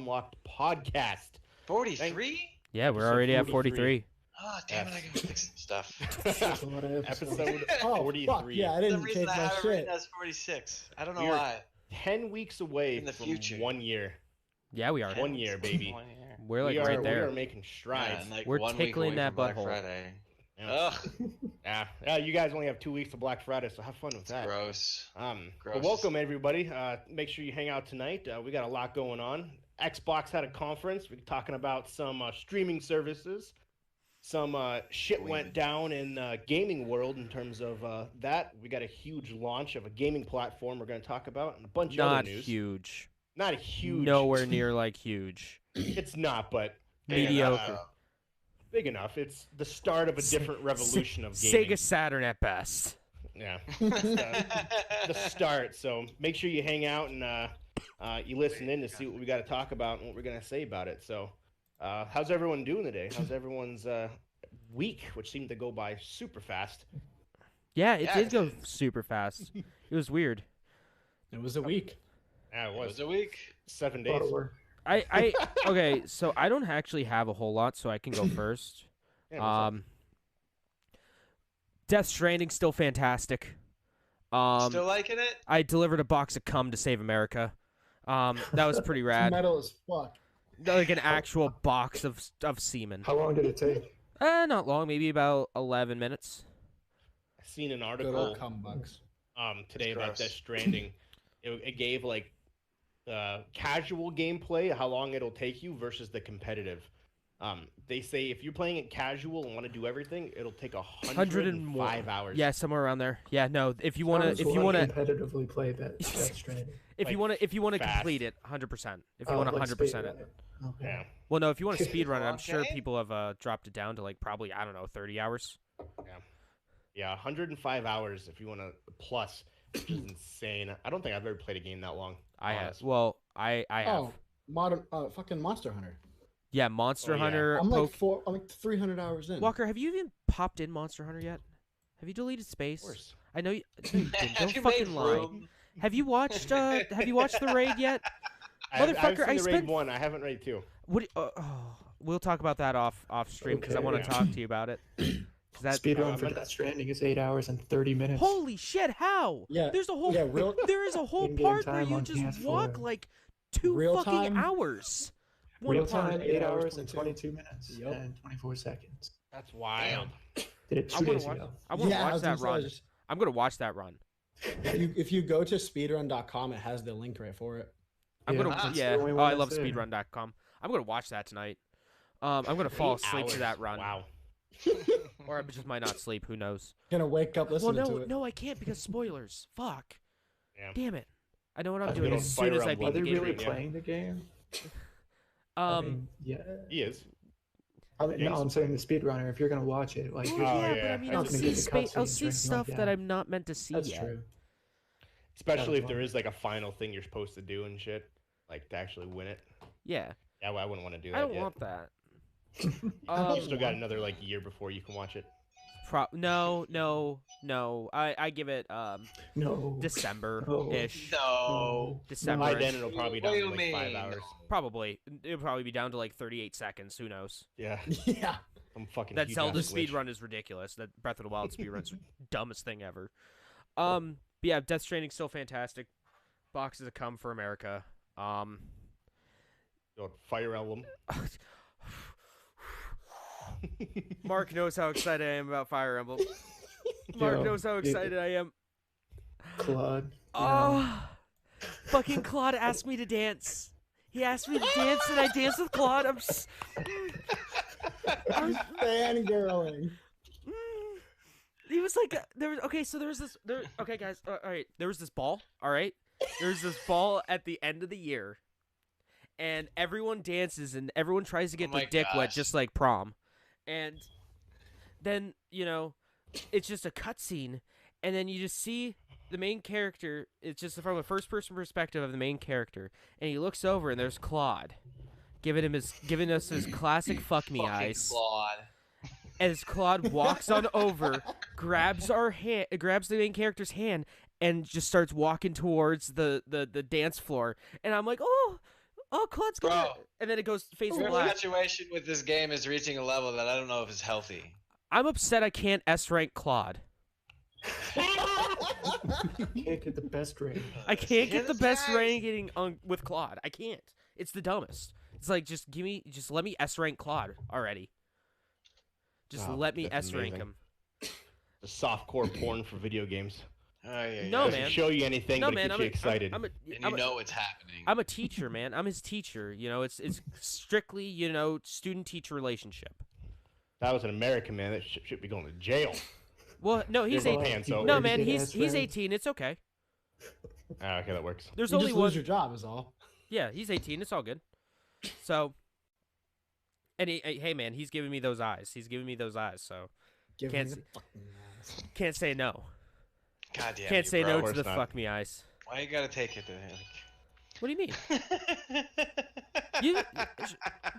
Unlocked podcast. 43? Yeah, we're Episode already at 43. 43. Oh, damn it, I can fix some stuff. That's a lot of episodes. Episode Oh, 43. fuck, yeah, I For some didn't reason, change I my have it written shit. as 46. I don't know We're why. 10 weeks away In the from future. 1 year. Yeah, we are. 1 year, baby. 1 year. We're like we are, right We there. are making strides. and, like, We're 1 week tickling away that from Black butthole. Friday. Yeah. Ugh, Yeah, you guys only have 2 weeks to Black Friday, so have fun with that. gross. But Gross. welcome everybody. Make sure you hang out tonight. We got a lot going on. Xbox had a conference. We're talking about some streaming services. Some shit went down in gaming world in terms of that. We got a huge launch of a gaming platform we're going to talk about, and a bunch of Not other news. huge. Not a huge. Nowhere near like huge. It's not, but Mediocre. big enough. It's the start of a different revolution of gaming. Sega Saturn at best. Yeah, the start. So make sure you hang out and you listen in to see what we got to talk about and what we're gonna say about it. So, how's everyone doing today? How's everyone's week, which seemed to go by super fast? Yeah, it Yeah, did it go did. super fast. It was weird. It was a week. Yeah, it It was was a week. 7 A lot days. of work. Okay, so I don't actually have a whole lot, so I can go first. Yeah, what's up? Death Stranding still fantastic. Still liking it? I delivered a box of cum to save America. That was pretty rad. Metal as fuck. Like an actual box of semen. How long did it take? Not long, maybe about 11 minutes. I seen an Good article old cum bugs. today That's about gross. Death Stranding. It gave like casual gameplay, how long it'll take you versus the competitive. They say if you're playing it casual and want to do everything, it'll take 105 hours. Yeah, somewhere around there. Yeah, no. If you wanna, Sounds if you like wanna, competitively play Death Stranding. if you like, wanna fast. complete it, 100%. If you Oh, wanna like 100% speedrun it. Okay. Yeah. Well, no. If you want to speedrun it, I'm sure Okay. people have dropped it down to like probably 30 hours. Yeah, 105 hours if you want to plus, which is insane. I don't think I've ever played a game that long. I have. honestly. Well, I have. Oh, modern fucking Monster Hunter. Yeah, Monster Oh, yeah. Hunter. I'm like 300 hours in. Walker, have you even popped in Monster Hunter yet? Have you deleted Of space? course. I know you. No, you didn't. Have Don't you fucking made lie. room? Have you watched? Have you watched the raid yet? I've Motherfucker, seen I the raid spent- 1. I haven't raid 2. What? We'll talk about that off stream because I Okay. want to talk to you about it. 'Cause that. Speedrun for I'm- Death Stranding is 8 hours and 30 minutes. Holy shit! How? Yeah, There's a whole. yeah, real- there is a whole in-game part where time you on just PS4. walk like 2 Real fucking time? hours. One Real part. time, 8 hours and 22. 22 minutes Yup. and 24 seconds. That's wild. Did it I 2 wanna days watch- ago. I want to Yeah, I watch was that gonna say, run. just- I'm gonna watch that run. if you go to speedrun.com, it has the link right for it. I'm Yeah, gonna. that's the Yeah. only Oh, one I that's love there. speedrun.com. I'm gonna watch that tonight. I'm gonna fall 8 asleep to hours. that run, Wow. or I just might not sleep. Who knows? Gonna wake up Well, listening no, to it. no, I can't because spoilers. Fuck. Yeah. Damn it. I know what I'm I doing mean, as soon as I Fire beat Are the they game. really yeah. playing the game? Yeah. He is. No, I'm saying the speedrunner. If you're gonna watch it, like, Well, you're- Oh, yeah, but yeah. I mean, Not I'll gonna see get the space. I'll cutscenes or see anything stuff like that that. I'm not meant to see that's yet. true. Especially if That's there fine. is like a final thing you're supposed to do and shit, like to actually win it. Yeah, Yeah, well, I wouldn't want to do that I don't yet. want that. You still got another like year before you can watch it. No. I give it No. December-ish. No. December. By then it'll probably be What down do to you like 5 mean? hours. Probably. It'll probably be down to like 38 seconds. Who knows? Yeah, Yeah. I'm fucking. That huge Zelda ass glitch. speedrun is ridiculous. That Breath of the Wild speedrun's the dumbest thing ever. But yeah, Death Stranding's still fantastic. Boxes of cum for America. Yo, Fire Emblem. Mark knows how excited I am about Fire Emblem. Mark Yo, knows how dude. excited I am. Claude. Oh, fucking Claude asked me to dance. He asked me to dance, and I danced with Claude. I'm fangirling. He was like, okay, guys, all right, there was this ball, all right? There was this ball at the end of the year, and everyone dances, and everyone tries to get Oh their my dick wet, gosh. just like prom. And then, it's just a cutscene, and then you just see the main character, it's just from a first-person perspective of the main character, and he looks over, and there's Claude, giving us his classic fuck me Fucking eyes. Claude. As Claude walks on over, grabs the main character's hand, and just starts walking towards the dance floor. And I'm like, oh, oh, Claude's Bro, gonna, and then it goes face Your black. infatuation with this game is reaching a level that I don't know if is healthy. I'm upset I can't S rank Claude. Can't get the best rating. I can't Hear get the this, best guys? ranking with Claude. I can't. It's the dumbest. It's like just let me S rank Claude already. Just Oh, let me that's S rank amazing. him. The softcore porn for video games. Oh, yeah, No, yeah. Doesn't man. show you anything, No, but man. it gets I'm you a, excited. I'm a, And I'm you a, know what's happening. I'm a teacher, man. I'm his teacher. You know, it's strictly student-teacher relationship. That was an American man that should be going to jail. Well, no, he's There's no 18. pants over. No, Where man, did you he's get S rank? 18. It's okay. Ah, okay, that works. There's You only just one. lose your job is all. Yeah, he's 18. It's all good. So, and hey, man, he's giving me those eyes. He's giving me those eyes. So Give Can't me see- the fucking ass. can't say no. God damn Can't you, say bro. no Of to course the not. fuck me eyes. Why you gotta take it to What do you mean? him? You,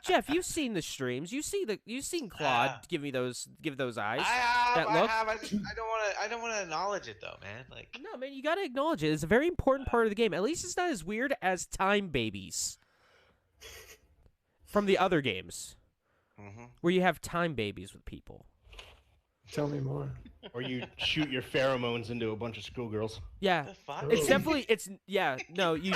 Jeff, you've seen the streams. You've seen Claude give those eyes. I have. That I look? have. I don't want to acknowledge it though, man. Like, No, man, you gotta acknowledge it. It's a very important part of the game. At least it's not as weird as Time Babies from the other games, where you have time babies with people. Tell me more. Or you shoot your pheromones into a bunch of schoolgirls. Yeah, the fuck? it's definitely no you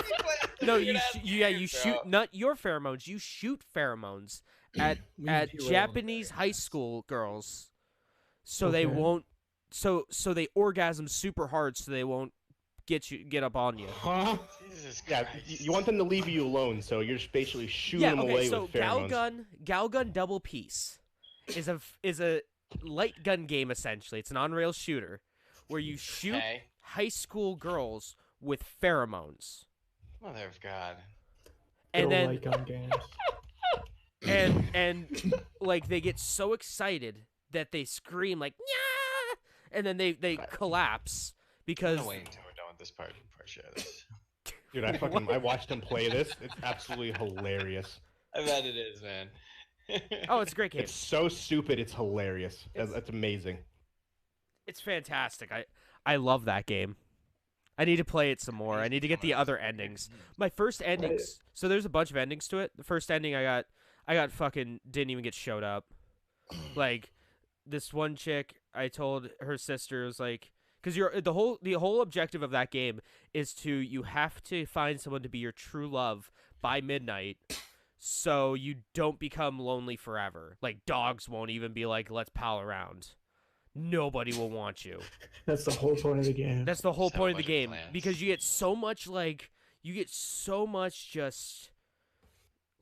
no you you bro. shoot not your pheromones. You shoot pheromones at derailed Japanese high school girls, so they Okay. won't so they orgasm super hard, so they won't get up on you. Huh? Jesus Yeah, Christ. you want them to leave you alone, so you're just basically shooting them away so with pheromones. Gal Gun Double Piece is a light gun game essentially. It's an on-rail shooter where you shoot Okay. high school girls with pheromones. Mother of God. And Good then old light gun games. and like they get so excited that they scream like yeah, and then they collapse I'm because gonna wait until we're done with this part before I share this. Dude, I watched him play this. It's absolutely hilarious. I bet it is, man. oh, it's a great game. It's so stupid, it's hilarious. That's amazing. It's fantastic. I love that game. I need to play it some more. I need to get the other endings. My first endings. So there's a bunch of endings to it. The first ending I got fucking didn't even get showed up. Like this one chick, I told her sister was like, because the whole objective of that game is you have to find someone to be your true love by midnight, so you don't become lonely forever. Like dogs won't even be like, let's pal around. Nobody will want you. That's the whole point of the game. That's the whole So point of the much game plans. because you get so much just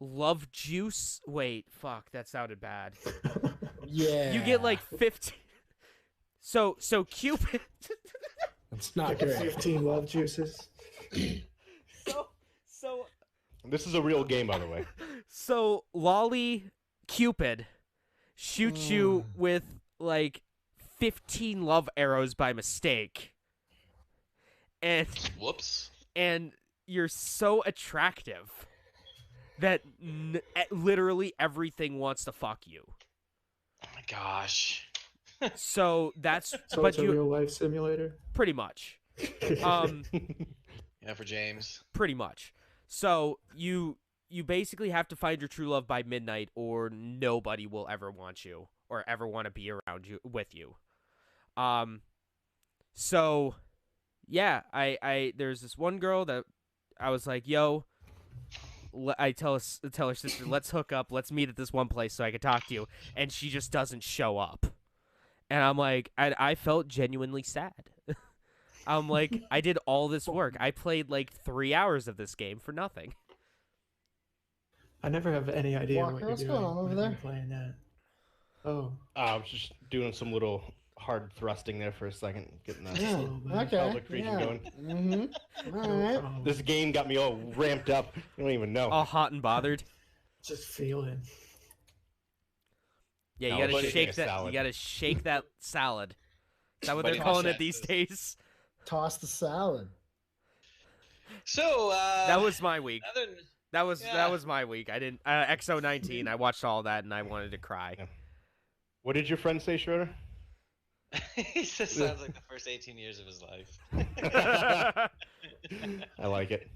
love juice. Wait, fuck, that sounded bad. Yeah. You get like 15. So Cupid. It's not Like great. 15 love juices. so This is a real game, by the way. So Lolly Cupid shoots you with like 15 love arrows by mistake. And Whoops. you're so attractive that literally everything wants to fuck you. Oh my gosh. So that's So but it's a you real life simulator. pretty much. Yeah, for James. Pretty much. So you basically have to find your true love by midnight or nobody will ever want you or ever want to be around you with you. So yeah, I there's this one girl that I was like, yo, I tell her sister, let's hook up, let's meet at this one place so I can talk to you, and she just doesn't show up. And I'm like, I felt genuinely sad. I'm like, I did all this work. I played like 3 hours of this game for nothing. I never have any idea Walker, what you're what's doing going on over when there? you're playing that. Oh, I was just doing some little hard thrusting there for a second, getting that Yeah. little bit. Okay. pelvic region yeah. going. Mm-hmm. All no right. problem. This game got me all ramped up. You don't even know. All hot and bothered. Just feel it. Yeah, No, you gotta let's shake take a that. You salad. gotta shake that salad. Is that what Buddy they're calling it said these this. days? Toss the salad. So, That was my week. other than- That yeah. was my week. I didn't XO19. I watched all that and I wanted to cry. What did your friend say, Schroeder? he just sounds like the first 18 years of his life. I like it.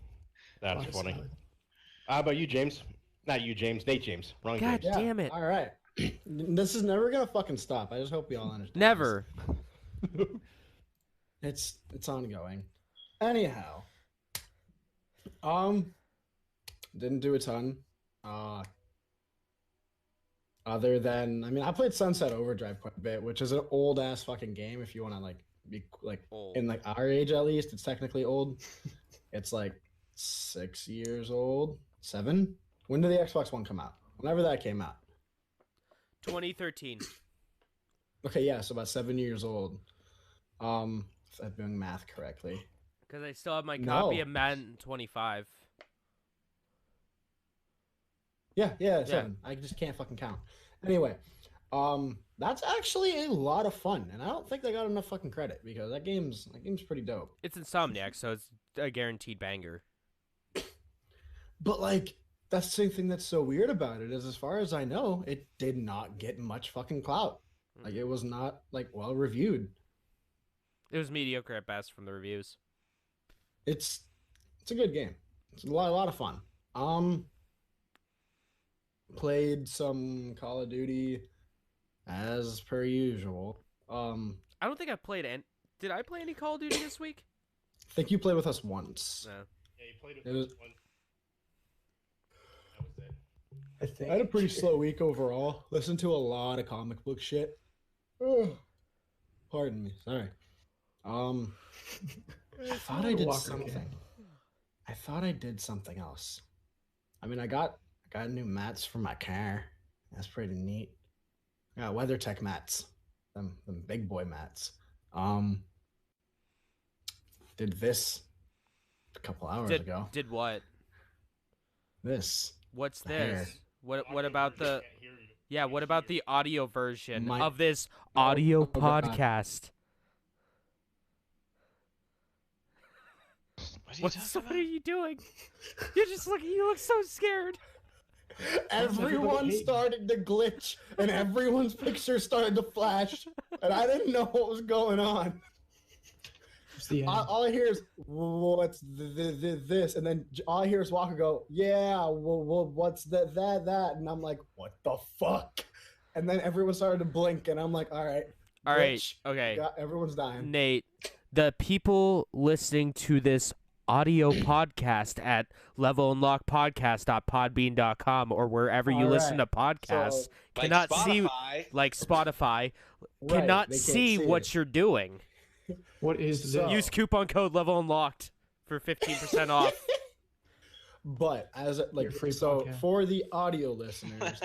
That's Lots of funny. salad. How about you, James? Not you, James. Nate James. Wrong God James. damn it. All right. This is never gonna fucking stop. I just hope we all understand. Never. It's ongoing. Anyhow, didn't do a ton. Other than, I mean, I played Sunset Overdrive quite a bit, which is an old ass fucking game. If you want to like be like Old. in like our age at least, it's technically old. It's like 6 years old, 7. When did the Xbox One come out? Whenever that came out. 2013. Okay, yeah, so about 7 years old. If I'm doing math correctly. Because I still have my copy No. of Madden 25. Yeah, 7. I just can't fucking count. Anyway, that's actually a lot of fun, and I don't think they got enough fucking credit because that game's pretty dope. It's Insomniac, so it's a guaranteed banger. But like, that's the same thing that's so weird about it is, as far as I know, it did not get much fucking clout. Like, it was not like well reviewed. It was mediocre at best from the reviews. It's a good game. It's a lot of fun. Played some Call of Duty as per usual. I don't think I played any. Did I play any Call of Duty this week? I think you played with us once. No. Yeah, you played with It was- one. That was it. I think. I had a pretty slow week overall. Listened to a lot of comic book shit. Ugh. Pardon me. Sorry. I thought I did Walker something. again. I thought I did something else. I mean, I got new mats for my car. That's pretty neat. I got WeatherTech mats. Them big boy mats. Did this a couple hours ago. Did what? This. What's The hair. this? What about the? Can't hear you. Yeah, what about the audio version My- of this Oh, audio oh God. podcast? What are you What talking are you doing? You're just looking. You look so scared. Everyone started to glitch and everyone's picture started to flash, and I didn't know what was going on. It's the end. All I hear is what's this, and then all I hear is Walker go, "Yeah, well, what's that?" And I'm like, "What the fuck?" And then everyone started to blink, and I'm like, "All right, All right. glitch. Okay. Everyone's dying." Nate, the people listening to this audio podcast at levelandlockpodcast.podbean.com or wherever you All listen to right. podcasts So, cannot see, Spotify. like Spotify, right, cannot they can't see it. what you're doing. What is So- this? Use coupon code levelandlocked for 15% off. But as like Your free so podcast. for the audio listeners,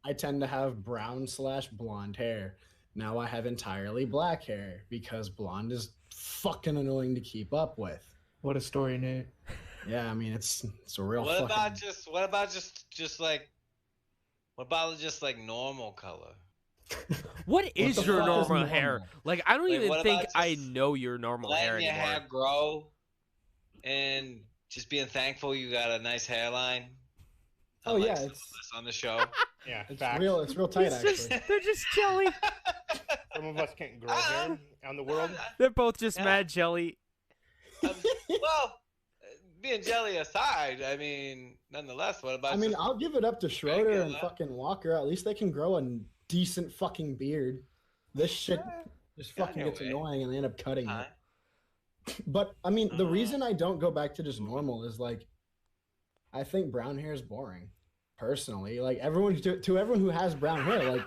I tend to have brown/blonde hair. Now I have entirely black hair because blonde is fucking annoying to keep up with. What a story, Nate. Yeah, I mean it's a real. What fucking... about just like normal color? What is the your fuck is normal hair? normal? Like, I don't Like, even what think about I just know your normal hair Letting your anymore. hair grow and just being thankful you got a nice hairline. Oh, Unlike yeah, some of it's- us on the show. Yeah, It's facts. real. It's real tight It's actually. just, they're just jelly. Some of us can't grow hair on the world. They're both just Yeah. mad jelly. Well, being jelly aside, I mean, nonetheless, what about? I mean, just- I'll give it up to Schroeder and regular? fucking Walker. At least they can grow a decent fucking beard. This shit just Yeah, fucking no gets way. annoying and they end up cutting Huh? it. But I mean, the Uh. reason I don't go back to just normal is like, I think brown hair is boring. Personally, like to everyone who has brown hair, like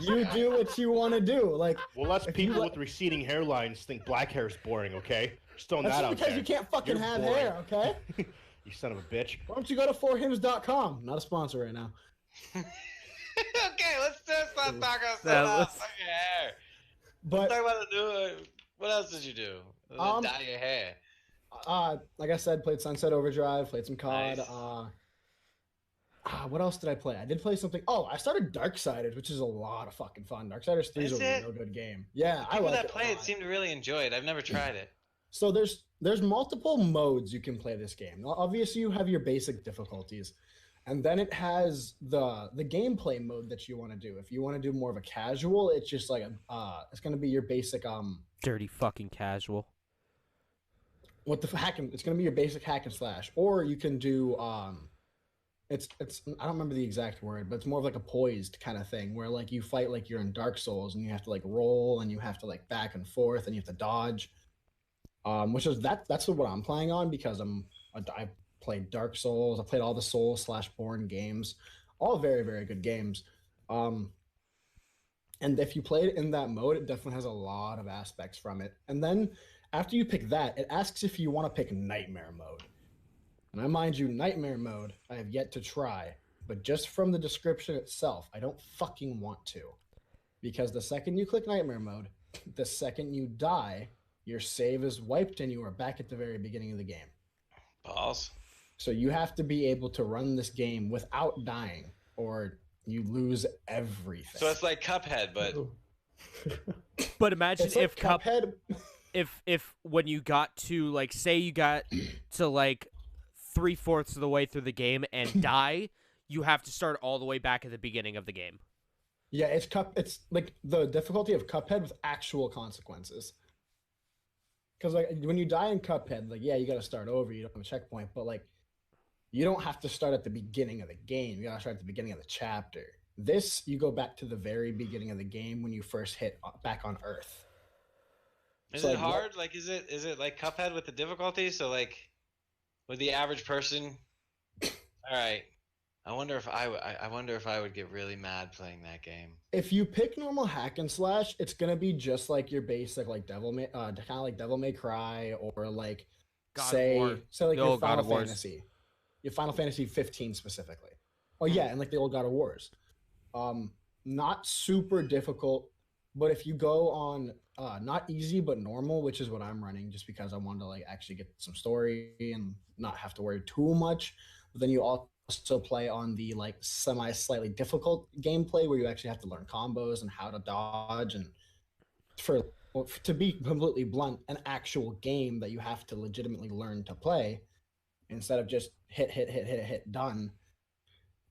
you do what you want to do. Like Well, us If you people li- with receding hairlines think black hair is boring, okay? Just throwing that's that just out because there. you can't fucking You're have boring. hair, okay? You son of a bitch. Why don't you go to forhims.com? Not a sponsor right now. Okay, let's just stop talking about Yeah, let's- fucking hair. But Let's talk about the new. What else did you do? Other than dye your hair. like I said, played Sunset Overdrive, played some COD. Nice. What else did I play? I did play something. Oh, I started Darksiders, which is a lot of fucking fun. Darksiders 3 is Is a it? real good game. Yeah, I People like that it a play it lot. seem to really enjoy it. I've never tried it. So there's multiple modes you can play this game. Obviously, you have your basic difficulties, and then it has the gameplay mode that you want to do. If you want to do more of a casual, it's just like it's gonna be your basic Dirty fucking casual. what the hack and it's gonna be your basic hack and slash, or you can do it's I don't remember the exact word, but it's more of like a poised kind of thing where like you fight like you're in Dark Souls and you have to like roll and you have to like back and forth and you have to dodge. Which is that's what I'm playing on because I played Dark Souls, I played all the Souls/Born games, all very very good games. And if you play it in that mode, it definitely has a lot of aspects from it. And then after you pick that, it asks if you want to pick Nightmare mode. And I mind you, Nightmare mode, I have yet to try. But just from the description itself, I don't fucking want to. Because the second you click Nightmare mode, the second you die, your save is wiped and you are back at the very beginning of the game. Balls. So you have to be able to run this game without dying, or you lose everything. So it's like Cuphead, but But imagine It's like if Cuphead. if when you got to like say you got to like 3/4 of the way through the game and die, you have to start all the way back at the beginning of the game. Yeah, it's like the difficulty of Cuphead with actual consequences. Because like when you die in Cuphead, like yeah, you got to start over. You don't have a checkpoint, but like you don't have to start at the beginning of the game. You got to start at the beginning of the chapter. This you go back to the very beginning of the game when you first hit back on Earth. is So, it like, hard? Like, is it like Cuphead with the difficulty? So like, with the average person, all right. I wonder if I would get really mad playing that game. If you pick normal hack and slash, it's gonna be just like your basic like kind of like Devil May Cry or like God of say War. like The your old God Final of Wars. Fantasy, your Final Fantasy 15 specifically. Oh yeah, and like the old God of Wars. Not super difficult, but if you go on not easy but normal, which is what I'm running, just because I wanted to like actually get some story and not have to worry too much. But then you also play on the like slightly difficult gameplay where you actually have to learn combos and how to dodge and to be completely blunt, an actual game that you have to legitimately learn to play instead of just hit done.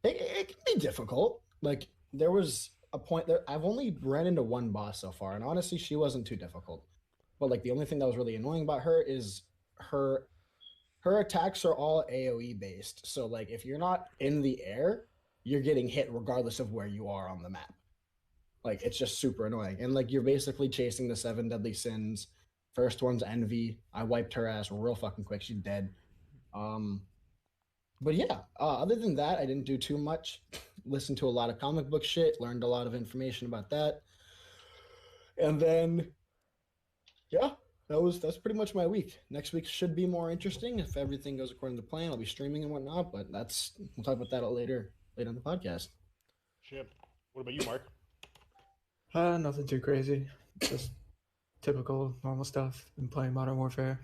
It can be difficult. Like there was a point there. I've only ran into one boss so far, and honestly, she wasn't too difficult. But like the only thing that was really annoying about her is her attacks are all AoE based. So like if you're not in the air, you're getting hit regardless of where you are on the map. Like it's just super annoying. And like you're basically chasing the 7 deadly sins. First one's Envy. I wiped her ass real fucking quick. She's dead. But yeah, other than that, I didn't do too much. Listened to a lot of comic book shit, learned a lot of information about that. And then yeah, that's pretty much my week. Next week should be more interesting if everything goes according to plan. I'll be streaming and whatnot, but we'll talk about that later on the podcast. Shit. What about you, Mark? Nothing too crazy. Just typical normal stuff. Been playing Modern Warfare.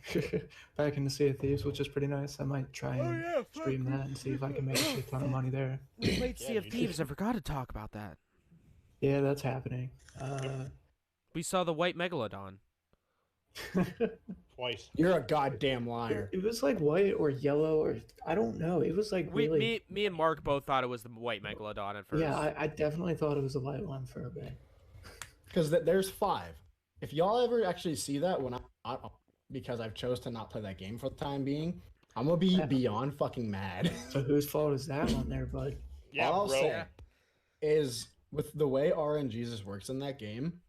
Back in the Sea of Thieves, which is pretty nice. I might try and stream that and see if I can make a shit ton of money there. We played Sea of me Thieves. I forgot to talk about that. Yeah, that's happening. We saw the white megalodon. Twice. You're a goddamn liar. It was like white or yellow or I don't know. It was like really. Me and Mark both thought it was the white megalodon at first. Yeah, I definitely thought it was a white one for a bit. Because there's 5. If y'all ever actually see that when I'm not, because I've chose to not play that game for the time being, I'm gonna be beyond fucking mad. So whose fault is that one there, bud? Yeah, All I'll bro. say is with the way RNGesus works in that game,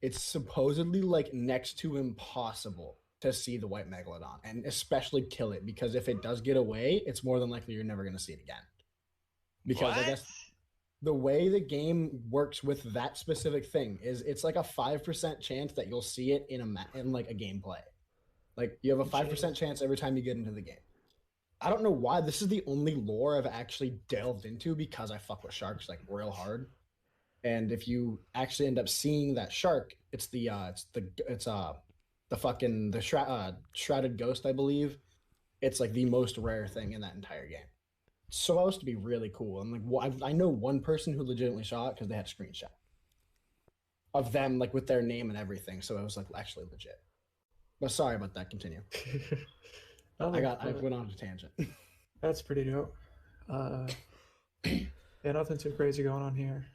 it's supposedly like next to impossible to see the white megalodon and especially kill it, because if it does get away, it's more than likely you're never going to see it again. Because What? I guess the way the game works with that specific thing is it's like a 5% chance that you'll see it in like a gameplay. Like you have a 5% chance every time you get into the game. I don't know why. This is the only lore I've actually delved into because I fuck with sharks like real hard. And if you actually end up seeing that shark, it's the shrouded ghost, I believe. It's like the most rare thing in that entire game. It's supposed to be really cool. And like, I know one person who legitimately saw it because they had a screenshot of them like with their name and everything. So it was like actually legit. But sorry about that. Continue. I went on a tangent. That's pretty dope. Yeah, nothing too crazy going on here.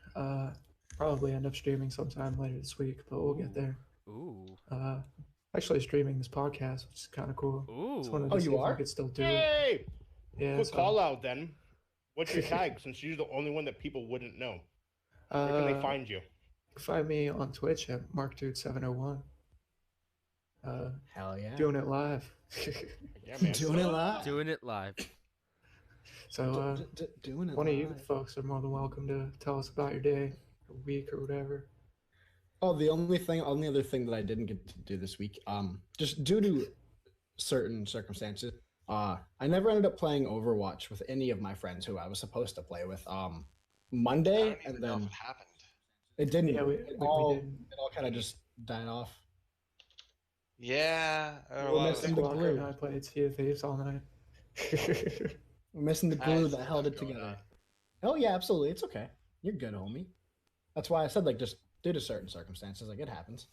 Probably end up streaming sometime later this week, but we'll get there. Ooh. I actually streaming this podcast, which is kind of cool. Just wanted Ooh. to Oh, see you if I are? could still do it. Hey, Yeah. quick So, call out then. What's your tag? Since you're the only one that people wouldn't know. Where can they find you? You can find me on Twitch at MarkDude701. Hell yeah. Doing it live. Yeah, man. Doing it live. Doing it live. So, Doing it one of you live. folks are more than welcome to tell us about your day, or week, or whatever. Oh, the only other thing that I didn't get to do this week, just due to certain circumstances, I never ended up playing Overwatch with any of my friends who I was supposed to play with. I Monday, don't even and know if then it happened. it didn't. Yeah, we it all did. kind of just died off. Yeah. We're missing the Walker glue. and I played Sea of Thieves all night. We're missing the I glue had that some held stuff it going together. on. Oh yeah, absolutely. It's okay. You're good, homie. That's why I said, like, just due to certain circumstances, like, it happens.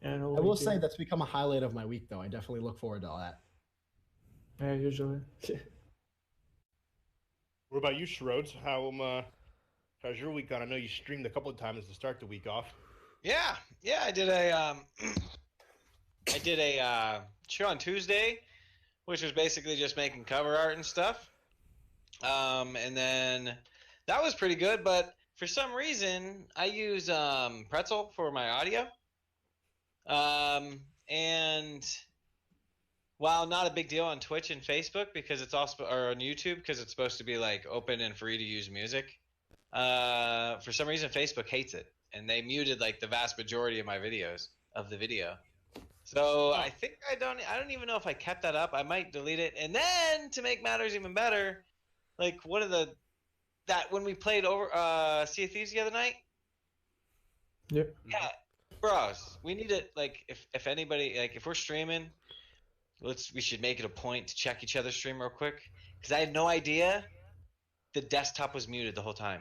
Yeah, I will say that's become a highlight of my week, though. I definitely look forward to all that. Yeah, usually. What about you, Schroeds? How's your week gone? I know you streamed a couple of times to start the week off. Yeah, I did a show on Tuesday, which was basically just making cover art and stuff. And then that was pretty good, but for some reason I use Pretzel for my audio. And while not a big deal on Twitch and Facebook because it's also, or on YouTube because it's supposed to be like open and free to use music, for some reason Facebook hates it and they muted like the vast majority of my videos of the video. So I think I don't even know if I kept that up. I might delete it. And then to make matters even better, like when we played over Sea of Thieves the other night. Yep. Yeah, bros, we need it. Like if anybody, like if we're streaming, we should make it a point to check each other's stream real quick because I had no idea the desktop was muted the whole time,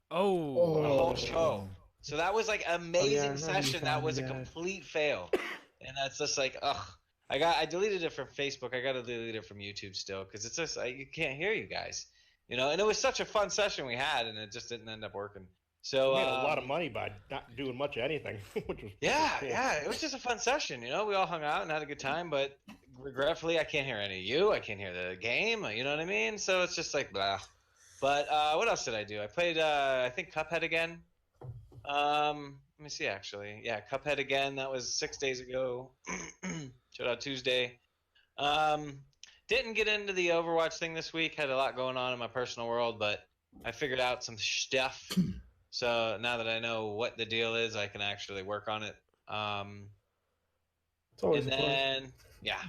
the whole show. So that was like amazing session. That was a complete fail, and that's just like ugh. I deleted it from Facebook. I got to delete it from YouTube still because it's just you can't hear you guys, you know. And it was such a fun session we had, and it just didn't end up working. So You made a lot of money by not doing much of anything, which was cool. it was just a fun session. You know, we all hung out and had a good time, but regretfully, I can't hear any of you. I can't hear the game. You know what I mean? So it's just like blah. But what else did I do? I played I think Cuphead again. Let me see actually. Yeah, Cuphead again. That was 6 days ago. Showed out Tuesday. Didn't get into the Overwatch thing this week. Had a lot going on in my personal world, but I figured out some stuff. So now that I know what the deal is, I can actually work on it. It's always And a plus. then, yeah,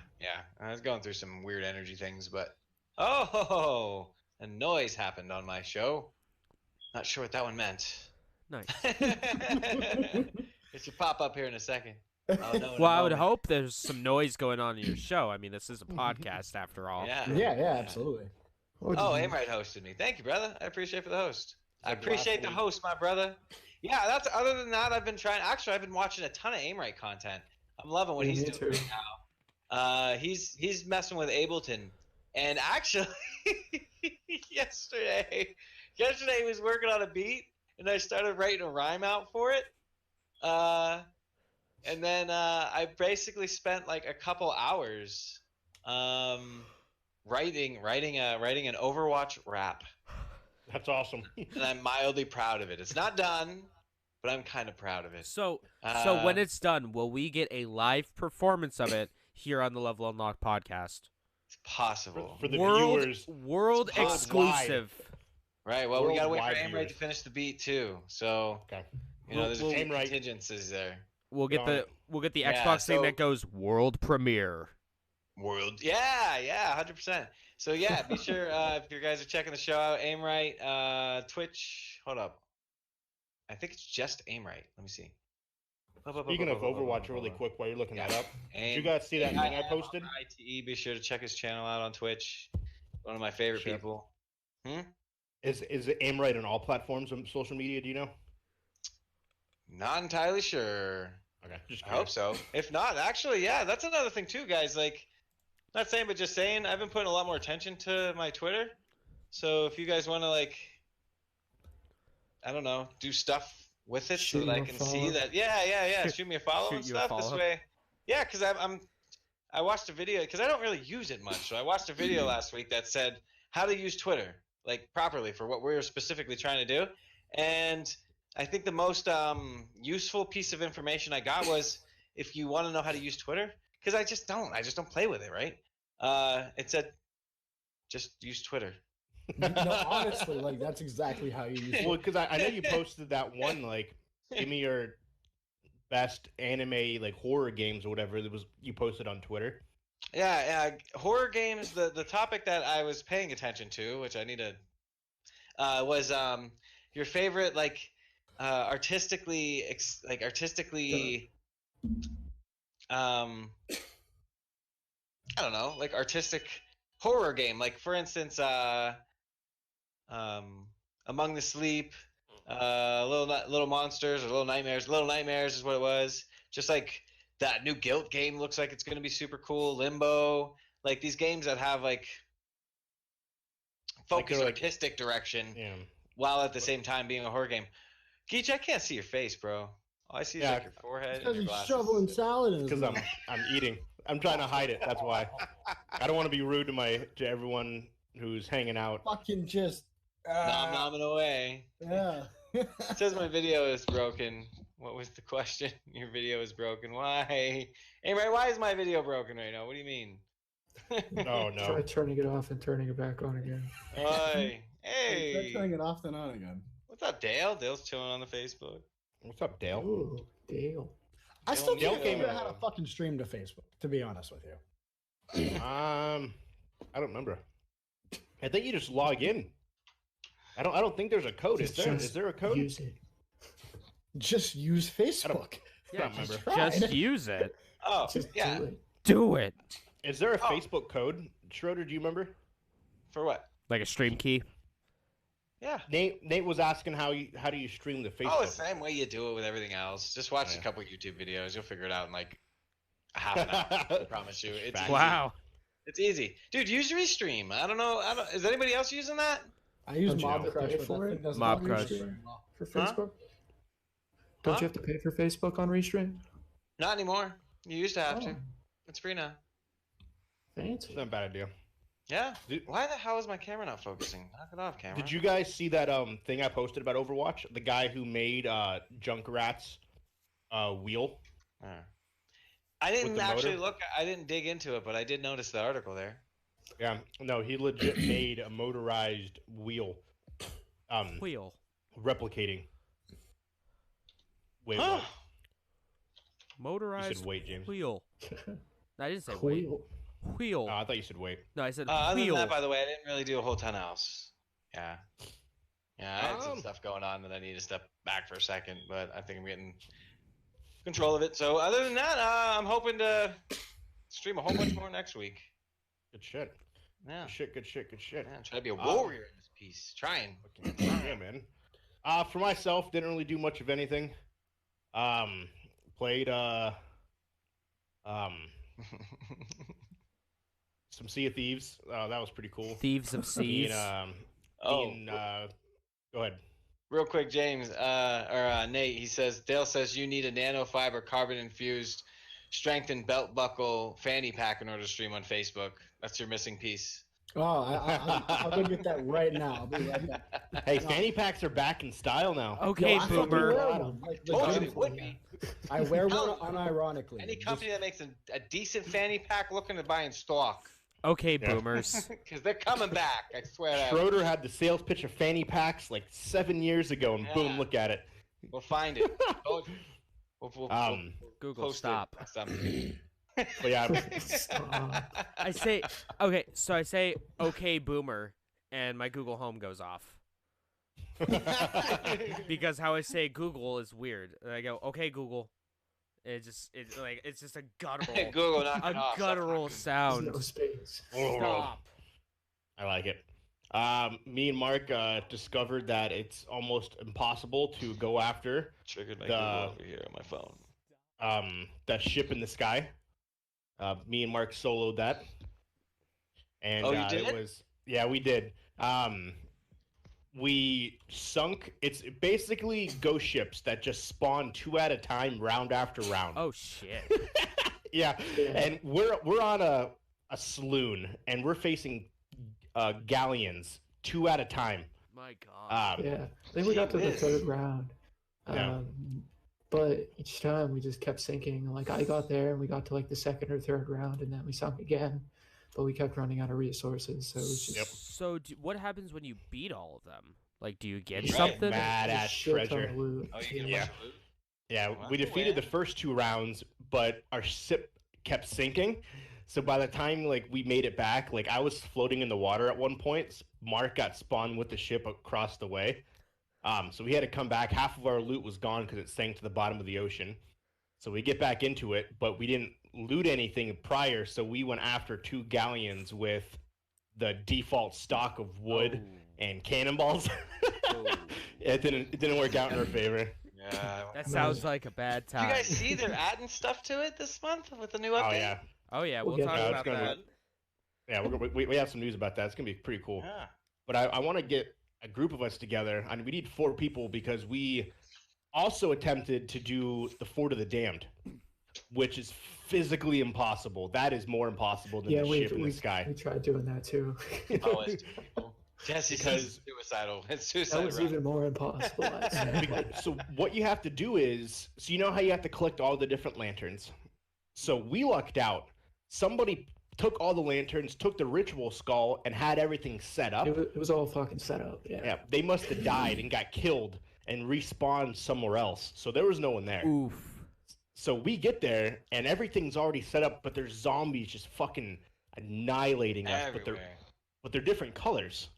I was going through some weird energy things, but a noise happened on my show. Not sure what that one meant. Nice. It should pop up here in a second. I'll know in a Well, I would moment. hope there's some noise going on in your show. I mean, this is a podcast after all. Yeah. Yeah, absolutely. What Oh, did you- Aimrite hosted me. Thank you, brother. I appreciate for the host. I Like appreciate the last week. host, my brother. Yeah, that's other than that, I've been trying. Actually, I've been watching a ton of Aimrite content. I'm loving what Yeah, he's me doing too. right now. He's messing with Ableton, and actually, yesterday he was working on a beat, and I started writing a rhyme out for it. And then I basically spent like a couple hours writing an Overwatch rap, That's awesome. and I'm mildly proud of it. It's not done, but I'm kind of proud of it. So Uh, when it's done, will we get a live performance of it here on the Level Unlocked podcast? It's possible, For the world viewers, world it's worldwide. exclusive. right? Well, we gotta wait for worldwide Aimrite viewers. to finish the beat too. So Okay. you know, there's a We'll- few Aimrite- contingencies there. We'll get on the it. Yeah, Xbox thing so- that goes world premiere. World, yeah, 100%. So yeah, be sure if you guys are checking the show out, Aimrite, Twitch. Hold up, I think it's just Aimrite. Let me see. Speaking of Overwatch, really quick, while you're looking that up, did you guys see that thing I posted? ITE, be sure to check his channel out on Twitch. One of my favorite Sure. people. Is it Aimrite on all platforms of social media? Do you know? Not entirely sure. Okay, just I hope so. If not, actually, yeah, that's another thing too, guys. Like, not saying, but just saying, I've been putting a lot more attention to my Twitter. So if you guys want to, like, I don't know, do stuff with it Shoot so that I you a can see follow. that, yeah, shoot me a follow Shoot and you a stuff. This follow. way, Yeah, because I watched a video because I don't really use it much. So I watched a video last week that said how to use Twitter like properly for what we're specifically trying to do, and I think the most useful piece of information I got was if you want to know how to use Twitter, because I just don't play with it, right? It said just use Twitter. No, honestly, like that's exactly how you use it. Well, because I know you posted that one, like, give me your best anime, like, horror games or whatever that was you posted on Twitter. Yeah, horror games. The topic that I was paying attention to, which I need to, was your favorite artistically I don't know, like artistic horror game. Like for instance, Among the Sleep, Little Monsters or Little Nightmares. Little Nightmares is what it was. Just like that new Guilt game looks like it's going to be super cool. Limbo, like these games that have like focus artistic direction, Yeah. while at the same time being a horror game. Geech, I can't see your face, bro. All I see is like your forehead and Because your he's glasses. shoveling salad in his Because mouth. I'm eating. I'm trying to hide it. That's why. I don't want to be rude to everyone who's hanging out. Fucking just. Nom away. Yeah. It says my video is broken. What was the question? Your video is broken. Why? Hey, Ray, why is my video broken right now? What do you mean? Oh no. Try turning it off and turning it back on again. Hey, Try hey. turning it off then on again. What's up, Dale? Dale's chilling on the Facebook. What's up, Dale? Ooh, Dale. I still Dale can't came figure out in. how to fucking stream to Facebook, to be honest with you. I don't remember. I think you just log in. I don't think there's a code. Is there a code? Use it. Just use Facebook. I don't remember. Just use it. Oh, Just yeah. do it. Do it. Is there a Oh. Facebook code? Schroeder, do you remember? For what? Like a stream key. Yeah. Nate was asking how do you stream the Facebook? Oh, it's the same way you do it with everything else. Just watch a couple YouTube videos. You'll figure it out in like a half an hour. I promise you. It's easy. Wow. It's easy. Dude, use Restream. I don't know. Is anybody else using that? I use Don't you Mob have to Crush pay but for that it? thing doesn't Mob work Crush. very well. For Huh? Facebook? Don't Huh? you have to pay for Facebook on Restream? Not anymore. You used to have Oh, to. It's free now. It's fancy. not a bad idea. Yeah. Did- Why the hell is my camera not focusing? Knock it off, camera. Did you guys see that thing I posted about Overwatch? The guy who made Junkrat's wheel. I didn't the actually motor? look. I didn't dig into it, but I did notice the article there. Yeah, no, he legit made a motorized wheel. Wheel. Replicating. Wait, Huh. what? You Motorized said wait, James. wheel. I didn't say wait. Cool. Wheel. Oh, I thought you said wait. No, I said Other than wheel. that, by the way, I didn't really do a whole ton else. Yeah. Yeah, I had some Um, stuff going on that I need to step back for a second, but I think I'm getting control of it. So other than that, I'm hoping to stream a whole bunch more next week. Good shit. Yeah. Good shit. Good shit. Good shit. Yeah, try to be a warrior in this piece. Trying. Yeah, man. For myself, didn't really do much of anything. Played some Sea of Thieves. That was pretty cool. Thieves of Me Seas. and, Oh. me and, go ahead. Real quick, James, Nate, he says, Dale says you need a nanofiber carbon infused strengthened belt buckle fanny pack in order to stream on Facebook. That's your missing piece. Oh, I'll go get that right now. I'll be right back. Hey, fanny packs are back in style now. Okay, Yo, I fucking boomer. wear one, like, Told you they legitimately. would be. I wear one unironically. Any company that makes a decent fanny pack looking to buy in stock. Okay, Yeah. boomers. Because they're coming back. I swear that. Schroeder had the sales pitch of fanny packs like 7 years ago, and boom, Yeah. look at it. We'll find it. Told you. We'll Google, post stop. it. Something. But yeah, Stop. I say, okay, so I say, okay, boomer, and my Google Home goes off. Because how I say Google is weird. And I go, okay, Google. It's just a guttural, Google, knock it a off. guttural There's sound. no space. Stop. I like it. Me and Mark discovered that it's almost impossible to go after Triggered my The- Google over here on my phone. that ship in the sky. Me and Mark soloed that, and Oh, you did? it was we did. We sunk. It's basically ghost ships that just spawn 2 at a time, round after round. Oh shit. Yeah, Yeah. and we're on a saloon, and we're facing galleons 2 at a time. My God. Yeah, I think we got to the Gee whiz. third round. Yeah. But each time we just kept sinking. Like I got there and we got to like the second or third round and then we sunk again. But we kept running out of resources, so it was just Yep. So what happens when you beat all of them? Like, do you get Right. something? Mad a ass shit ton treasure. of loot. Oh, you get a Yeah. bunch of loot? Yeah, Well, we that's a defeated the win. first 2 rounds, but our ship kept sinking. So by the time like we made it back, like I was floating in the water at one point. Mark got spawned with the ship across the way. So we had to come back. Half of our loot was gone because it sank to the bottom of the ocean. So we get back into it, but we didn't loot anything prior. So we went after 2 galleons with the default stock of wood and cannonballs. Oh. It didn't work out in our favor. Yeah. That sounds like a bad Did you time. guys see they're adding stuff to it this month with the new Oh update? yeah, Oh yeah, We'll we'll get talk there. about It's gonna that. yeah. We have some news about that. It's gonna be pretty cool. Yeah. But I want to get a group of us together. I mean, we need 4 people because we also attempted to do the Fort of the Damned, which is physically impossible. That is more impossible than Yeah, the ship in the we sky. tried doing that too. Oh, it's people. Jesse Because- says suicidal. It's That suicide. was round. even more impossible. I'd say. So what you have to do is, so you know how you have to collect all the different lanterns. So we lucked out. Somebody took all the lanterns, took the ritual skull, and had everything set up. It was all fucking set up. Yeah. Yeah, they must have died and got killed and respawned somewhere else. So there was no one there. Oof. So we get there and everything's already set up, but there's zombies just fucking annihilating us. Everywhere. But they're different colors.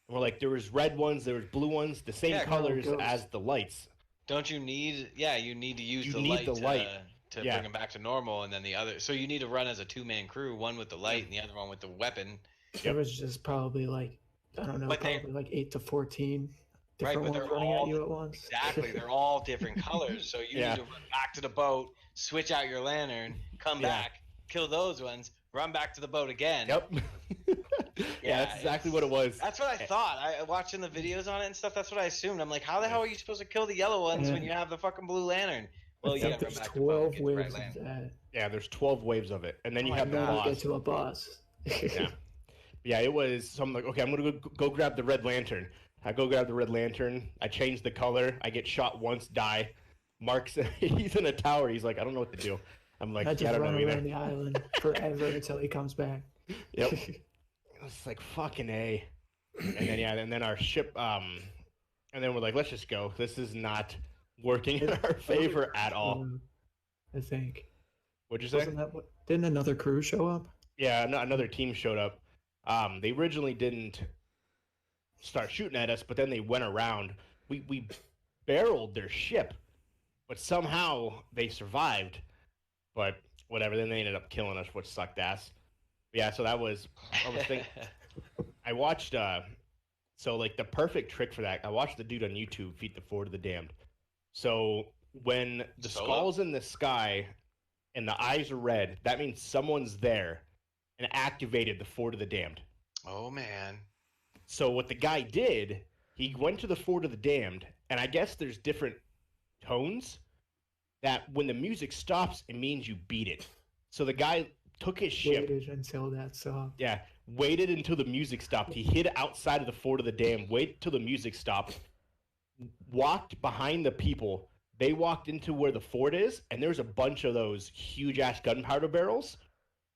And we're like, there was red ones, there was blue ones, the same Yeah, colors ghosts. as the lights. Don't you need? Yeah, you need to use You the need light, the light. to Yeah. bring them back to normal, and then the other. So you need to run as a 2-man crew, one with the light and the other one with the weapon. There was just probably like I don't know, But they- probably like 8 to 14 Right, different but ones they're running all- at you at once. Exactly, they're all different colors. So you Yeah. need to run back to the boat, switch out your lantern, come Yeah. back, kill those ones, run back to the boat again. Yep. Yeah, that's exactly what it was. That's what I thought. I watching the videos on it and stuff. That's what I assumed. I'm like, how the hell are you supposed to kill the yellow ones when Yeah. you have the fucking blue lantern? I Well, you think gotta run there's back to the boat, 12 get the right waves of lantern. that. Yeah, there's 12 waves of it. And then Oh you my have the And then we boss. get to a boss. Yeah. Yeah, it was. So I'm like, okay, I'm gonna go grab the red lantern. I go grab the red lantern. I change the color. I get shot once, die. Mark's he's in a tower. He's like, I don't know what to do. I'm like, I I just don't run know around either. the island forever until he comes back. Yep. It's like fucking A. And then yeah, and then our ship. And then we're like, let's just go. This is not working in our favor at all. I think. What'd you say? Wasn't that what? Didn't another crew show up? Yeah, another team showed up. They originally didn't start shooting at us, but then they went around. We barreled their ship, but somehow they survived. But whatever, then they ended up killing us, which sucked ass. Yeah, so that was. I was thinking. I watched. So like the perfect trick for that, I watched the dude on YouTube feed the Fort of the Damned. So when the Solo? skull's in the sky and the eyes are red, that means someone's there and activated the Fort of the Damned. Oh man. So what the guy did, he went to the Fort of the Damned, and I guess there's different tones that when the music stops, it means you beat it. So the guy took his ship, Waited until that stopped. yeah, waited until the music stopped. He hid outside of the Fort of the Damned, waited till the music stopped, walked behind the people. They walked into where the fort is, and there's a bunch of those huge ass gunpowder barrels.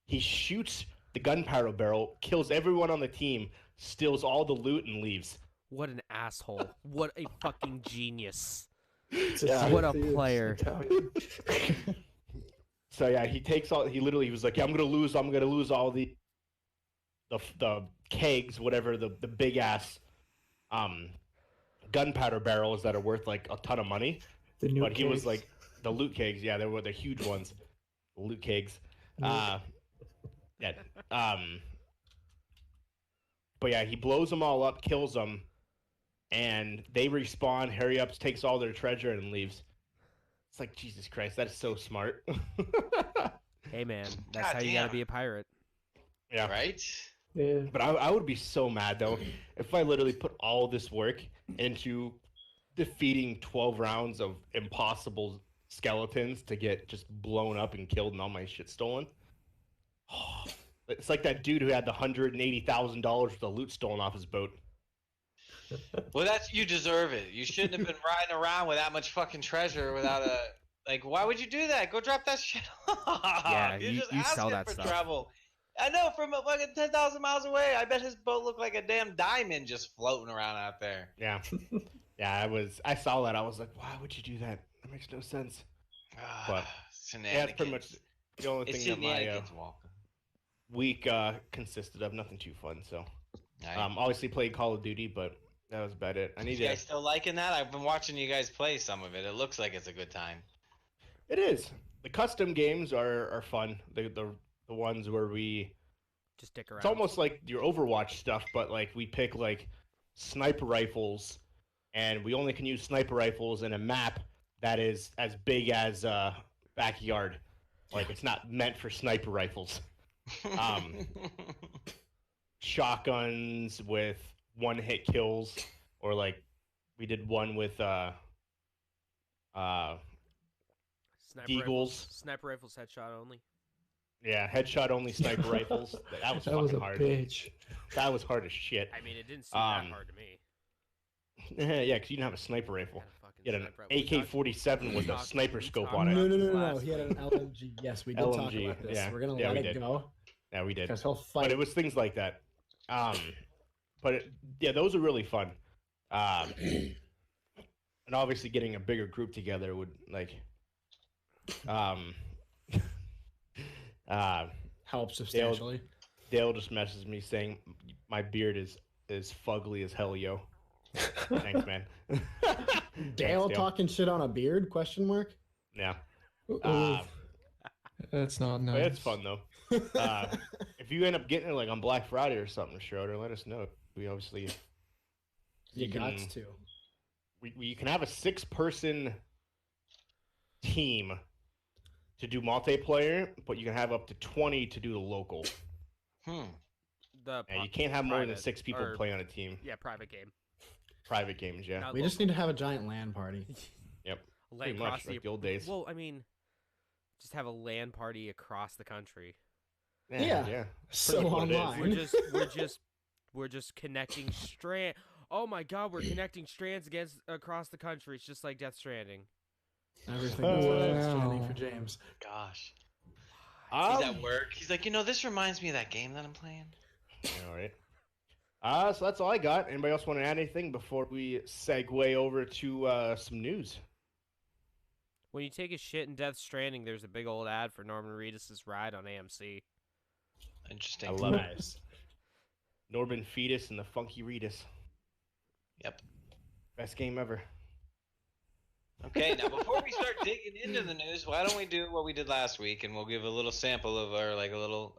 He shoots the gunpowder barrel, kills everyone on the team, steals all the loot, and leaves. What an asshole. What a fucking genius. It's Yeah. What a Sea of Thieves player. Italian. So yeah, he takes all. He literally was like, yeah, I'm gonna lose all the kegs, whatever the big ass gunpowder barrels that are worth like a ton of money. The new But he was case. like the loot kegs. Yeah, they were the huge ones. The loot kegs. Yeah. Yeah. But yeah, he blows them all up, kills them, and they respawn. Harry Ups takes all their treasure and leaves. It's like Jesus Christ, that is so smart. Hey man, that's God how you gotta damn. be a pirate. Yeah. Right? Yeah. But I would be so mad though if I literally put all this work into defeating 12 rounds of impossible skeletons to get just blown up and killed and all my shit stolen. It's like that dude who had the $180,000 worth of loot stolen off his boat. Well, you deserve it. You shouldn't have been riding around with that much fucking treasure without a like. Why would you do that? Go drop that shit off. Yeah, You're you just sell asking that for stuff. trouble. I know, from fucking 10,000 miles away. I bet his boat looked like a damn diamond just floating around out there. Yeah. Yeah, I saw that. I was like, why would you do that? That makes no sense. But yeah, that's pretty much the only It's thing that my shenanigans, Walker. week consisted of. Nothing too fun. So, Right. obviously played Call of Duty, but that was about it. I need You guys still liking that? I've been watching you guys play some of it. It looks like it's a good time. It is. The custom games are fun. The ones where we. Just dick around. It's almost like your Overwatch stuff, but like we pick like sniper rifles, and we only can use sniper rifles in a map that is as big as backyard. Like it's not meant for sniper rifles. Shotguns with one-hit kills, or like we did one with Sniper Deagles. Rifles, sniper rifles headshot only. Yeah, headshot only sniper rifles. That was fucking a hard. bitch. That was hard as shit. I mean, it didn't seem that hard to me. Yeah, because you didn't have a sniper rifle. I had a You had an fucking sniper rifle. AK-47 with a Talk- sniper we scope talked on it. No, about no, this no, no, last He had an LMG. Yes, we did talk LMG, about this. yeah. We're gonna Yeah, let we it did. go Yeah, we did. because he'll fight. But it was things like that. Yeah, those are really fun. And obviously getting a bigger group together would like help substantially. Dale just messages me saying my beard is fugly as hell, yo. Thanks, man. Dale Thanks, talking shit on a beard? Question mark. Yeah. Ooh, that's not But nice. it's fun though. If you end up getting it like on Black Friday or something, Schroeder, let us know. We obviously You got can- to. you can have a 6-person team to do multiplayer, but you can have up to 20 to do the local. The And you can't have more than private, 6 people or- play on a team. Yeah, private game. Private games, yeah. Not We just need to have a giant LAN party. Yep. LAN Pretty much across like the old days. Well, I mean, just have a LAN party across the country. Yeah. Yeah. So much what it is. online. We're just connecting strand. Oh my God, we're connecting strands across the country. It's just like Death Stranding. Everything is wow. Wow. standing for James. Gosh. Um, He's at work. He's like, this reminds me of that game that I'm playing. All right. So that's all I got. Anybody else want to add anything before we segue over to some news? When you take a shit in Death Stranding, there's a big old ad for Norman Reedus' ride on AMC. Interesting. I love it. Nice. Norman Fetus and the Funky Reedus. Yep. Best game ever. Okay, now before we start digging into the news, why don't we do what we did last week, and we'll give a little sample of our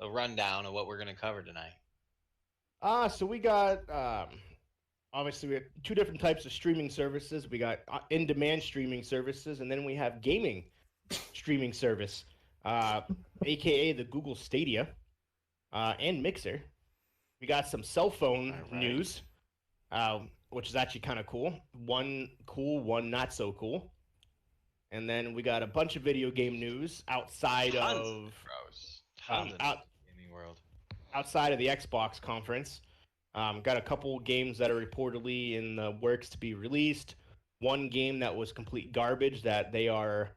a rundown of what we're going to cover tonight. So we got obviously we have 2 different types of streaming services. We got in-demand streaming services, and then we have gaming streaming service, aka the Google Stadia, and Mixer. We got some cell phone news, which is actually kind of cool. One cool, one not so cool. And then we got a bunch of video game news outside of Tons of gaming world. outside of the Xbox conference. Got a couple games that are reportedly in the works to be released. One game that was complete garbage that they are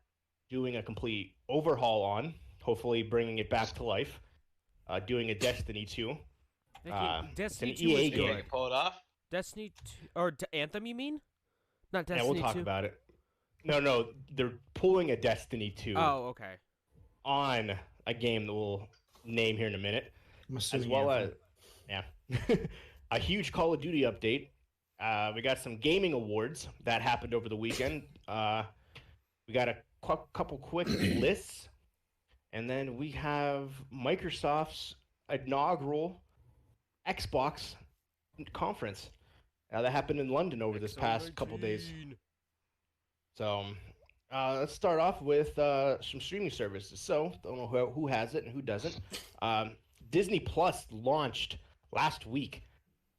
doing a complete overhaul on, hopefully bringing it back to life. Doing a Destiny 2. Destiny it's 2 an was EA good. game. Can you pull it off? Destiny 2 or Anthem, you mean? Not Yeah, Destiny we'll talk 2. about it. No, they're pulling a Destiny 2 Oh, okay. on a game that we'll name here in a minute. I'm As assuming well Anthem. as a huge Call of Duty update. We got some gaming awards that happened over the weekend. We got a couple quick lists, and then we have Microsoft's inaugural Xbox conference that happened in London over this past couple days. So let's start off with some streaming services. So don't know who has it and who doesn't. Disney Plus launched last week.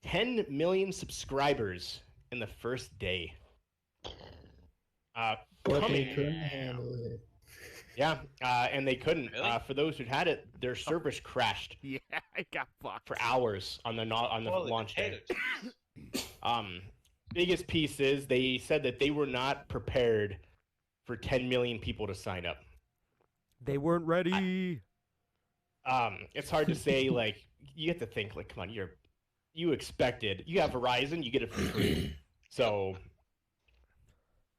10 million subscribers in the first day. But coming. they couldn't handle it. Yeah, and they couldn't. Really? For those who had it, their service crashed Yeah, I got fucked. for hours on the Holy launch potato day. chips. Biggest piece is they said that they were not prepared for 10 million people to sign up. They weren't ready. It's hard to say. Like, you have to think. Like, come on, you expected. You have Verizon, you get it for free. So,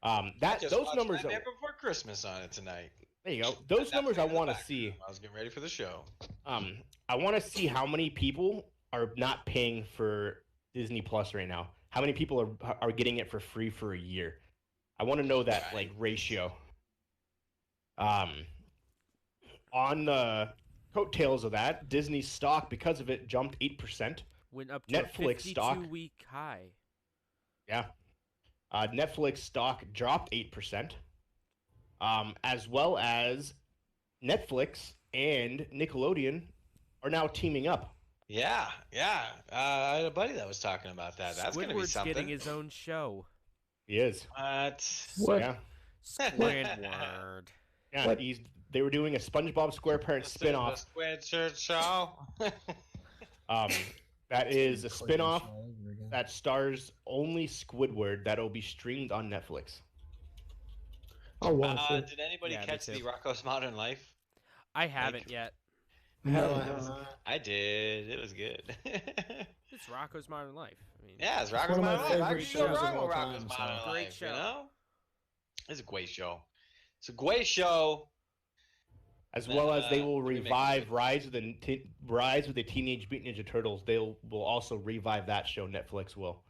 I just those watched numbers. Nightmare Before Christmas on it tonight. There you go. Those numbers I In the want to background. see. I was getting ready for the show. I want to see how many people are not paying for Disney Plus right now. How many people are getting it for free for a year? I want to know that like ratio. On the coattails of that, Disney's stock because of it jumped 8%. Went up to Netflix a stock. 52-week high. Yeah. Netflix stock dropped 8%. As well as Netflix and Nickelodeon are now teaming up. Yeah. I had a buddy that was talking about that. That's going to be Squidward's something. getting his own show. He is. What? Yeah. Squidward. Yeah. What? They were doing a SpongeBob SquarePants spin-off. The Squidward show. That is a spin-off that stars only Squidward that'll be streamed on Netflix. I'll watch it. Did anybody Yeah, me catch too. the Rocco's Modern Life? I haven't yet. No, I have not. I did. It was good. It's Rocco's Modern Life. I mean, Yeah, it's One Rocco's of my Modern Life. How favorite can you go shows of wrong all with time, Rocco's so- Modern Great Life, show. you know? It's a great show. It's a great show. As well as they will remake revive it. Rise of the Teenage Mutant Ninja Turtles. Will also revive that show. Netflix will,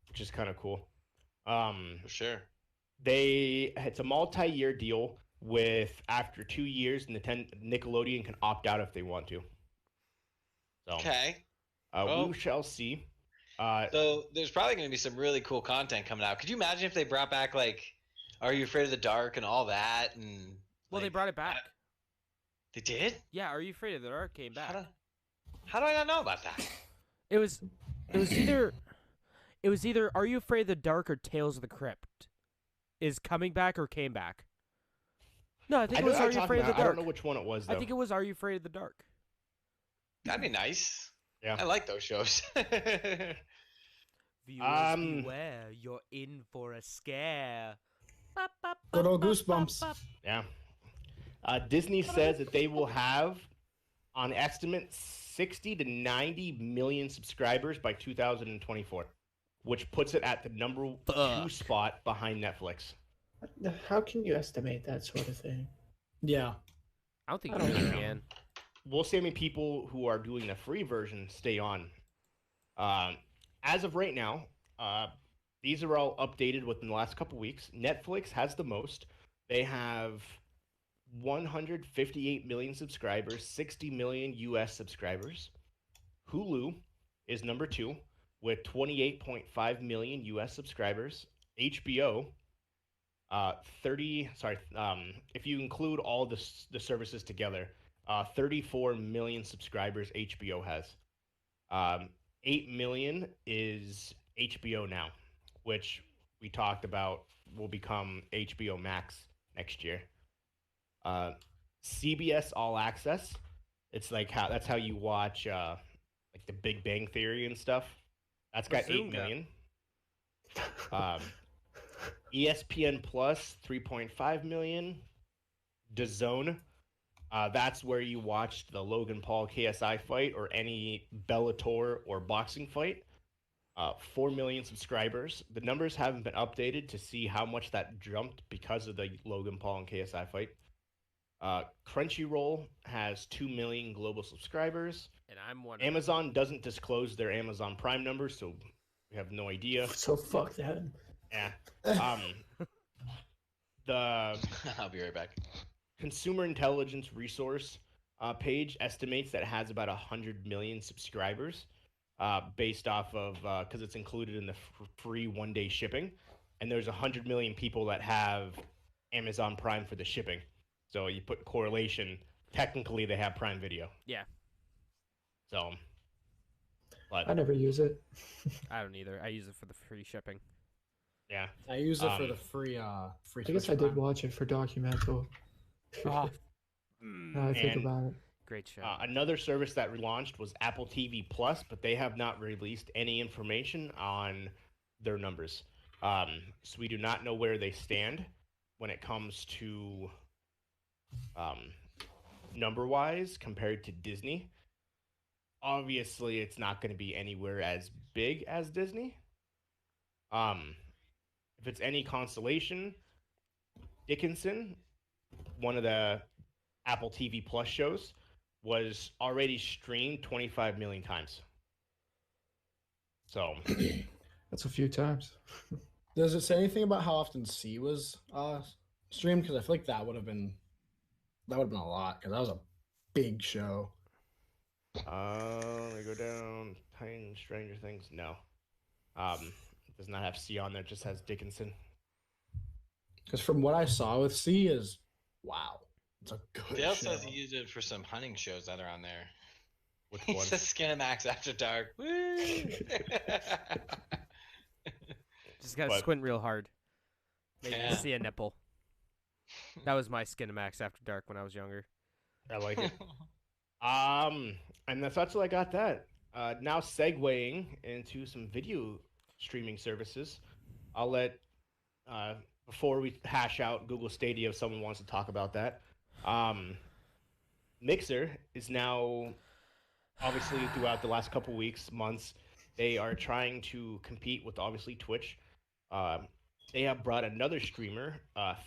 which is kind of cool. For sure. It's a multi-year deal with after 2 years, Nickelodeon can opt out if they want to. So Okay. well- we shall see. So there's probably going to be some really cool content coming out. Could you imagine if they brought back, like, Are You Afraid of the Dark and all that? And well, they like, brought it back. They did? Yeah, Are You Afraid of the Dark came back. How do I not know about that? It was either Are You Afraid of the Dark or Tales of the Crypt is coming back or came back. No, I think I it know was what Are you're You talking Afraid of the about. I Dark. don't know which one it was though. I think it was Are You Afraid of the Dark. That'd be nice. Yeah. I like those shows. Viewers beware, you're in for a scare. Good old Goosebumps. Yeah. Disney says that they will have, on estimate, 60 to 90 million subscribers by 2024, which puts it at the number 2 spot behind Netflix. How can you estimate that sort of thing? Yeah. I don't think I you don't really know. can. We'll see how many people who are doing the free version stay on. As of right now, these are all updated within the last couple weeks. Netflix has the most. They have 158 million subscribers, 60 million US subscribers. Hulu is number 2 with 28.5 million US subscribers. HBO, if you include all the services together, 34 million subscribers HBO has. 8 million is HBO Now, which we talked about will become HBO Max next year. CBS All Access, it's like that's how you watch like the Big Bang Theory and stuff. That's got 8 Bazooka. million. ESPN Plus, 3.5 million. DAZN, that's where you watched the Logan Paul KSI fight or any Bellator or boxing fight. 4 million subscribers. The numbers haven't been updated to see how much that jumped because of the Logan Paul and KSI fight. Crunchyroll has 2 million global subscribers. And I'm one. Amazon doesn't disclose their Amazon Prime numbers, so we have no idea. So fuck that. Yeah. The I'll be right back. Consumer Intelligence Resource page estimates that it has about 100 million subscribers based off of, because it's included in the free one-day shipping. And there's 100 million people that have Amazon Prime for the shipping. So you put correlation, technically they have Prime Video. Yeah. So, I but never use it. I don't either. I use it for the free shipping. Yeah. I use it for the free free. I guess Twitch I did Prime. watch it for documental. Oh, Now I think And about it. great show. Another service that relaunched was Apple TV Plus, but they have not released any information on their numbers. So we do not know where they stand when it comes to number-wise compared to Disney. Obviously, it's not going to be anywhere as big as Disney. If it's any consolation, Dickinson, one of the Apple TV Plus shows, was already streamed 25 million times. So That's a few times. Does it say anything about how often C was streamed? Because I feel like that would have been a lot because that was a big show. let me go down. Tiny Stranger Things. No. It does not have C on there. It just has Dickinson. Because from what I saw with C is wow, it's a good Dale show. says he used it for some hunting shows that are on there. Which He one? says Skinamax After Dark. Woo! Just gotta But- squint real hard. Maybe Yeah. see a nipple. That was my Skinamax After Dark when I was younger. I like it. And that's all I got. That now segueing into some video streaming services. I'll let before we hash out Google Stadia, if someone wants to talk about that. Mixer is now obviously throughout the last couple weeks, months, they are trying to compete with obviously Twitch. They have brought another streamer,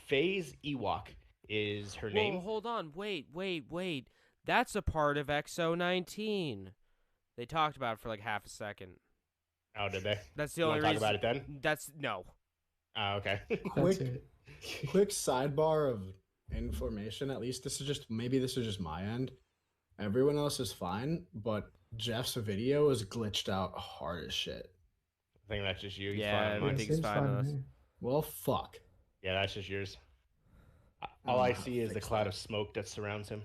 FaZe Ewok is her name. Whoa, hold on. Wait. That's a part of XO19. They talked about it for like half a second. Oh, did they? That's the You only want to reason. talk about it then? That's no. Oh, okay. That's Quick, it. quick sidebar of information. At least this is just my end. Everyone else is fine, but Jeff's video is glitched out hard as shit. I think that's just you. He's Yeah, fine on I mine. think it's seems fine to with us. me. Well, fuck. Yeah, that's just yours. I All don't I know how to see is the fix cloud that. of smoke that surrounds him.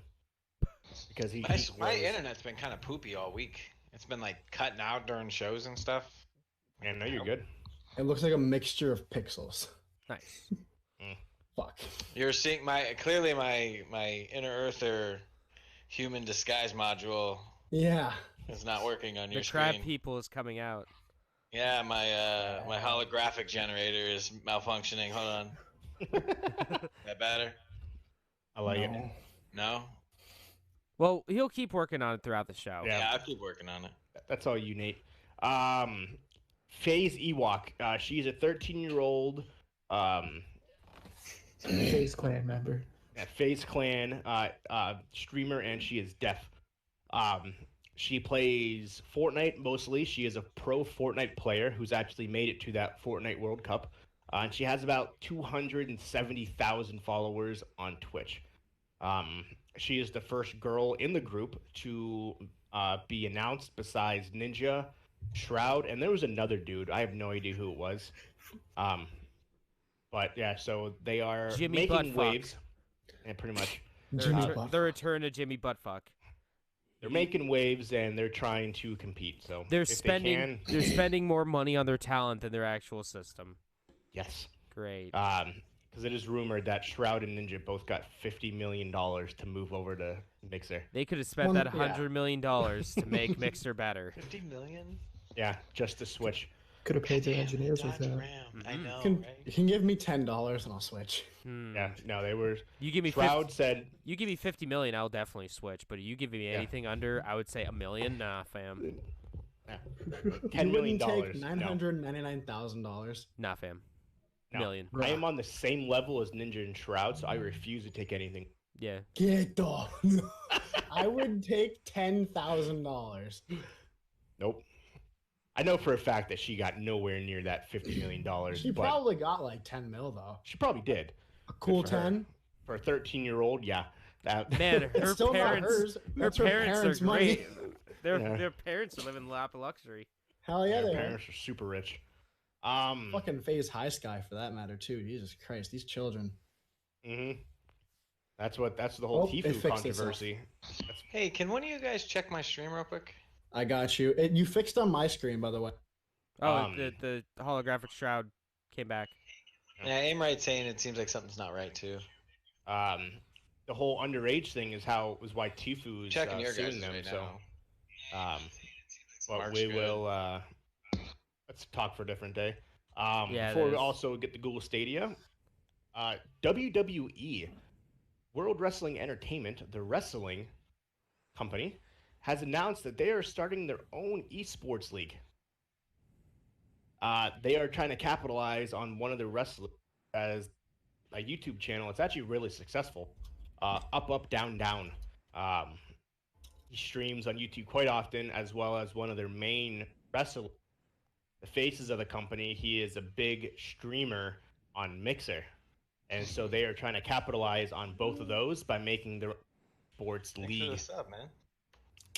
Because he My glows. internet's been kind of poopy all week. It's been like cutting out during shows and stuff. Man, no, you're good. It looks like a mixture of pixels. Nice. Fuck. You're seeing my inner earther human disguise module Yeah. is not working on The your crab screen. people is coming out. Yeah, my holographic generator is malfunctioning. Hold on. That better? I like it. No. No? Well, he'll keep working on it throughout the show. Yeah. Yeah, I'll keep working on it. That's all you, Nate. FaZe Ewok. She's a 13-year-old FaZe Clan member. FaZe Clan streamer, and she is deaf. She plays Fortnite mostly. She is a pro Fortnite player who's actually made it to that Fortnite World Cup. And she has about 270,000 followers on Twitch. She is the first girl in the group to be announced besides Ninja, Shroud, and there was another dude. I have no idea who it was. But yeah, so they are Jimmy making Buttfuck. waves. Yeah, pretty much. Jimmy Uh, Buff. The return of Jimmy Buttfuck. They're making waves and they're trying to compete. So They're if spending. They can, They're spending more money on their talent than their actual system. yes. Great. Because it is rumored that Shroud and Ninja both got $50 million to move over to Mixer. They could have spent Well, that yeah. $100 million to make Mixer better. 50 million? Yeah, just to switch. Could have paid their Damn, engineers with Dodge that. Ram. I Mhm. know, You right? can give me $10 and I'll switch. Yeah, no, they were. You give me Shroud said, You give me 50 million, I'll definitely switch. But you give me Yeah. anything under, I would say $1 million. Nah, fam. $10 million. You wouldn't take No. $999,000. Nah, fam. No. Million. I am on the same level as Ninja and Shroud, so I refuse to take anything. Yeah. Get the. I would take $10,000. Nope. I know for a fact that she got nowhere near that $50 million. She but probably got like 10 mil though. she probably did. A cool for her. 10. For a 13-year-old, yeah. That, Man, It's her still not parents. hers. Her That's her parents parents' are money. great. Their Yeah. their parents are living the lap of luxury. Hell yeah, her they are. parents are super rich. Fucking FaZe High Sky for that matter too. Jesus Christ, these children. Mm-hmm. That's the whole Oh, it Tifu fixed itself. controversy. That's, Hey, can one of you guys check my stream real quick? I got you. You fixed on my screen, by the way. Oh, Um, the holographic shroud came back. Yeah, aim right saying it seems like something's not right too. The whole underage thing is why Tifu is Checking your suing guys' them. right So, now. but Mark's we good. will. Let's talk for a different day. Yeah, Before it we is. also get to Google Stadia, WWE, World Wrestling Entertainment, the wrestling company, has announced that they are starting their own esports league. They are trying to capitalize on one of the wrestlers as a YouTube channel. It's actually really successful. Up, up, down, down. He streams on YouTube quite often, as well as one of their main wrestlers, the faces of the company. He is a big streamer on Mixer. And so they are trying to capitalize on both of those by making their sports Thanks for league. the sub, man.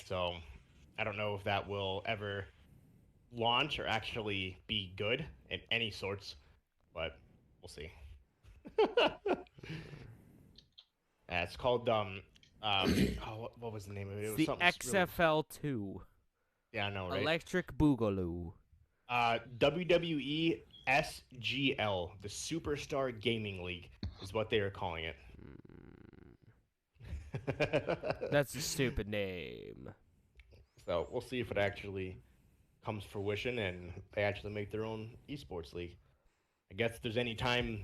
So I don't know if that will ever launch or actually be good in any sorts, but we'll see. It's called what was the name of it? It It's was the something really... XFL2. Yeah, I know, right? Electric Boogaloo. WWE SGL, the Superstar Gaming League, is what they are calling it. That's a stupid name. So we'll see if it actually comes fruition and they actually make their own esports league. I guess if there's any time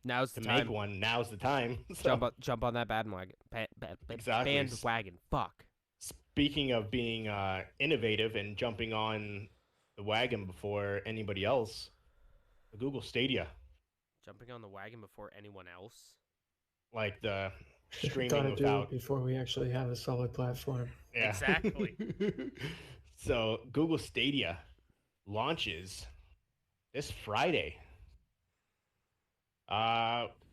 Now's to the make time. one, now's the time. So, Jump on that bandwagon. Exactly. Bandwagon. Fuck. speaking of being innovative and jumping on the wagon before anybody else, the Google Stadia, Jumping on the wagon before anyone else. like the Gotta streaming do without... it before we actually have a solid platform. Yeah. Exactly. So Google Stadia launches this Friday.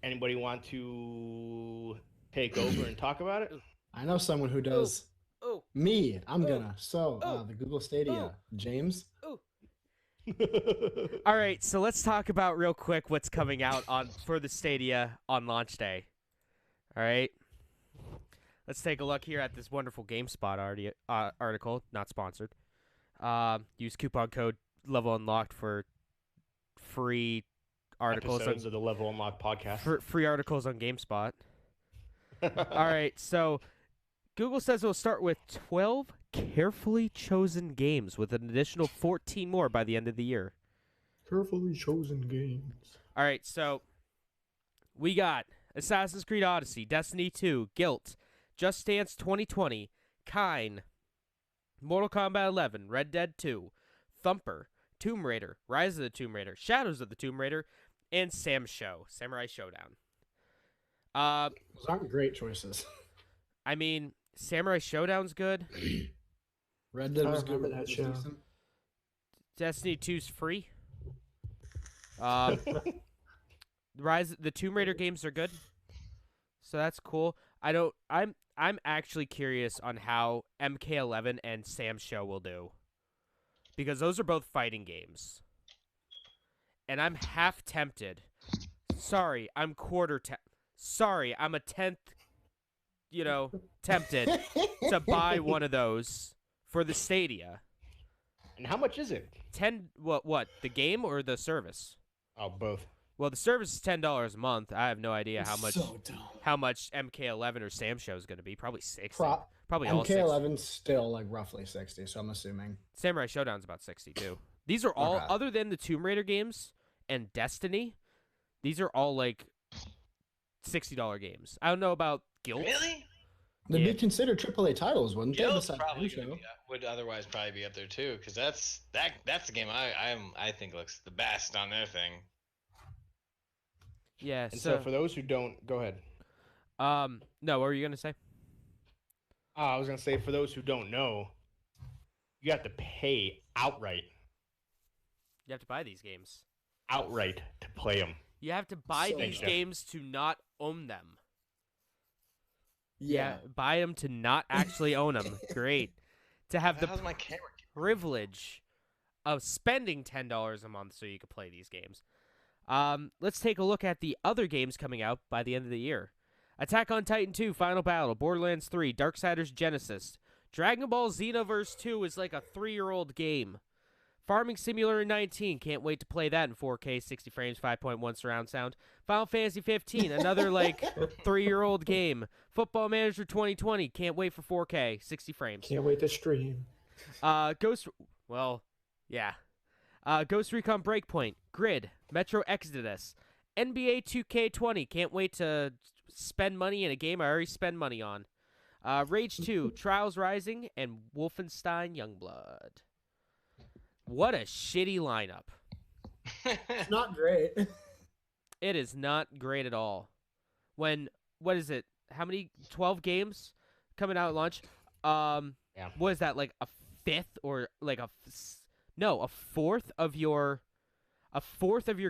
Anybody want to take over and talk about it? I know someone who does. Oh. Me, I'm gonna. So, Oh. the Google Stadia, James. All right, so let's talk about real quick what's coming out for the Stadia on launch day. All right, let's take a look here at this wonderful GameSpot article, not sponsored. Use coupon code Level Unlocked for free articles Episodes of the Level Unlock podcast. for free articles on GameSpot. All right, so Google says it will start with 12 carefully chosen games with an additional 14 more by the end of the year. Carefully chosen games. All right, so we got Assassin's Creed Odyssey, Destiny 2, Guilt, Just Dance 2020, Kine, Mortal Kombat 11, Red Dead 2, Thumper, Tomb Raider, Rise of the Tomb Raider, Shadows of the Tomb Raider, and Samurai Showdown. Those aren't great choices. I mean, Samurai Showdown's good. Red Dead I was good. remember Red that Dead show. was decent. Destiny 2's free. The Tomb Raider games are good, so that's cool. I'm actually curious on how MK11 and Sam Show will do, because those are both fighting games, and I'm half tempted. Sorry, I'm Sorry, I'm a tenth. Tempted to buy one of those for the Stadia. And how much is it? What? The game or the service? Oh, both. Well, the service is $10 a month. I have no idea how much So dumb. how much MK11 or Sam Show is going to be. Probably 60. Pro- Probably all 60. MK11's still like roughly 60, so I'm assuming. Samurai Showdown's about 62. These are all, Okay. other than the Tomb Raider games and Destiny, these are all like $60 games. I don't know about Guilt. Really? They'd Yeah. be considered AAA titles, wouldn't they? Guild's besides probably Sam gonna Show? would otherwise probably be up there too, because that's the game I think looks the best on their thing. Yeah, And so for those who don't, go ahead. no, what were you going to say? I was going to say, for those who don't know, you have to pay outright You have to buy these games. to play them. You have to buy So- these Thanks, Jeff. games to not own them. Yeah. Buy them to not actually own them. Great. To have the How's my camera? privilege of spending $10 a month so you can play these games. Let's take a look at the other games coming out by the end of the year. Attack on Titan 2 Final Battle, Borderlands 3, Darksiders Genesis, Dragon Ball Xenoverse 2 is like a 3-year-old game. Farming Simulator 19, can't wait to play that in 4K, 60 frames, 5.1 surround sound. Final Fantasy 15, another like 3-year-old game. Football Manager 2020, can't wait for 4K, 60 frames. Can't wait to stream. Ghost Recon Breakpoint, Grid, Metro Exodus, NBA 2K20, can't wait to spend money in a game I already spend money on. Rage 2, Trials Rising, and Wolfenstein Youngblood. What a shitty lineup. It's not great. It is not great at all. What is it? How many? 12 games coming out at launch? Yeah. What is that, like a fifth or like a fourth of your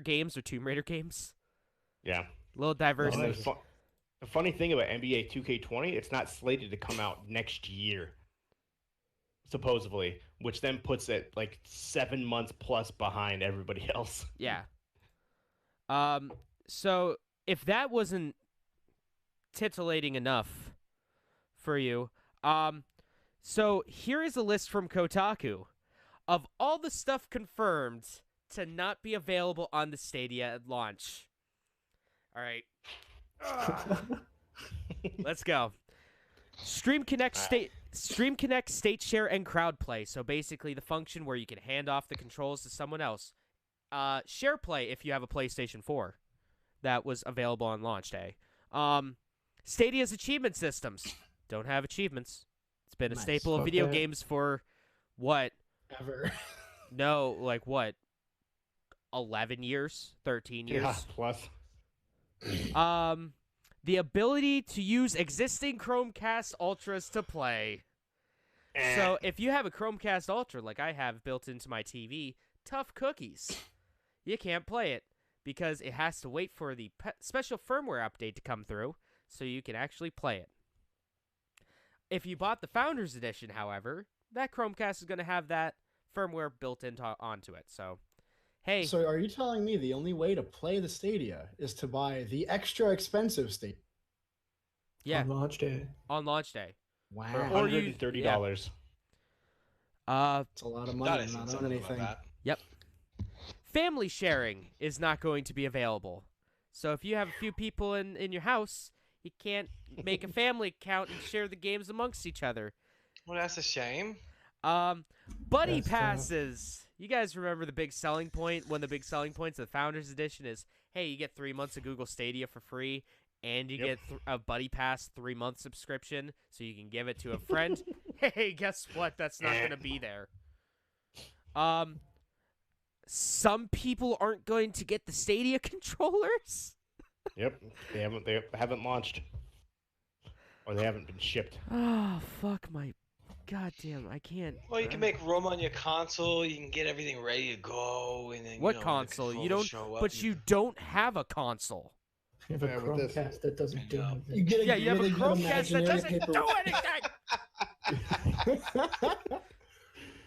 games are Tomb Raider games? Yeah. A little diversity. And the funny thing about NBA 2K20, it's not slated to come out next year, supposedly, which then puts it like 7 months plus behind everybody else. Yeah. So if that wasn't titillating enough for you, so here is a list from Kotaku of all the stuff confirmed to not be available on the Stadia at launch. All right. Let's go. Stream Connect, State Share, and Crowd Play. So basically the function where you can hand off the controls to someone else. Share Play if you have a PlayStation 4. That was available on launch day. Stadia's achievement systems. Don't have achievements. It's been a Nice. staple of Fuck video that. games for what? Ever. No, like what? 11 years? 13 years? Yeah, plus. The ability to use existing Chromecast Ultras to play. So if you have a Chromecast Ultra like I have built into my TV, tough cookies. You can't play it because it has to wait for the special firmware update to come through so you can actually play it. If you bought the Founders Edition, however, that Chromecast is going to have that firmware built onto it. So, hey. So are you telling me the only way to play the Stadia is to buy the extra expensive Stadia? Yeah, On launch day. on launch day. Wow. For Or you- $130. That's a lot of money. That I'm isn't not on something about anything. that. Family sharing is not going to be available. So if you have a few people in your house, you can't make a family account and share the games amongst each other. Well, that's a shame. Buddy That's, passes. You guys remember the big selling point? One of the big selling points of the Founders Edition is, hey, you get 3 months of Google Stadia for free, and you get a Buddy Pass 3-month subscription, so you can give it to a friend. Hey, guess what? That's not going to be there. Some people aren't going to get the Stadia controllers. Yep, they haven't launched, or they haven't been shipped. Oh, fuck my goddamn! I can't. Well, you can make room on your console. You can get everything ready to go, and then What the console? You controls don't. show up But and- you don't have a console. You have a Yeah, with this- Chromecast that doesn't do I know. anything. You get a Yeah, you have a really good Chromecast that imaginary doesn't paper- do anything.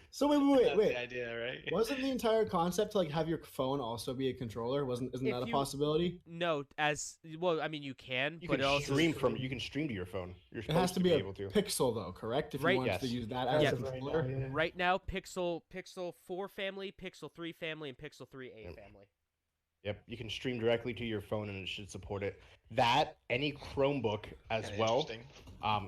So wait, That's wait. the idea, right? Wasn't the entire concept to like have your phone also be a controller? Isn't If that a you- possibility? No, as well. I mean, you can, You but can it also stream you can stream to your phone. You're It supposed has to be a able to. Pixel though, correct? If Right. you wanted Yes. to use that As as of a right controller. now, yeah. right now, Pixel 4 family, Pixel 3 family, and Pixel 3a Yep. family. Yep, you can stream directly to your phone, and it should support it. That any Chromebook as Kinda well. interesting.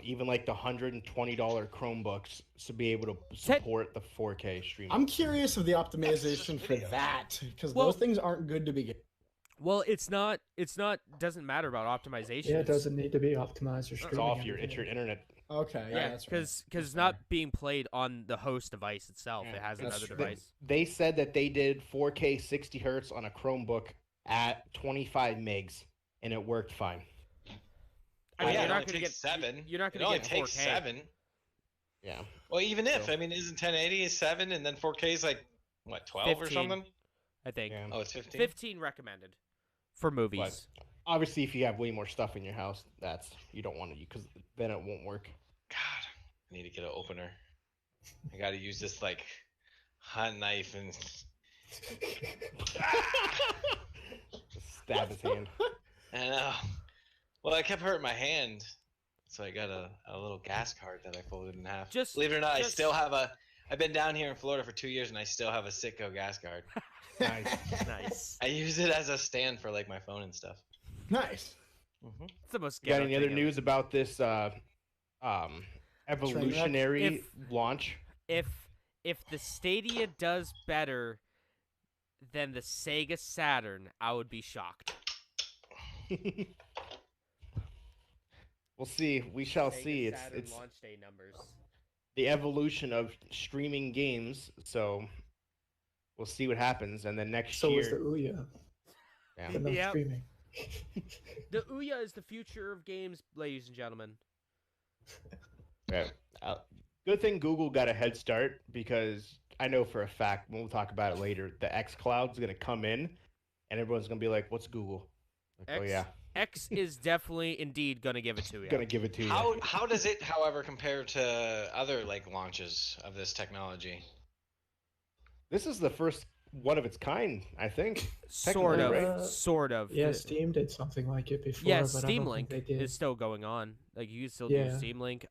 Even like the $120 Chromebooks to be able to support the 4K streaming. I'm curious of the That's optimization just for video. that because Well- those things aren't good to begin. Well, it's not. Doesn't matter about optimization. Yeah, it It's- doesn't need to be optimized or It's streaming. off your anything. internet. Okay, yeah, Yeah, that's right. because That's it's not being played on the host device itself. Yeah, It has that's another true. device. They said that they did 4K 60 hertz on a Chromebook at 25 megs, and it worked fine. I mean, yeah, you're it not only going to takes get 7. You're not It going only to get 4K. takes 7. Yeah. Well, even if So- I mean, isn't 1080 is 7, and then 4K is like what 12 or 15. something? I think Yeah. Oh, it's 15. 15 recommended for movies. Obviously, if you have way more stuff in your house, you don't want to, because then it won't work. God, I need to get an opener. I got to use this like hot knife and Just stab his hand. I know. Well, I kept hurting my hand, so I got a little gas card that I folded in half. Just- Believe it or not, I just- still have a I've been down here in Florida for 2 years, and I still have a Citgo gas card. Nice. Nice. I use it as a stand for like my phone and stuff. Nice. It's the most You got ghetto any thing other ever. news about this evolutionary If- launch? If the Stadia does better than the Sega Saturn, I would be shocked. We'll see. We shall Sega see. Saturn It's launch day numbers. the evolution of streaming games. So we'll see what happens. And then next So year, is the Ouya. yeah. But no Yep. streaming. The Ouya is the future of games, ladies and gentlemen. Yeah. Good thing Google got a head start because I know for a fact, when we'll talk about it later, the X Cloud's going to come in and everyone's going to be like, what's Google? Like, oh, yeah. X is definitely indeed gonna give it to you. Going to give it to you. How does it, however, compare to other like launches of this technology? This is the first one of its kind, I think. Sort of, Technically, right? sort of. Yeah, Steam did something like it before. Yeah, but Steam I don't Link think they did. is still going on. Like you can still do Yeah. Steam Link.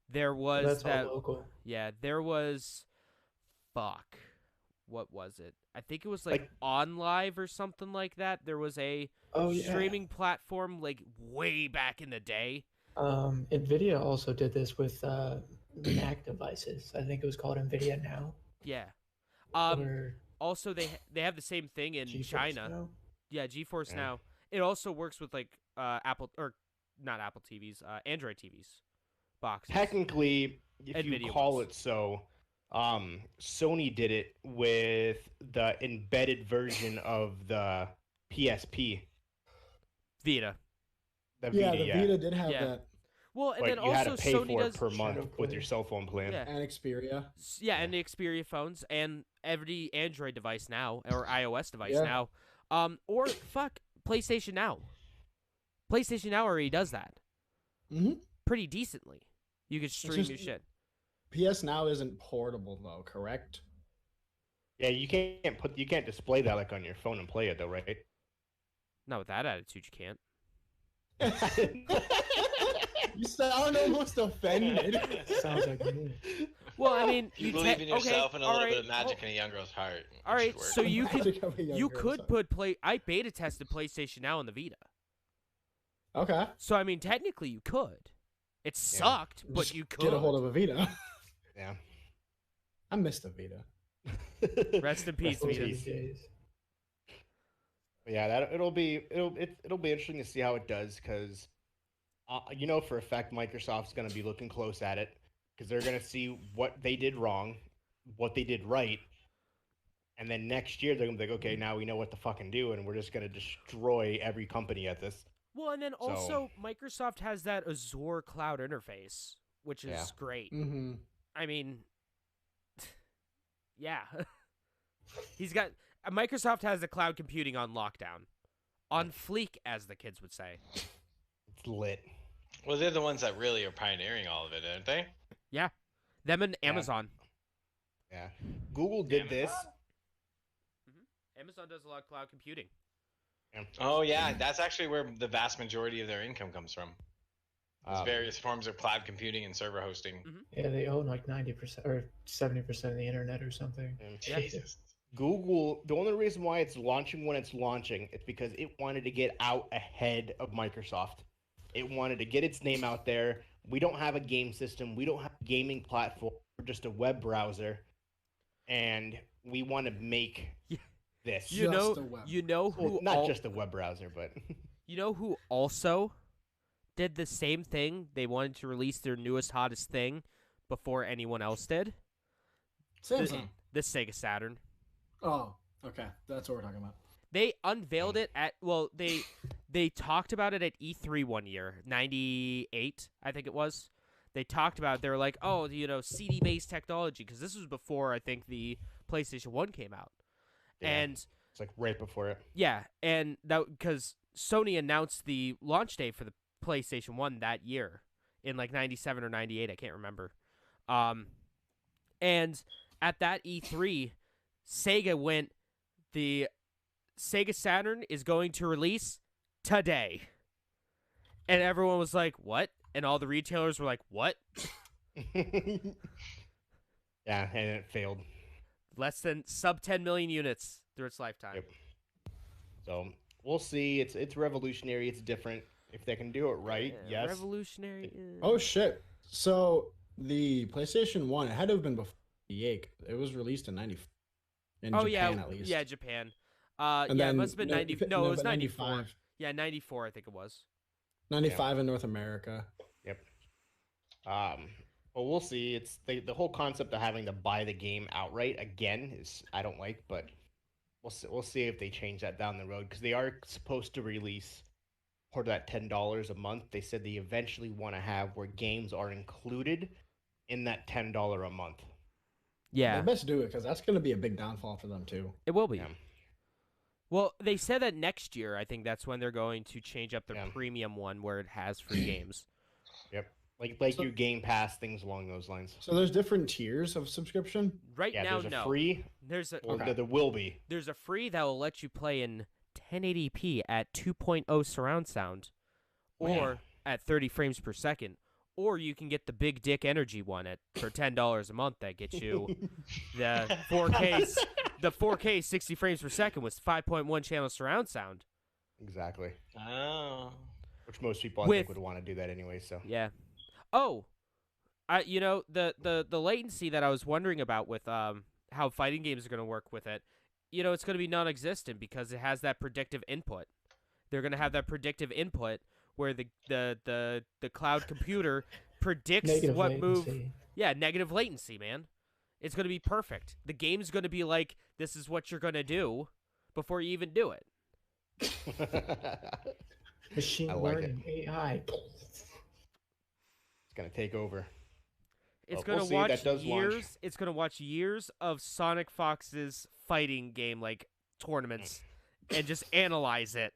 There But was that's that. all local. Yeah, there was. Fuck. What was it? I think it was like On Live or something like that. There was a Oh yeah. streaming platform like way back in the day. Nvidia also did this with Mac devices. I think it was called Nvidia Now. Yeah. Or Also, they have the same thing in GeForce China. Now. Yeah, GeForce Yeah. Now. It also works with like Apple or not Apple TVs, Android TVs, boxes. technically, if NVIDIA you call was. it so, Sony did it with the embedded version of the PSP. Vita. The Yeah, Vita, the Vita did have Yeah. that. Well, and But then you had also to pay Sony for does. it per month Shadow with your Play. cell phone plan. Yeah. And Xperia. Yeah, and the Xperia phones and every Android device now or iOS device Yeah. now. Or fuck PlayStation Now. PlayStation Now already does that Mm-hmm. pretty decently. You can stream your just- shit. PS Now isn't portable though, correct? Yeah, you can't display that like on your phone and play it though, right? Not with that attitude, you can't. You sound almost offended. Sounds like me. Well, I mean, You you believe te- in yourself okay, and a all little right, bit of magic well, in a young girl's heart. It all right, should work. so you could Magic of a young you girl's could heart. put play. I beta tested PlayStation Now on the Vita, Okay. so I mean, technically you could. It Yeah. sucked, but Just you could. get a hold of a Vita. Yeah. I missed the Vita. Rest in peace, Those are Vita. the days. Yeah, it'll be interesting to see how it does because, you know for a fact Microsoft's going to be looking close at it because they're going to see what they did wrong, what they did right, and then next year they're going to be like, okay, now we know what to fucking do, and we're just going to destroy every company at this. Well, and then So- also Microsoft has that Azure cloud interface, which is Yeah. great. Mm-hmm. I mean, yeah, he's got Microsoft has the cloud computing on lockdown, on fleek, as the kids would say. It's lit. Well, they're the ones that really are pioneering all of it, aren't they? Them and Amazon. Yeah. Google did this. Amazon does a lot of cloud computing. Oh yeah, that's actually where the vast majority of their income comes from. There's Um, various forms of cloud computing and server hosting. Yeah, they own like 90% or 70% of the internet or something. Yeah. Jesus. Google, the only reason why it's launching when it's launching is because it wanted to get out ahead of Microsoft. It wanted to get its name out there. We don't have a game system. We don't have a gaming platform. We're just a web browser. And we want to make Yeah. this. You Just know, a web you know who Well, not al- just a web browser, but you know who also did the same thing. They wanted to release their newest hottest thing before anyone else did. Samsung. The Sega Saturn. Oh, okay. That's what we're talking about. They unveiled it at they talked about it at E3 one year, 98, I think it was. They talked about it. They were like, "Oh, CD based technology," because this was before I think the PlayStation 1 came out. Yeah. And it's like right before it. yeah, and that because Sony announced the launch date for the PlayStation 1 that year in like 97 or 98, I can't remember. And at that E3, Sega went, the Sega Saturn is going to release today. And everyone was like, what? And all the retailers were like, what? Yeah, Yeah, and it failed. Less than sub 10 million units through its lifetime. Yep. So we'll see. It's revolutionary. It's different. If they can do it right, Yeah, yes. revolutionary. Oh shit! So the PlayStation 1, it had to have been before the 8. It was released in '94 in Japan at least. Yeah, Japan. And Yeah, it then must have been 90. No, it was 94. 95. Yeah, 94, I think it was. 95 in North America. Yep. Well, we'll see. It's the whole concept of having to buy the game outright again is I don't like, but we'll see if they change that down the road because they are supposed to release part of that $10 a month. They said they eventually want to have where games are included in that $10 a month. Yeah, They best do it because that's going to be a big downfall for them too. it will be. Yeah. Well, they said that next year, I think that's when they're going to change up their Yeah. premium one where it has free games. Yep. Like So- your Game Pass, things along those lines. So there's different tiers of subscription. Right Yeah, now, there's a no. free. There's a Or Okay. there will be. there's a free that will let you play in 1080p at 2.0 surround sound, or Yeah. at 30 frames per second, or you can get the big dick energy one for $10 a month that gets you the 4K 60 frames per second with 5.1 channel surround sound. Exactly. Oh. Which most people I With- think would want to do that anyway. So Yeah. Oh, the latency that I was wondering about with how fighting games are going to work with it, it's going to be non-existent because it has that predictive input. They're going to have that predictive input where the cloud computer predicts Negative what move. latency. Yeah, negative latency, man. It's going to be perfect. The game's going to be like, this is what you're going to do before you even do it. Machine I like it. learning, AI. It's gonna take over. It's Well, going we'll to see. watch That does launch. years. It's going to watch years of Sonic Fox's fighting game like tournaments and just analyze it.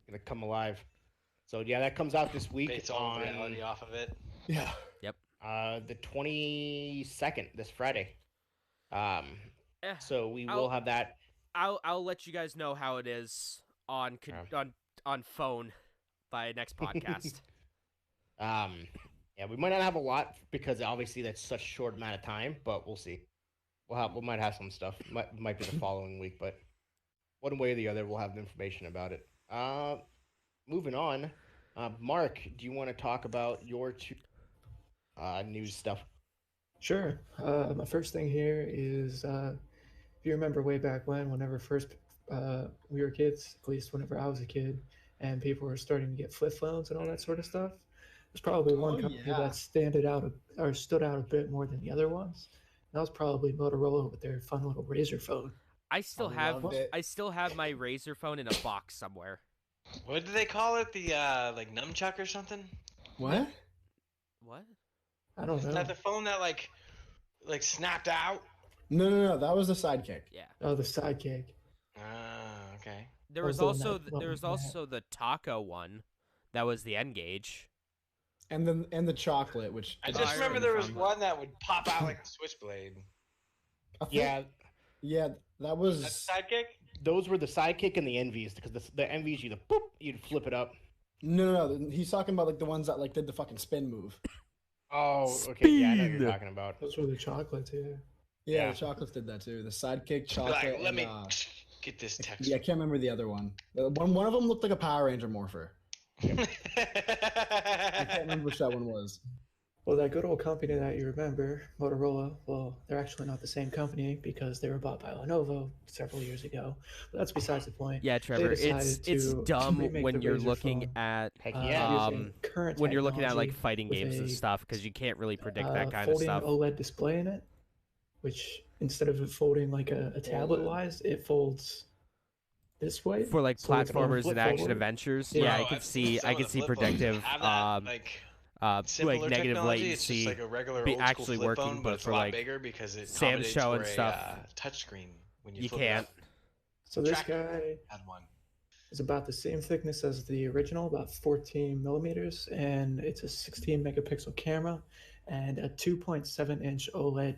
Gonna come alive. So yeah, that comes out this week Based all on reality off of it. Yeah. the 22nd, this Friday. Eh, So we I'll- will have that. I'll let you guys know how it is on on phone by next podcast. Yeah, we might not have a lot because obviously that's such a short amount of time, but we'll see. We might have some stuff. Might be the following week, but one way or the other, we'll have information about it. Moving on, Mark, do you want to talk about your two news stuff? Sure. My first thing here is if you remember way back whenever first we were kids, at least whenever I was a kid, and people were starting to get flip phones and all that sort of stuff. There's probably one Oh, company yeah. that stood out a bit more than the other ones. That was probably Motorola with their fun little Razr phone. I still I have loved it. my Razer phone in a box somewhere. What did they call it? The like nunchuck or something? What? What? I don't Is know. that the phone that like snapped out? No. That was the sidekick. Yeah. Oh, the sidekick. Ah, okay. There Those was little also net- there was little net. also the taco one, that was the N-Gage. And the chocolate, which I is just also remember there was fun. one that would pop out like a switchblade. I think- Yeah, Yeah, that was. That's a sidekick? those were the sidekick and the envies because the envies you'd flip it up. No. He's talking about like the ones that like did the fucking spin move. Oh, okay, yeah, I know what Speed. you're talking about. Those were the chocolates, yeah. Yeah, Yeah. the chocolates did that too. The sidekick, Be chocolate. like, let and, me get this text. Yeah, I can't remember the other one. One of them looked like a Power Ranger morpher. I can't remember which that one was. Well, that good old company that you remember, Motorola, well, they're actually not the same company because they were bought by Lenovo several years ago. But that's besides the point. Yeah, Trevor, decided it's to dumb remake when the you're Razr looking phone, at Heck uh, yeah. using current when you're looking at like technology fighting with games and a, stuff because you can't really predict that kind of folding stuff. OLED display in it, which instead of it folding like a tablet wise, it folds this way. For like so it's gonna platformers flip and action forward. adventures, Yeah. yeah, I Oh, could I've seen see some I of could the see flip phones predictive have that, like simpler like negative technology. latency It's just like a regular be old school actually flip working, phone, but but it's for, a lot like, bigger because it Sam accommodates Show for and a stuff. touchscreen when you you flip can't. it up. So this Track- guy Had one. is about the same thickness as the original, about 14 millimeters, and it's a 16 megapixel camera and a 2.7-inch OLED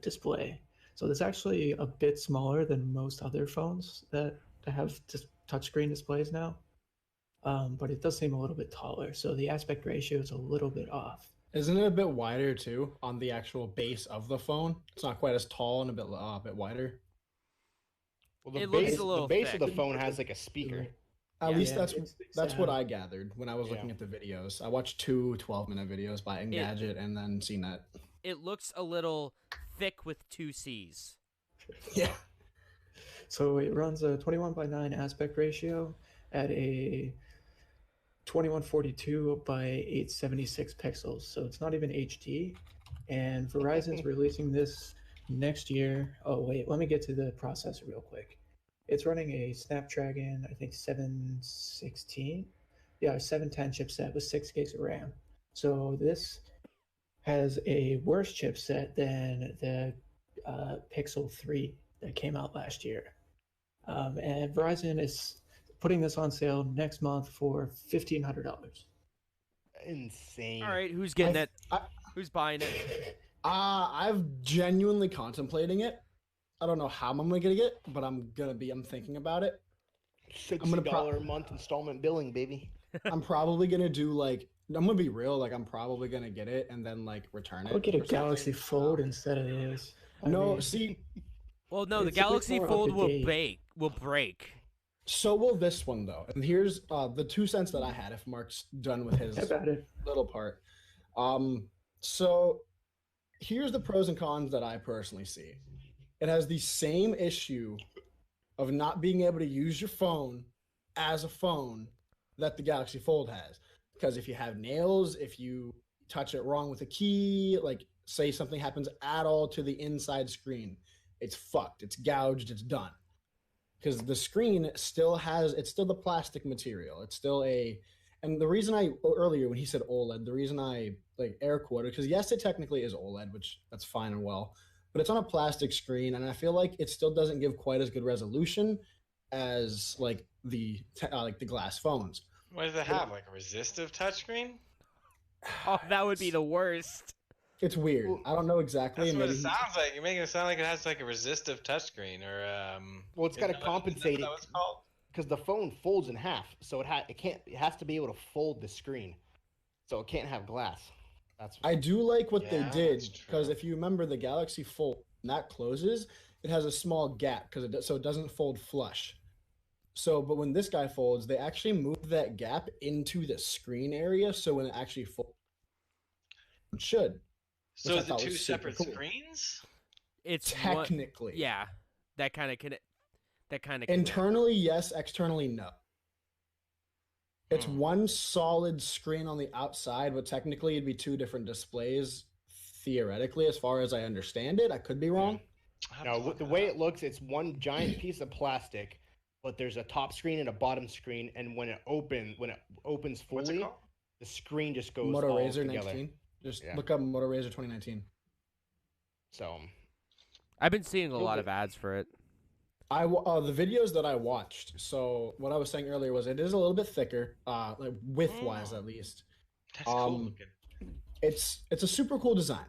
display. So it's actually a bit smaller than most other phones that have just touchscreen displays now. But it does seem a little bit taller, so the aspect ratio is a little bit off. Isn't it a bit wider too on the actual base of the phone? It's not quite as tall and a bit wider. Well, the It looks base a little the base thick. of the phone has like a speaker. At Yeah. least Yeah, it's that's what sad. I gathered when I was looking Yeah. at the videos. I watched two 12-minute videos by Engadget and then CNET. It looks a little thick with two C's. Yeah. So it runs a 21:9 aspect ratio at a 2142 by 876 pixels. So it's not even HD. And Verizon's releasing this next year. Oh, wait, let me get to the processor real quick. It's running a Snapdragon, I think 716. Yeah, 710 chipset with 6 gigs of RAM. So this has a worse chipset than the Pixel 3 that came out last year. And Verizon is putting this on sale next month for $1,500. Insane. All right, who's getting it? I, Who's buying it? I've genuinely contemplating it. I don't know how I'm gonna get it, but I'm thinking about it. $60 a month installment billing, baby. I'm probably gonna do like I'm gonna be real, like I'm probably gonna get it and then like return it. I'll get a or something. Galaxy Fold instead of this. I No, mean, see, Well, no, the It's a bit Galaxy more Fold will up-to-date. break. so will this one though. And here's the 2 cents that I had if Mark's done with his how about it? little part. So here's the pros and cons that I personally see. It has the same issue of not being able to use your phone as a phone that the Galaxy Fold has. Because if you have nails, if you touch it wrong with a key, like say something happens at all to the inside screen, it's fucked. It's gouged. It's done. Because the screen still it's still the plastic material. It's still and the reason earlier when he said OLED, the reason I like air quoted, because yes, it technically is OLED, which that's fine and well, but it's on a plastic screen, and I feel like it still doesn't give quite as good resolution as like the glass phones. What does it have? Like a resistive touchscreen? Oh, that would be the worst. It's weird. I don't know exactly. That's what it maybe- sounds like. You're making it sound like it has like a resistive touchscreen or Well, it's got to compensate Is that it what it's called? because the phone folds in half, so it has to be able to fold the screen, so it can't have glass. That's I do like what they Yeah, did that's because true. if you remember the Galaxy Fold, when that closes, it has a small gap so it doesn't fold flush. So, but when this guy folds, they actually move that gap into the screen area, so when it actually folds, it should. So I is it thought two was super separate cool. screens? It's one, Technically, yeah, that kind of can. That kind of Internally, yes. Externally, no. It's Hmm. one solid screen on the outside, but technically it'd be two different displays. Theoretically, as far as I understand it, I could be wrong. I'll have now to look the it way up. it looks, it's one giant piece of plastic, but there's a top screen and a bottom screen, and when it opens What's it fully, called? the screen just goes Moto all Razr together. 19. Just Yeah. look up Moto Razr 2019. So I've been seeing a You'll lot get- of ads for it. The videos that I watched. So what I was saying earlier was it is a little bit thicker, like width wise Oh. at least. That's cool um, looking. It's a super cool design,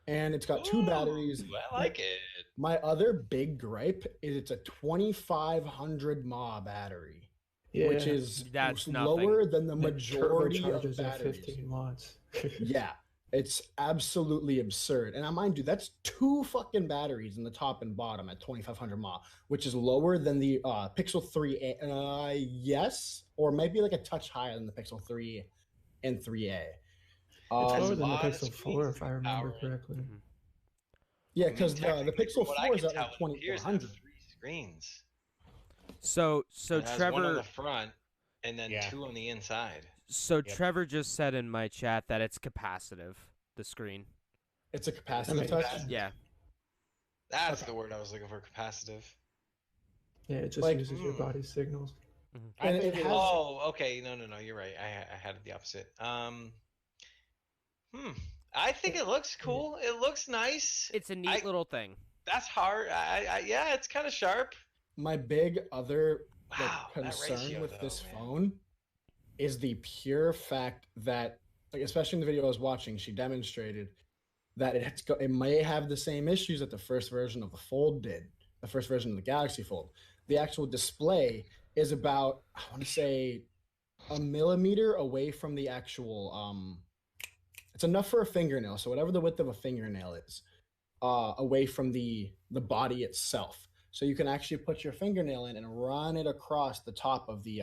and it's got two Ooh, batteries. I like it. My other big gripe is it's a 2500 mAh battery, Yeah, which is That's lower than the and it majority of turbocharges at batteries. 15 watts. Yeah, it's absolutely absurd. And I mind you, that's two fucking batteries in the top and bottom at 2500 mAh, which is lower than the Pixel 3A. Yes, or maybe like a touch higher than the Pixel 3 and 3A. It's Um, lower than the lot of Pixel screens 4, if to I remember power it. correctly. yeah, I mean, because the technically, Pixel from what I 4 is can at tell, like it appears to have 2400. 3 screens. So It has one on Trevor, the front and then Yeah. 2 on the inside. so Yep. Trevor just said in my chat that it's capacitive. The screen. It's a That capacitive makes touch. sense. Yeah. That's Okay. the word I was looking for, capacitive. Yeah, it just Like, uses your body's signals. I And think it it has- Oh, okay. No, you're right. I had it the opposite. I think it looks cool. It looks nice. It's a neat little thing. That's hard. Yeah, it's kind of sharp. My big other Wow, that concern ratio, with though, this man. phone is the pure fact that, like, especially in the video I was watching, she demonstrated that it may have the same issues that the first version of the Fold did, the first version of the Galaxy Fold. The actual display is about, I want to say, a millimeter away from the actual It's enough for a fingernail. So whatever the width of a fingernail is, away from the body itself. So you can actually put your fingernail in and run it across the top of the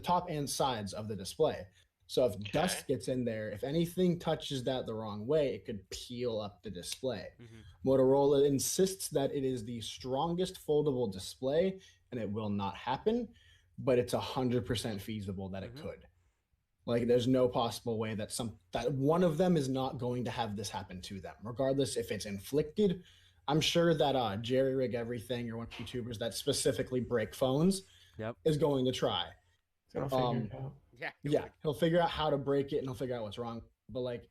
top and sides of the display. So if dust gets in there, if anything touches that the wrong way, it could peel up the display. Motorola insists that it is the strongest foldable display, and it will not happen, but it's 100% feasible that it could. Like, there's no possible way that one of them is not going to have this happen to them, regardless if it's inflicted. I'm sure that Jerry Rig Everything, or one of the YouTubers that specifically break phones, is going to try. So I'll figure it out. Yeah, he'll figure out how to break it, and he'll figure out what's wrong. But like,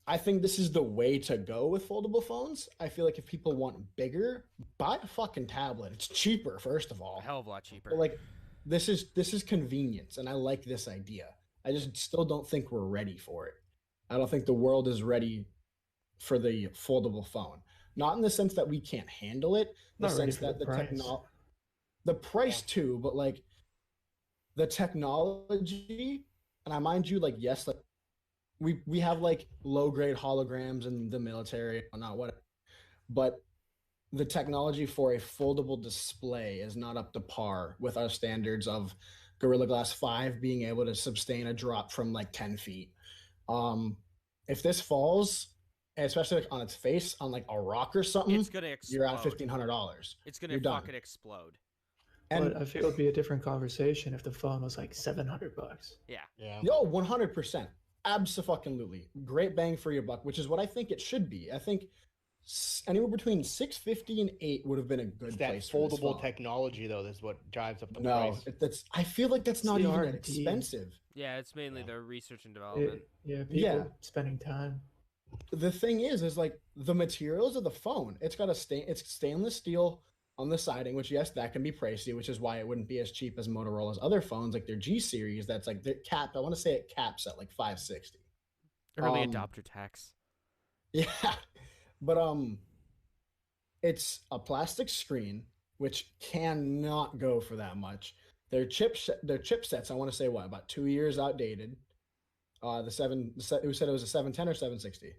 I think this is the way to go with foldable phones. I feel like if people want bigger, buy a fucking tablet. It's cheaper, first of all. A hell of a lot cheaper. But like, this is convenience, and I like this idea. I just still don't think we're ready for it. I don't think the world is ready for the foldable phone. Not in the sense that we can't handle it, the sense that the price too, but like the technology, and I mind you, like, yes, like we have like low grade holograms in the military, or not whatever, but the technology for a foldable display is not up to par with our standards of Gorilla Glass 5 being able to sustain a drop from like 10 feet. If this falls, especially like on its face, on like a rock or something, it's gonna explode. You're out $1,500. It's gonna fucking explode. And I feel it'd be a different conversation if the phone was like $700. Yeah. Yo, 100%. Absolutely. Great bang for your buck, which is what I think it should be. I think anywhere between $650 and $800 would have been a good place for this phone. Foldable technology, though, that's what drives up the price. I feel like that's not even that expensive. Yeah, it's mainly the research and development. People spending time. The thing is like the materials of the phone. It's got it's stainless steel on the siding, which, yes, that can be pricey, which is why it wouldn't be as cheap as Motorola's other phones, like their G series. That's like they're capped. I want to say it caps at like $560. Early adopter tax. Yeah, but it's a plastic screen, which cannot go for that much. Their chipsets, I want to say about 2 years outdated. Who said it was a 710 or 760?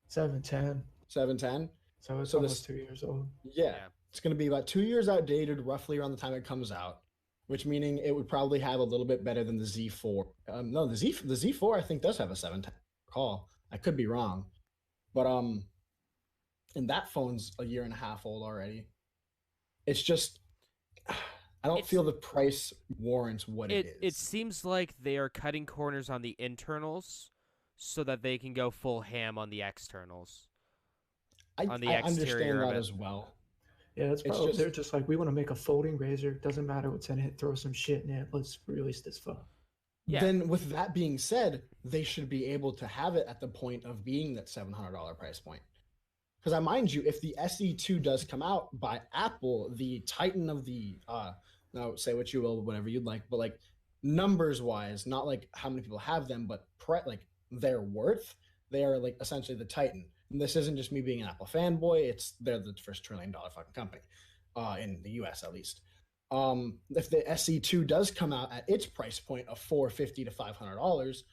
710. 710. So it's almost 2 years old. Yeah. It's going to be about 2 years outdated, roughly around the time it comes out, which meaning it would probably have a little bit better than the Z4. No, the Z4 I think does have a 710 call. I could be wrong, but and that phone's a year and a half old already. It's just, I don't feel the price warrants what it is. It seems like they are cutting corners on the internals so that they can go full ham on the externals. I understand that as well. Yeah, that's probably they're just like, we want to make a folding razor. Doesn't matter what's in it. Throw some shit in it. Let's release this phone. Yeah. Then, with that being said, they should be able to have it at the point of being that $700 price point. Because I mind you, if the SE2 does come out by Apple, the Titan of the now say what you will, whatever you'd like, but like numbers wise, not like how many people have them, but like their worth, they are like essentially the Titan. And this isn't just me being an Apple fanboy. They're the first $1 trillion fucking company, in the US at least. If the SE2 does come out at its price point of $450 to $500,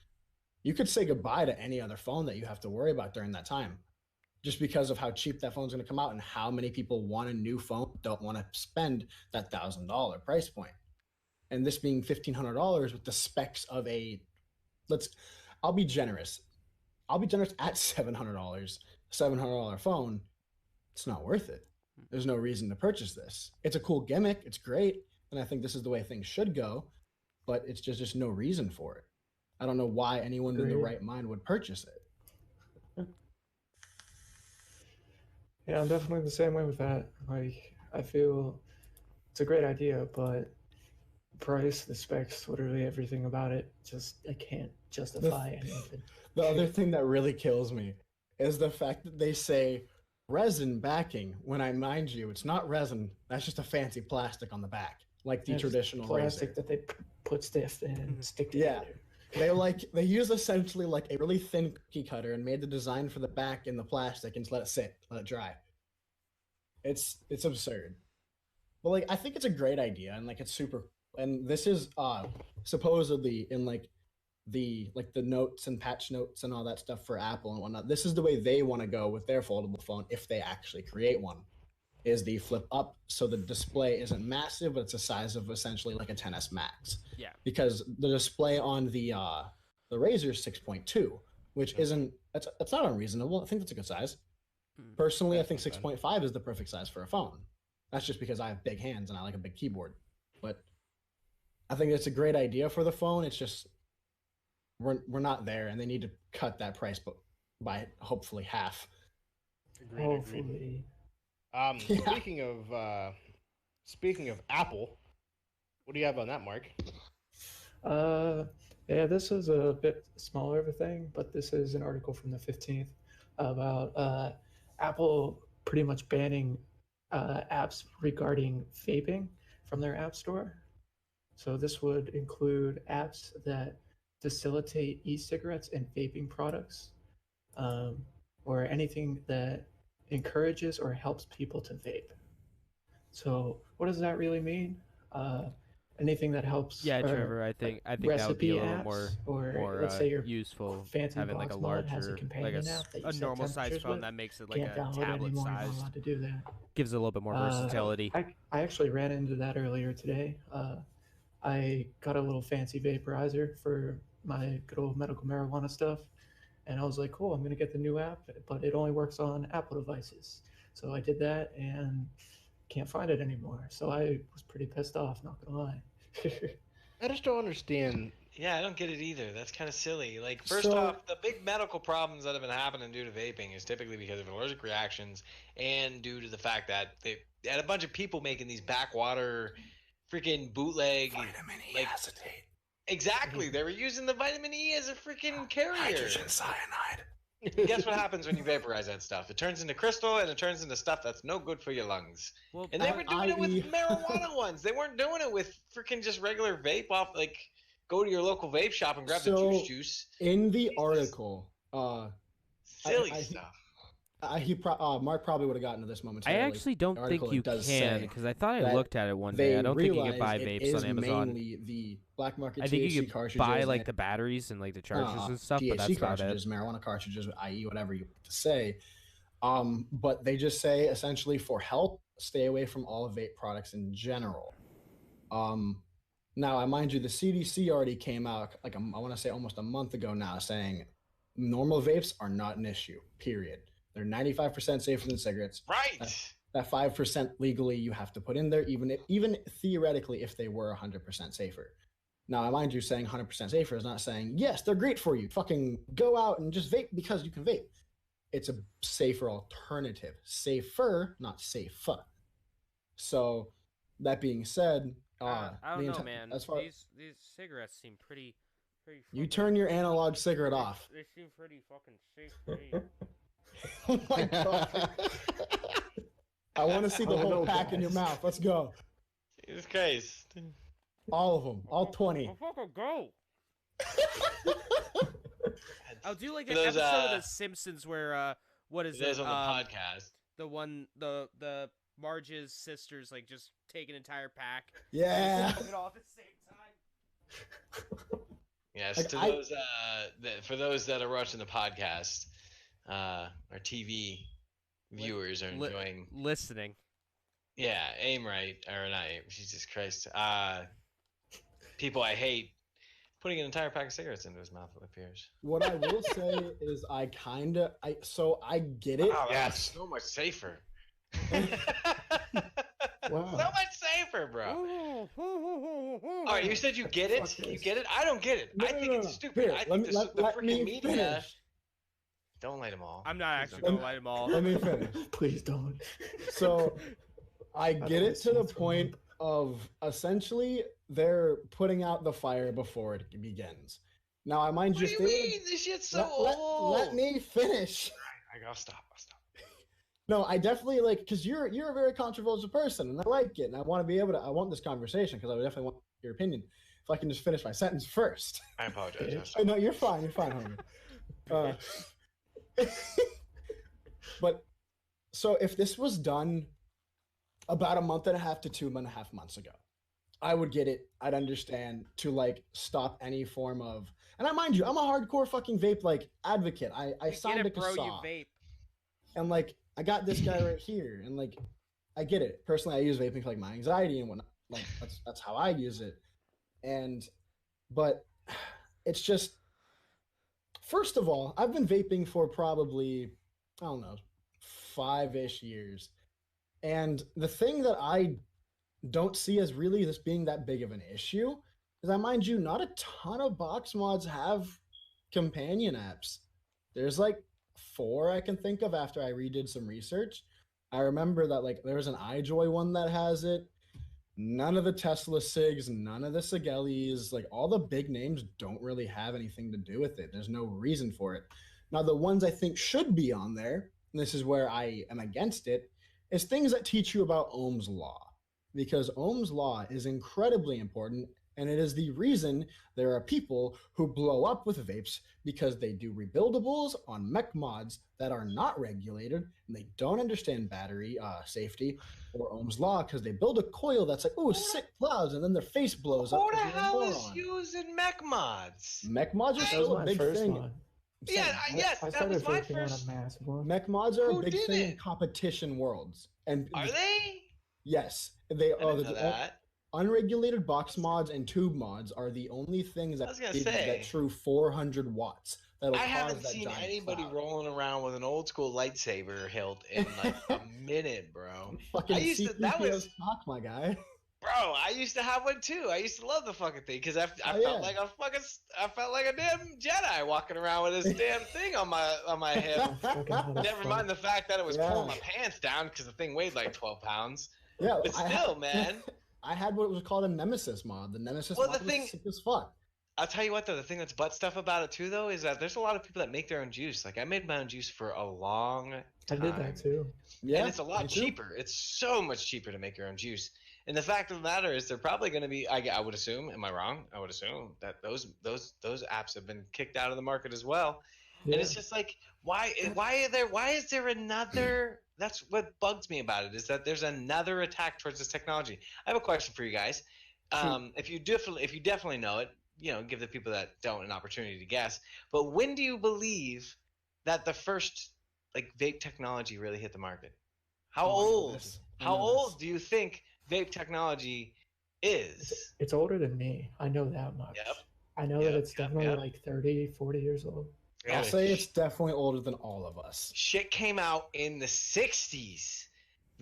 you could say goodbye to any other phone that you have to worry about during that time, just because of how cheap that phone's going to come out and how many people want a new phone, don't want to spend that $1,000 price point. And this being $1,500 with the specs of I'll be generous. At $700, $700 phone. It's not worth it. There's no reason to purchase this. It's a cool gimmick. It's great. And I think this is the way things should go, but it's just no reason for it. I don't know why anyone in the right mind would purchase it. Yeah, I'm definitely the same way with that. Like, I feel it's a great idea, but the price, the specs, literally everything about it, I can't justify anything. The other thing that really kills me is the fact that they say resin backing, when I mind you, it's not resin. That's just a fancy plastic on the back, like the traditional plastic razor. that they put stiff in and stick together. They use essentially like a really thin cookie cutter and made the design for the back in the plastic and just let it sit, let it dry. It's absurd. But like, I think it's a great idea, and like it's super. And this is supposedly in like the notes and patch notes and all that stuff for Apple and whatnot. This is the way they want to go with their foldable phone if they actually create one. Is the flip up so the display isn't massive, but it's the size of essentially like a 10s Max. Yeah. Because the display on the Razr is 6.2, which isn't that's not unreasonable. I think that's a good size. Personally, I think 6.5 is the perfect size for a phone. That's just because I have big hands and I like a big keyboard. But I think it's a great idea for the phone. It's just we're not there, and they need to cut that price by hopefully half. Agreed. Hopefully. Yeah. Speaking of Apple, what do you have on that, Mark? Yeah, this is a bit smaller of a thing, but this is an article from the 15th about Apple pretty much banning apps regarding vaping from their app store. So this would include apps that facilitate e-cigarettes and vaping products, or anything that encourages or helps people to vape. So what does that really mean? Anything that helps. Yeah, Trevor, I think that would be a little more let's say your useful, fancy having like a box mod has a larger, companion app that you a set normal size temperatures phone with. that makes it like Can't a download tablet anymore. You're not size. allowed to do that. Gives it a little bit more versatility. I actually ran into that earlier today. I got a little fancy vaporizer for my good old medical marijuana stuff, and I was like, cool, I'm gonna get the new app, but it only works on Apple devices. So I did that and can't find it anymore. So I was pretty pissed off, not gonna lie. I just don't understand. Yeah, I don't get it either. That's kind of silly. Like, first off, the big medical problems that have been happening due to vaping is typically because of allergic reactions and due to the fact that they had a bunch of people making these backwater freaking bootleg Vitamin E like, acetate. Exactly. They were using the vitamin E as a freaking carrier. Hydrogen cyanide. Guess what happens when you vaporize that stuff? It turns into crystal, and it turns into stuff that's no good for your lungs. Well, And they were doing it with I.e. marijuana ones. They weren't doing it with freaking just regular vape off. Like, go to your local vape shop and grab the juice. In the article, Silly I- stuff. Mark probably would have gotten to this I momentarily. actually don't The think article, you it does can, say because I thought I that looked at it one they day. I don't think you can realize buy it vapes is on Amazon. mainly the black market I think THC you can cartridges buy like and the batteries and like the chargers and stuff, THC but that's about it. cartridges, marijuana cartridges, i.e., whatever you want to say. But they just say essentially for help, stay away from all vape products in general. Now, I mind you, the CDC already came out I want to say almost a month ago now, saying normal vapes are not an issue. Period. They're 95% safer than cigarettes. Right. That 5% legally you have to put in there, even theoretically, if they were 100% safer. Now, I mind you, saying 100% safer is not saying, yes, they're great for you. Fucking go out and just vape because you can vape. It's a safer alternative. Safer, not safe. So, that being said, I don't know, man. These cigarettes seem pretty. You turn your analog cigarette off. They seem pretty fucking safe for me. Oh my god. I want to see the whole pack in your mouth. Let's go. Jesus Christ. All of them. All 20. I'll fucking go. I'll do like For an those, episode of The Simpsons where what is It is it? on the podcast. The one the Marge's sisters like just take an entire pack. Yeah. It all at the same time. Yes, Like, to those for those that are watching the podcast, our TV viewers are enjoying listening. Yeah, aim right or not aim. Jesus Christ. People I hate putting an entire pack of cigarettes into his mouth, it appears. What I will say is I get it. Wow, that's so much safer. Wow. So much safer, bro. All right, you said you get it. You get it. I don't get it. No, I think no, it's no. stupid. Here, I think the let freaking me media. finish. Don't light them all. I'm not Please actually don't. gonna light them all. Let me finish. Please don't. So I get it to the point of essentially they're putting out the fire before it begins. Now, I mind What you, do you mean? This shit's so old. let me finish. I'll stop. No, I definitely because you're a very controversial person, and I like it, and I want to be able to. I want this conversation because I would definitely want your opinion. If I can just finish my sentence first. I apologize. No, you're fine. You're fine, homie. But so if this was done about a month and a half to 2.5 months ago, I would get it. I'd understand to stop any form of. And I mind you, I'm a hardcore fucking vape like advocate. I You signed get a it, bro. You CASA, vape. and like I got this guy right here, and like I get it. Personally, I use vaping for like my anxiety and whatnot. Like that's how I use it. But it's just, first of all, I've been vaping for probably, I don't know, 5-ish years. And the thing that I don't see as really this being that big of an issue is, I mind you, not a ton of box mods have companion apps. There's like 4 I can think of after I redid some research. I remember that like there's an iJoy one that has it. None of the Tesla SIGs, none of the Sigelis, like all the big names don't really have anything to do with it. There's no reason for it. Now, the ones I think should be on there, and this is where I am against it, is things that teach you about Ohm's law. Because Ohm's law is incredibly important, and it is the reason there are people who blow up with vapes because they do rebuildables on mech mods that are not regulated, and they don't understand battery safety or Ohm's law because they build a coil that's like, oh, sick clouds, and then their face blows up. Who the 'cause you're a hell is moron. using mech mods? Mech mods are That was still a my big first thing. mod. Yeah, yes, I that started was my vaping on first. a massive one. Mech mods are Who a big did thing in it? competition worlds. And Are they? yes, they I are. didn't know that. Unregulated box mods and tube mods are the only things I that was gonna give you say. that true 400 watts. That'll I cause haven't that seen giant anybody cloud. rolling around with an old school lightsaber hilt in like a minute, bro. Fucking I used to. That C3PO was, stock, my guy. bro. I used to have one too. I used to love the fucking thing because I Oh, felt yeah. like I felt like a damn Jedi walking around with this damn thing on my hip. Fucking had a Never fun- mind the fact that it was Yeah. pulling my pants down because the thing weighed like 12 pounds. Yeah, But still, man. I had what was called a Nemesis mod. The Nemesis Well, mod the was thing- sick as fuck. I'll tell you what though, the thing that's butt stuff about it too though is that there's a lot of people that make their own juice. Like I made my own juice for a long time. I did that too. Yeah, And it's a lot me too. cheaper. It's so much cheaper to make your own juice. And the fact of the matter is, they're probably going to be. I would assume. Am I wrong? I would assume that those apps have been kicked out of the market as well. Yeah. And it's just like, why is there another? That's what bugs me about it, is that there's another attack towards this technology. I have a question for you guys. If you definitely know it, give the people that don't an opportunity to guess. But when do you believe that the first like vape technology really hit the market? How Oh, I know old? this. I How know old this. do you think vape technology is? It's older than me. I know that much. Yep. I know Yep, that it's yep, definitely yep. like 30, 40 years old. I'll say it's definitely older than all of us. Shit came out in the 60s.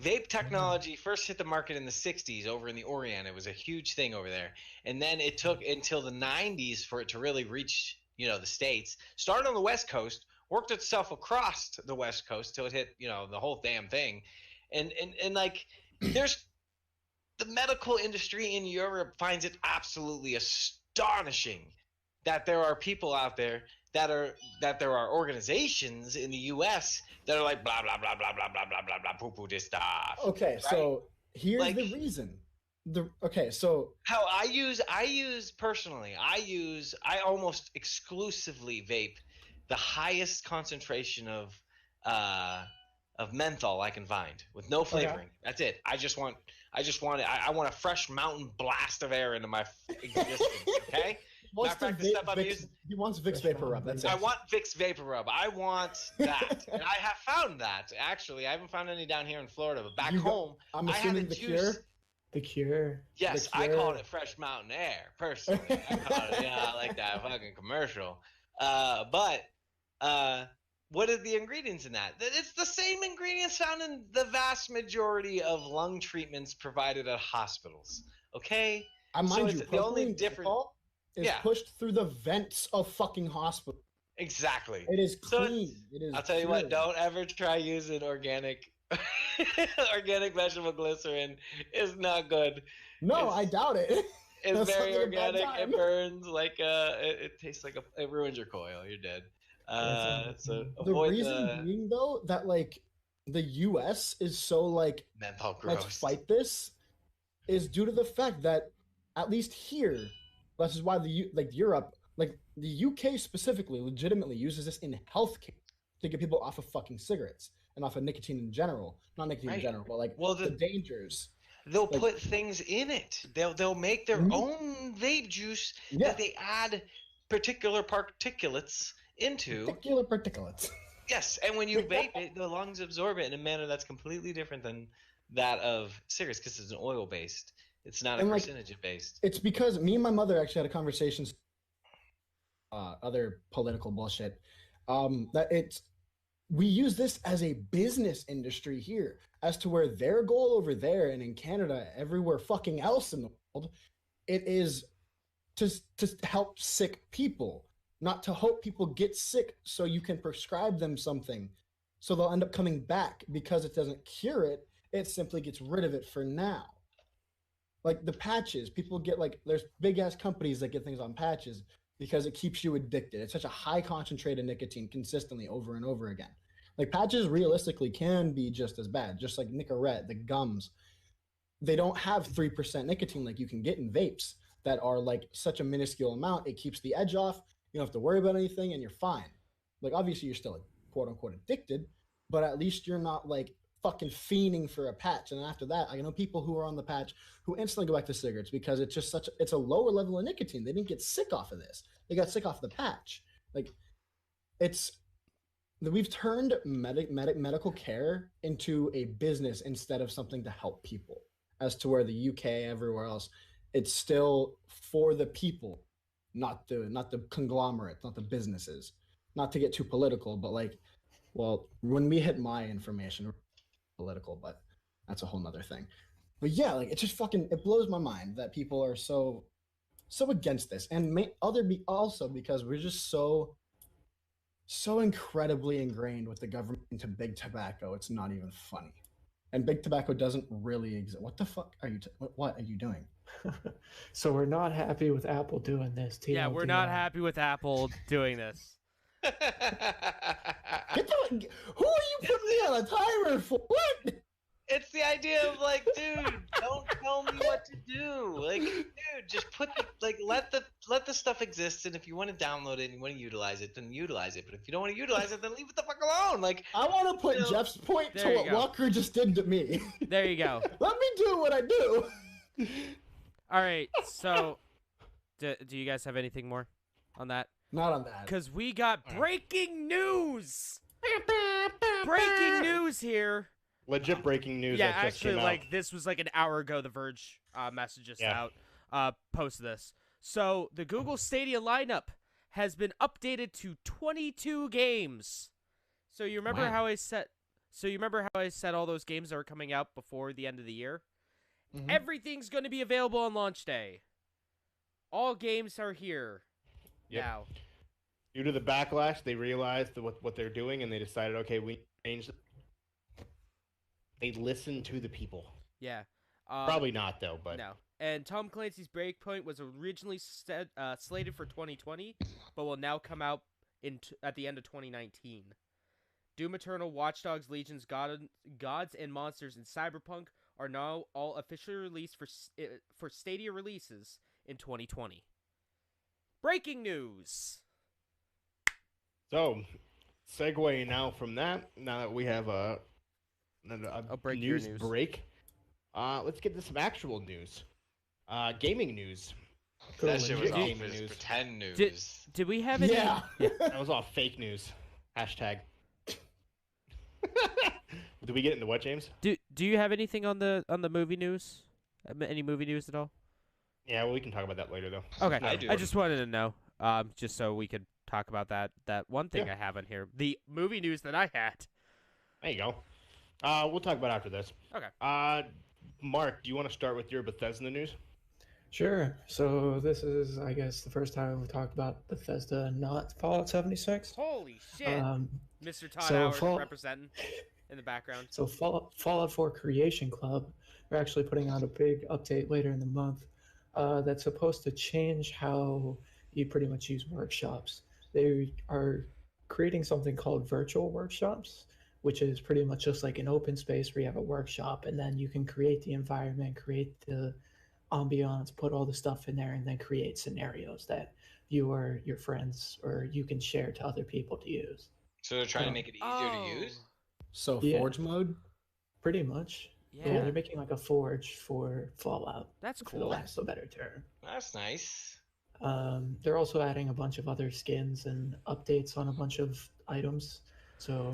Vape technology first hit the market in the 60s over in the Orient. It was a huge thing over there. And then it took until the 90s for it to really reach, the States. Started on the West Coast, worked itself across the West Coast till it hit, the whole damn thing. And like there's the medical industry in Europe finds it absolutely astonishing that there are people out there that there are organizations in the U.S. that are like blah blah blah blah blah blah blah blah blah poo poo this stuff. Okay, right? so here's Like- the reason. So How I use personally, I almost exclusively vape the highest concentration of menthol I can find with no flavoring. That's it. I want a fresh mountain blast of air into my existence. Okay. wants Matter of fact, to the stuff I'm Vicks, using- he wants Vicks Vapor Rub. That's it. I want Vicks Vapor Rub. I want that, and I have found that. Actually, I haven't found any down here in Florida, but back You got- home, I'm I had assuming a the juice. Cure. The Cure. Yes, The I call Cure. it fresh mountain air. Personally, I call it. I like that fucking commercial. But what are the ingredients in that? It's the same ingredients found in the vast majority of lung treatments provided at hospitals. Okay. I mind it's you, the only propylene different- glycol is Yeah. pushed through the vents of fucking hospital. Exactly. It is So it's- clean. It is. I'll tell you what. pure. Don't ever try using organic vegetable glycerin. It's not good. No, it's- I doubt it. It's That very sounds like a bad organic. time. It burns like it tastes like it ruins your coil. You're dead. So The avoid reason being though that like the U.S. is so like menthol let's gross. fight this is due to the fact that at least here, this is why Europe, like the UK specifically, legitimately uses this in healthcare to get people off of fucking cigarettes and off of nicotine in general. Not nicotine in Right. general, but like Well, the the- dangers. They'll like- put things in it. They'll make their Mhm. own vape juice Yeah. that they add particular particulates into. Particular particulates. Yes, and when you vape it, the lungs absorb it in a manner that's completely different than that of cigarettes because it's an oil based. It's not a And, like, carcinogen based. It's because me and my mother actually had a conversation. Other political bullshit. That it's we use this as a business industry here, as to where their goal over there and in Canada, everywhere fucking else in the world, it is to help sick people, not to hope people get sick so you can prescribe them something, so they'll end up coming back because it doesn't cure it. It simply gets rid of it for now. Like the patches, people get like there's big ass companies that get things on patches because it keeps you addicted. It's such a high concentrated nicotine consistently over and over again. Like patches realistically can be just as bad, just like Nicorette, the gums. They don't have 3% nicotine like you can get in vapes that are like such a minuscule amount. It keeps the edge off. You don't have to worry about anything and you're fine. Like obviously you're still quote unquote addicted, but at least you're not like fucking fiending for a patch. And after that, I know people who are on the patch who instantly go back to cigarettes because it's just it's a lower level of nicotine. They didn't get sick off of this. They got sick off the patch. Like we've turned medical care into a business instead of something to help people, as to where the UK, everywhere else, it's still for the people, not the conglomerates, not the businesses. Not to get too political, but like, well, when we hit my information, political, but that's a whole nother thing. But yeah, like it just fucking it blows my mind that people are so against this, and also because we're just so incredibly ingrained with the government into big tobacco. It's not even funny, and big tobacco doesn't really exist. What the fuck are you? What are you doing? So we're not happy with Apple doing this. Yeah, we're not happy with Apple doing this. Who are you putting me on a timer for? What? It's the idea of like, dude, don't tell me what to do. Like, dude, just let the stuff exist, and if you want to download it and you want to utilize it, then utilize it. But if you don't want to utilize it, then leave it the fuck alone. Like, I want to put Jeff's point to what Walker just did to me. There you go. Let me do what I do. All right, so do you guys have anything more on that? Not on that. Because we got breaking news. Breaking news here. Legit breaking news. Yeah, that just actually, came like out. this was like an hour ago. The Verge message just out. Post this. So the Google Stadia lineup has been updated to 22 games. So you remember how I said? So you remember how I said all those games that were coming out before the end of the year? Mm-hmm. Everything's going to be available on launch day. All games are here now. Due to the backlash, they realized what they're doing, and they decided, okay, we changed. They listen to the people. Yeah. Probably not, though, but... No. And Tom Clancy's Breakpoint was originally slated for 2020, but will now come out at the end of 2019. Doom Eternal, Watch Dogs, Legions, Gods and Monsters, and Cyberpunk are now all officially released for Stadia releases in 2020. Breaking news! So, segue now from that, now that we have a news break, let's get to some actual news. Gaming news. Cool. That shit was all pretend news. Did we have any? Yeah. That was all fake news. Hashtag. Did we get into what, James? Do you have anything on the movie news? Any movie news at all? Yeah, well, we can talk about that later, though. Okay. I just wanted to know, just so we could talk about that one thing I have on here. The movie news that I had. There you go. We'll talk about it after this. Okay. Mark, do you want to start with your Bethesda news? Sure. So this is, I guess, the first time we've talked about Bethesda, not Fallout 76. Holy shit. Mr. Todd Howard representing in the background. So Fallout 4 Creation Club are actually putting out a big update later in the month that's supposed to change how you pretty much use workshops. They are creating something called virtual workshops, which is pretty much just like an open space where you have a workshop, and then you can create the environment, create the ambiance, put all the stuff in there, and then create scenarios that you or your friends or you can share to other people to use. So they're trying to make it easier to use? So Forge mode? Pretty much. Yeah, they're making like a Forge for Fallout. That's cool. For the lack of a better term. That's nice. They're also adding a bunch of other skins and updates on a bunch of items. So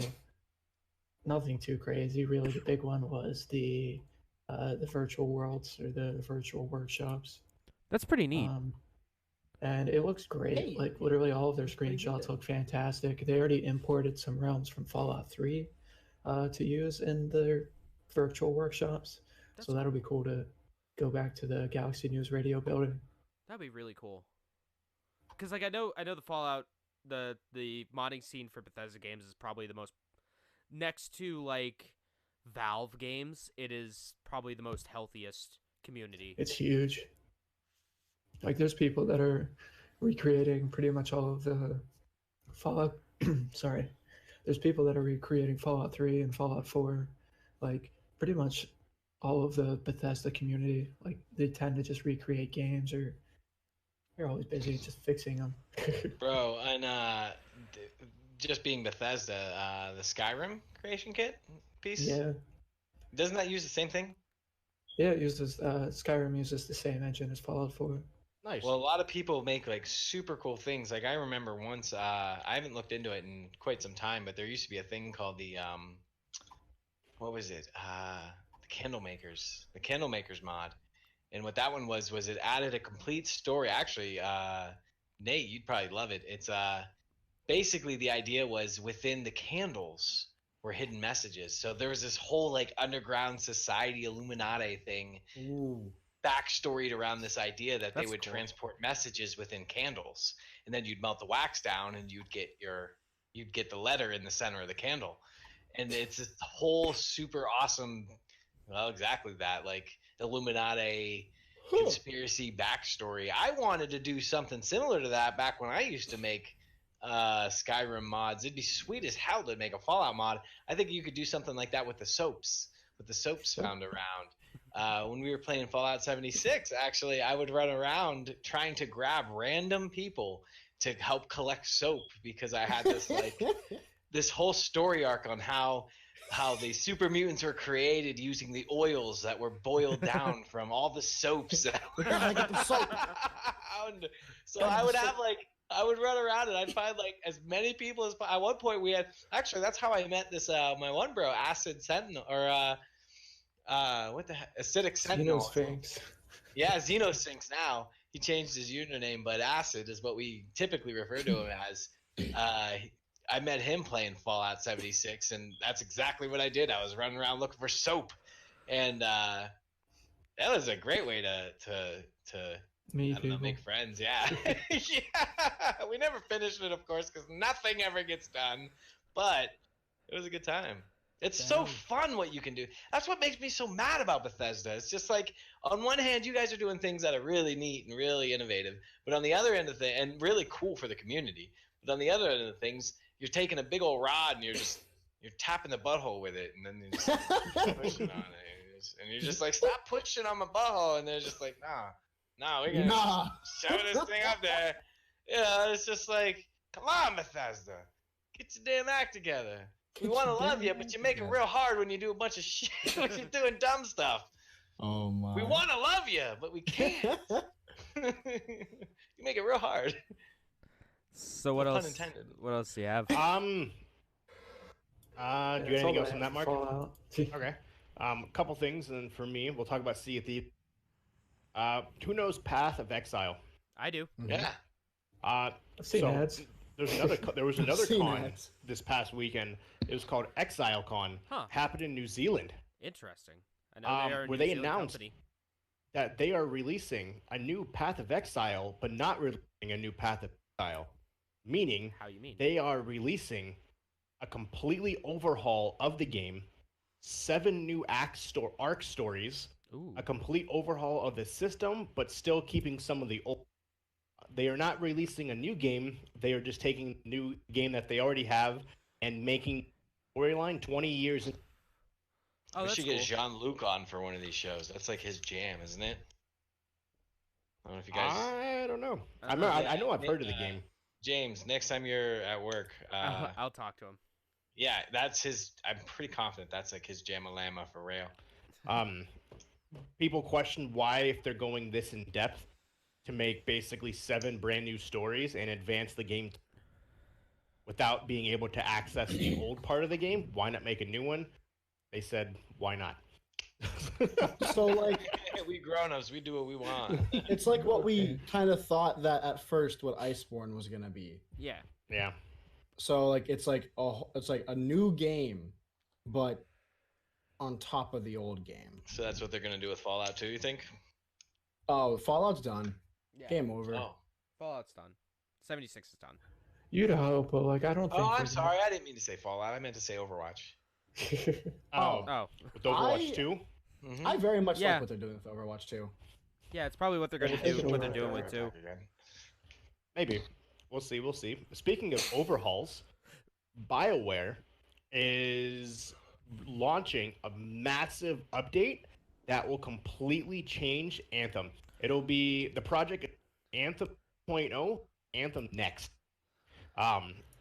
nothing too crazy. Really, the big one was the virtual worlds or the virtual workshops. That's pretty neat. And it looks great. Hey, Like literally all of their pretty screenshots good. look fantastic. They already imported some realms from Fallout 3 to use in their virtual workshops. That's So that'll be cool to go back to the Galaxy News Radio building. That'd be really cool. Because like I know the Fallout the modding scene for Bethesda games is probably the most next to like Valve games. It is probably the most healthiest community. It's huge. Like there's people that are recreating pretty much all of the Fallout. Sorry, there's people that are recreating Fallout 3 and Fallout 4, like pretty much all of the Bethesda community. Like they tend to just recreate games, or they're always busy just fixing them. Bro, and just being Bethesda, the Skyrim creation kit piece, Yeah, doesn't that use the same thing? yeah. It uses Skyrim uses the same engine as Fallout 4. Nice. Well, a lot of people make like super cool things. Like I remember once, I haven't looked into it in quite some time, but there used to be a thing called the what was it? The Candle Makers mod. And what that one was it added a complete story. Actually, Nate, you'd probably love it. It's basically the idea was within the candles were hidden messages. So there was this whole like underground society Illuminati thing Ooh. backstoried around this idea that they That's would cool. transport messages within candles, and then you'd melt the wax down and you'd get the letter in the center of the candle. And it's this whole super awesome, well, exactly that, like Illuminati conspiracy backstory. I wanted to do something similar to that back when I used to make Skyrim mods. It'd be sweet as hell to make a Fallout mod. I think you could do something like that with the soaps found around. When we were playing Fallout 76, actually, I would run around trying to grab random people to help collect soap because I had this like this whole story arc on how the super mutants were created using the oils that were boiled down from all the soaps. Where can I get the soap? So I would have like I would run around and I'd find like as many people as at one point we had actually that's how I met this my one bro Acid Sentinel or what the heck? Acidic Sentinel. Xenosphinx. Yeah, Xenosphinx now. He changed his username, but Acid is what we typically refer to him as. I met him playing Fallout 76, and that's exactly what I did. I was running around looking for soap, and that was a great way to Me I don't know, people. make friends. Yeah, yeah. We never finished it, of course, because nothing ever gets done, but it was a good time. It's so Damn. fun what you can do. That's what makes me so mad about Bethesda. It's just like, on one hand, you guys are doing things that are really neat and really innovative, but on the other end of the and really cool for the community. But on the other end of the things, you're taking a big old rod and you're tapping the butthole with it, and then you're just pushing on it, and you're just like, stop pushing on my butthole, and they're just like, nah, we're gonna Nah. shove this thing up there. You know, it's just like, come on, Bethesda, get your damn act together. We want to love you, but you make it real hard when you do a bunch of shit, when you're doing dumb stuff. Oh my. We want to love you, but we can't. You make it real hard. So what No pun else? intended. What else do you have? Do you have anything else on that, Mark? Fallout. Okay. A couple things, and then for me, we'll talk about Sea of Thieves. Who knows Path of Exile? I do. Yeah. I've seen So, ads. there was another Seen con ads. this past weekend. It was called Exile Con. Huh. Happened in New Zealand. Interesting. I know they are a where New they Zealand announced company. that they are releasing a new Path of Exile, but not releasing a new Path of Exile. Meaning, How you mean? they are releasing a completely overhaul of the game, 7 new arc stories, Ooh. a complete overhaul of the system, but still keeping some of the old. They are not releasing a new game. They are just taking the new game that they already have and making storyline 20 years. Oh, We that's should cool. get Jean-Luc on for one of these shows. That's like his jam, isn't it? I don't know if you guys. I don't know. I don't know. I know I've heard of the game. James, next time you're at work, I'll talk to him. yeah, that's his. I'm pretty confident that's like his jam-a-lama for real. People question why, if they're going this in depth, to make basically 7 brand new stories and advance the game without being able to access the old part of the game. Why not make a new one? They said, why not? So like, we grown-ups, we do what we want. it's like what we kind of thought that at first what Iceborne was gonna be. Yeah. Yeah. So like it's like a new game, but on top of the old game. So that's what they're gonna do with Fallout 2, you think? Oh, Fallout's done. Yeah. Game over. Oh. Fallout's done. 76 is done. You'd hope, but like I don't think. Oh, I'm they're sorry. I didn't mean to say Fallout. I meant to say Overwatch. Oh, Oh. with Overwatch 2? Mhm. I very much Yeah. like what they're doing with Overwatch 2. Yeah, it's probably what they're going to Taking do. What over they're doing with We're 2. back again. Maybe. We'll see. We'll see. Speaking of overhauls, BioWare is launching a massive update that will completely change Anthem. It'll be the project Anthem 0.0, Anthem Next.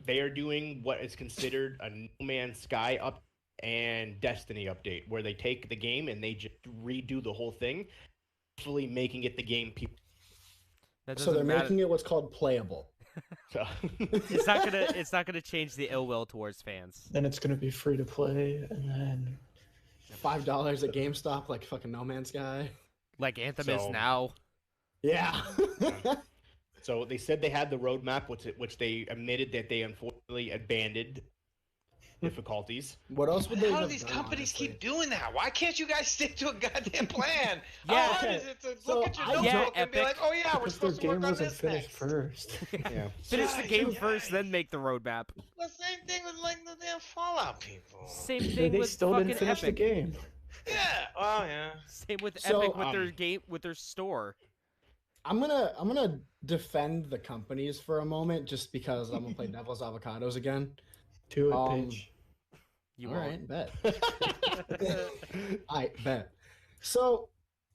They are doing what is considered a No Man's Sky up and Destiny update, where they take the game and they just redo the whole thing, actually making it the game people. That So doesn't they're matter. making it what's called playable. So. It's not gonna. It's not gonna change the ill will towards fans. Then it's gonna be free to play, and then $5 at GameStop, like fucking No Man's Sky. Like Anthem is So- now. Yeah. So they said they had the roadmap, which they admitted that they unfortunately abandoned difficulties. What else would they How do have these done, companies honestly? keep doing that? Why can't you guys stick to a goddamn plan? Yeah. How hard Okay. is it to So look at your I- notebook Yeah, and be Epic. like, oh yeah, we're because their supposed to work game on wasn't this finished next? first. Yeah. Finish the game Guys. first, then make the roadmap. The same thing with like the damn Fallout people. Same They, thing they with still fucking didn't finish Epic. the game. Yeah. Oh yeah. Same with So, Epic with their game with their store. I'm gonna defend the companies for a moment, just because I'm gonna play Devil's Avocados again. Do it, Um, bitch. You All won't. right, bet. I bet. So,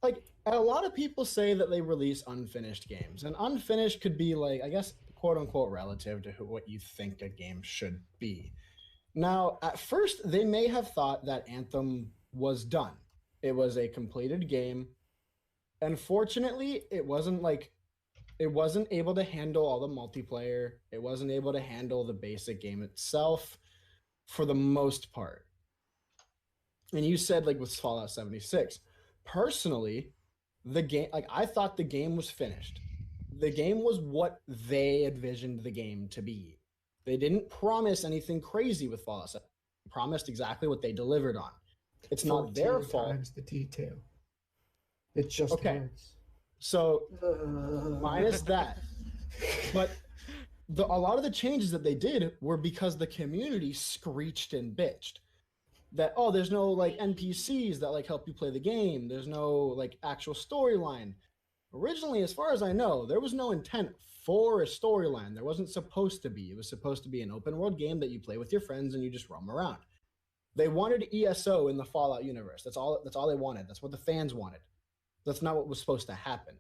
like, a lot of people say that they release unfinished games, and unfinished could be like, I guess, quote unquote, relative to what you think a game should be. Now, at first, they may have thought that Anthem was done. It was a completed game. Unfortunately, it wasn't able to handle all the multiplayer. It wasn't able to handle the basic game itself for the most part. And you said like with Fallout 76. Personally, the game, like, I thought the game was finished. The game was what they envisioned the game to be. They didn't promise anything crazy with Fallout 7. They promised exactly what they delivered on. It's not their 14 fault. times the detail. It just Okay. hurts. So minus that. But a lot of the changes that they did were because the community screeched and bitched that, oh, there's no like NPCs that like help you play the game. There's no like actual storyline. Originally, as far as I know, there was no intent for a storyline. There wasn't supposed to be. It was supposed to be an open world game that you play with your friends and you just roam around. They wanted ESO in the Fallout universe. That's all they wanted. That's what the fans wanted. That's not what was supposed to happen.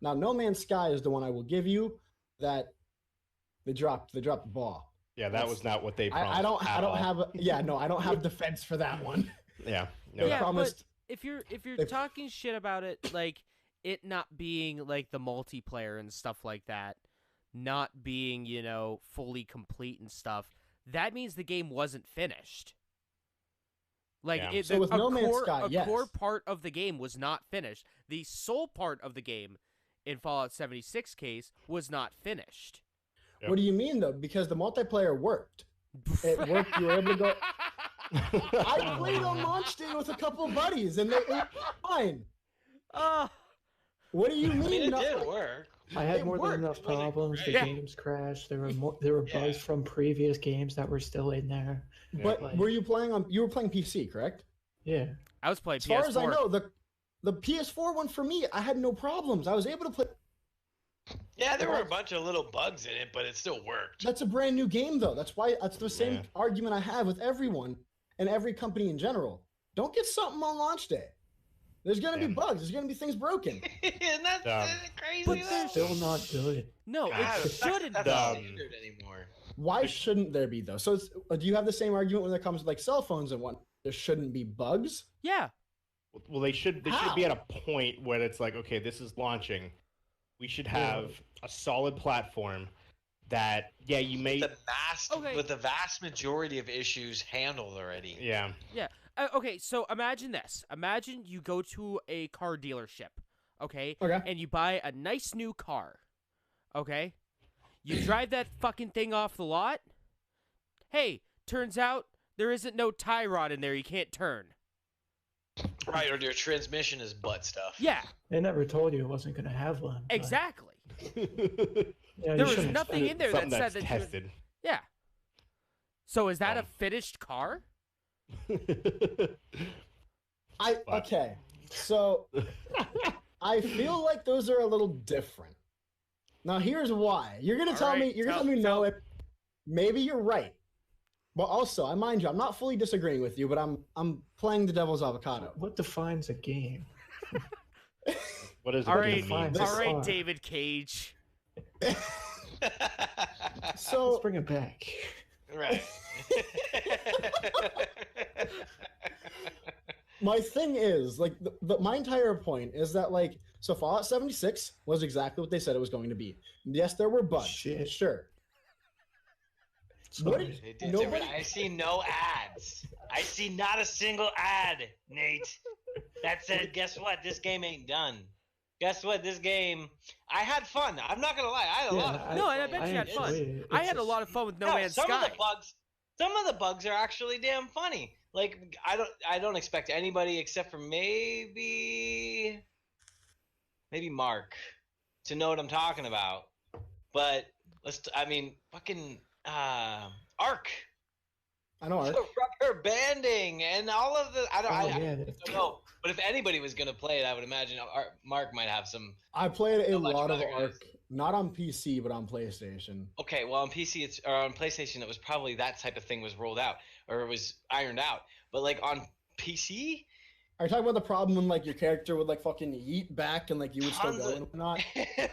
Now, No Man's Sky is the one I will give you that they dropped the ball. Yeah, that was not what they promised. I don't at all. I don't have defense for that one. Yeah. No. They Yeah, promised. but if you're they- talking shit about it, like it not being like the multiplayer and stuff like that, not being, fully complete and stuff, that means the game wasn't finished. Like Yeah. So with No Man's Sky, a yes. core part of the game was not finished. The sole part of the game in Fallout 76 case was not finished. What do you mean though? Because the multiplayer worked. It worked. You were able to go. I played on launch day with a couple of buddies, and it was fine. Oh, What do you mean? I mean, it not- did work. I had It more worked. than enough It wasn't problems. The great. Yeah. games crashed. There were Yeah. bugs from previous games that were still in there. But Like- were you playing on? You were playing PC, correct? Yeah. I was playing As PS4. far as I know, the PS4 one for me, I had no problems. I was able to play. Yeah, there were a bunch of little bugs in it, but it still worked. That's a brand new game, though. That's the same Yeah. argument I have with everyone and every company in general. Don't get something on launch day. There's gonna be Yeah. bugs. There's gonna be things broken. Isn't that crazy? But though? there's Still not good. No, God, it that's shouldn't not be. the standard anymore. Why shouldn't there be though? So do you have the same argument when it comes to like cell phones and what? There shouldn't be bugs. Yeah. Well, they should be How? at a point where it's like, okay, this is launching. we should have a solid platform that you may with the vast majority of issues handled already. Yeah. Okay, so imagine this. Imagine you go to a car dealership, okay? Okay. And you buy a nice new car, okay? You drive that fucking thing off the lot. Hey, turns out there isn't no tie rod in there. You can't turn. Right, or your transmission is butt stuff. Yeah, They never told you it wasn't going to have one. but- exactly. Yeah, There you was shouldn't nothing in there that Something said that's that tested. Yeah. So is that a Oh. finished car? Okay. So I feel like those are a little different. Now here's why. You're gonna All tell me right, you're gonna tell- tell me no. Maybe you're right. But also, I mind you, I'm not fully disagreeing with you, but I'm playing the devil's avocado. What defines a game? What is it All gonna right, mean? This all right, car. David Cage. So Let's bring it back. Right. my thing is like my entire point is that like so Fallout 76 was exactly what they said it was going to be. Yes, there were bugs. Shit. Sure. What did- They did Nobody- I see no ads. I see not a single ad, Nate. That said, guess what? This game ain't done. Guess what? This game, I had fun. I'm not gonna lie. I had a lot of fun. No, and I bet you had It's- fun. I had a lot of fun with No No, Man's some Sky. of the bugs are actually damn funny. Like I don't expect anybody except for maybe Mark to know what I'm talking about. But fucking Ark. I know. Art. The rubber banding and all of the I yeah. don't know. But if anybody was gonna play it, I would imagine Mark might have some. I played a much lot of better Ark, not on PC, but on PlayStation. Okay, well on PC or on PlayStation, it was probably that type of thing was rolled out or it was ironed out. But like on PC, Are you talking about the problem when like your character would like fucking yeet back and like you would still Tons go of- and whatnot?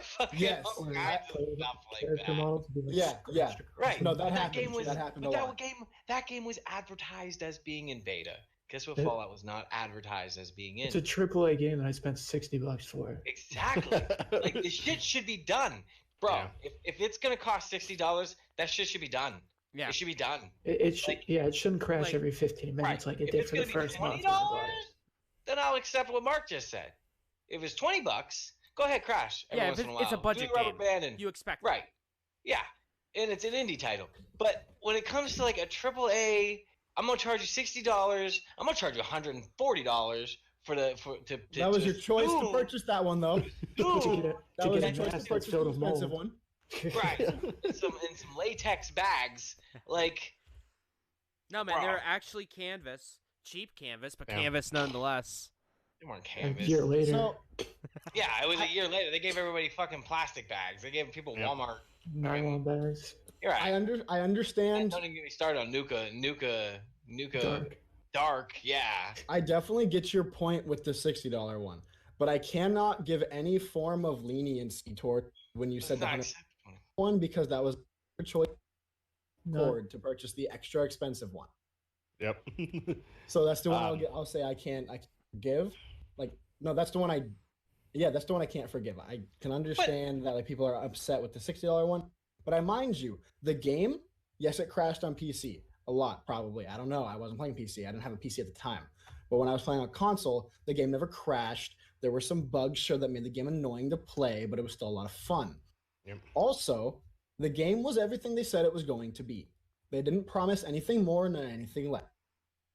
fucking Yes. all Or kinds of play the stuff like character that. model to be like, Yeah, yeah. scratched across Right. the No, that back. happened. game was That happened a but lot. that game was advertised as being in beta. Guess what? It- Fallout was not advertised as being in. It's a AAA game that I spent $60 for. Exactly. Like the shit should be done, bro. Yeah. If it's gonna cost $60, that shit should be done. Yeah. It should be done. It should, Like- it shouldn't crash like- every 15 minutes like it If did it's for the gonna be first month. $20, when I bought it. then I'll accept what Mark just said. If it's $20, go ahead, crash. Every Yeah, once if in a it's a while. budget Do rubber game, banding. You expect Right. Yeah. And it's an indie title. But when it comes to like a AAA, I'm gonna charge you $60. I'm gonna charge you $140 for to That was your choice to Ooh. purchase that one, though. To get Ooh. it, That to was get your a choice mask to that's purchase the filled with expensive mold. one. Right. in some latex bags. Like No, man, Bro. they're actually canvas. Cheap canvas, but Yeah. canvas nonetheless. they weren't A canvas. year later, So Yeah, it was a year later. They gave everybody fucking plastic bags. They gave people Yep. Walmart. nylon bags, You're right. I And understand. don't even get me started on Nuka dark. Dark. Yeah. I definitely get your point with the $60 one, but I cannot give any form of leniency toward when you said That's the not $100 acceptable. one because that was your choice No, forward to purchase the extra expensive one. Yep. So that's the one Um, I'll say I can't give. Like no, that's the one that's the one I can't forgive. I can understand that like people are upset with the $60 one, but I mind you, the game, yes, it crashed on PC a lot probably. I don't know. I wasn't playing PC. I didn't have a PC at the time. But when I was playing on console, the game never crashed. There were some bugs sure that made the game annoying to play, but it was still a lot of fun. Yep. Also, the game was everything they said it was going to be. They didn't promise anything more nor anything less.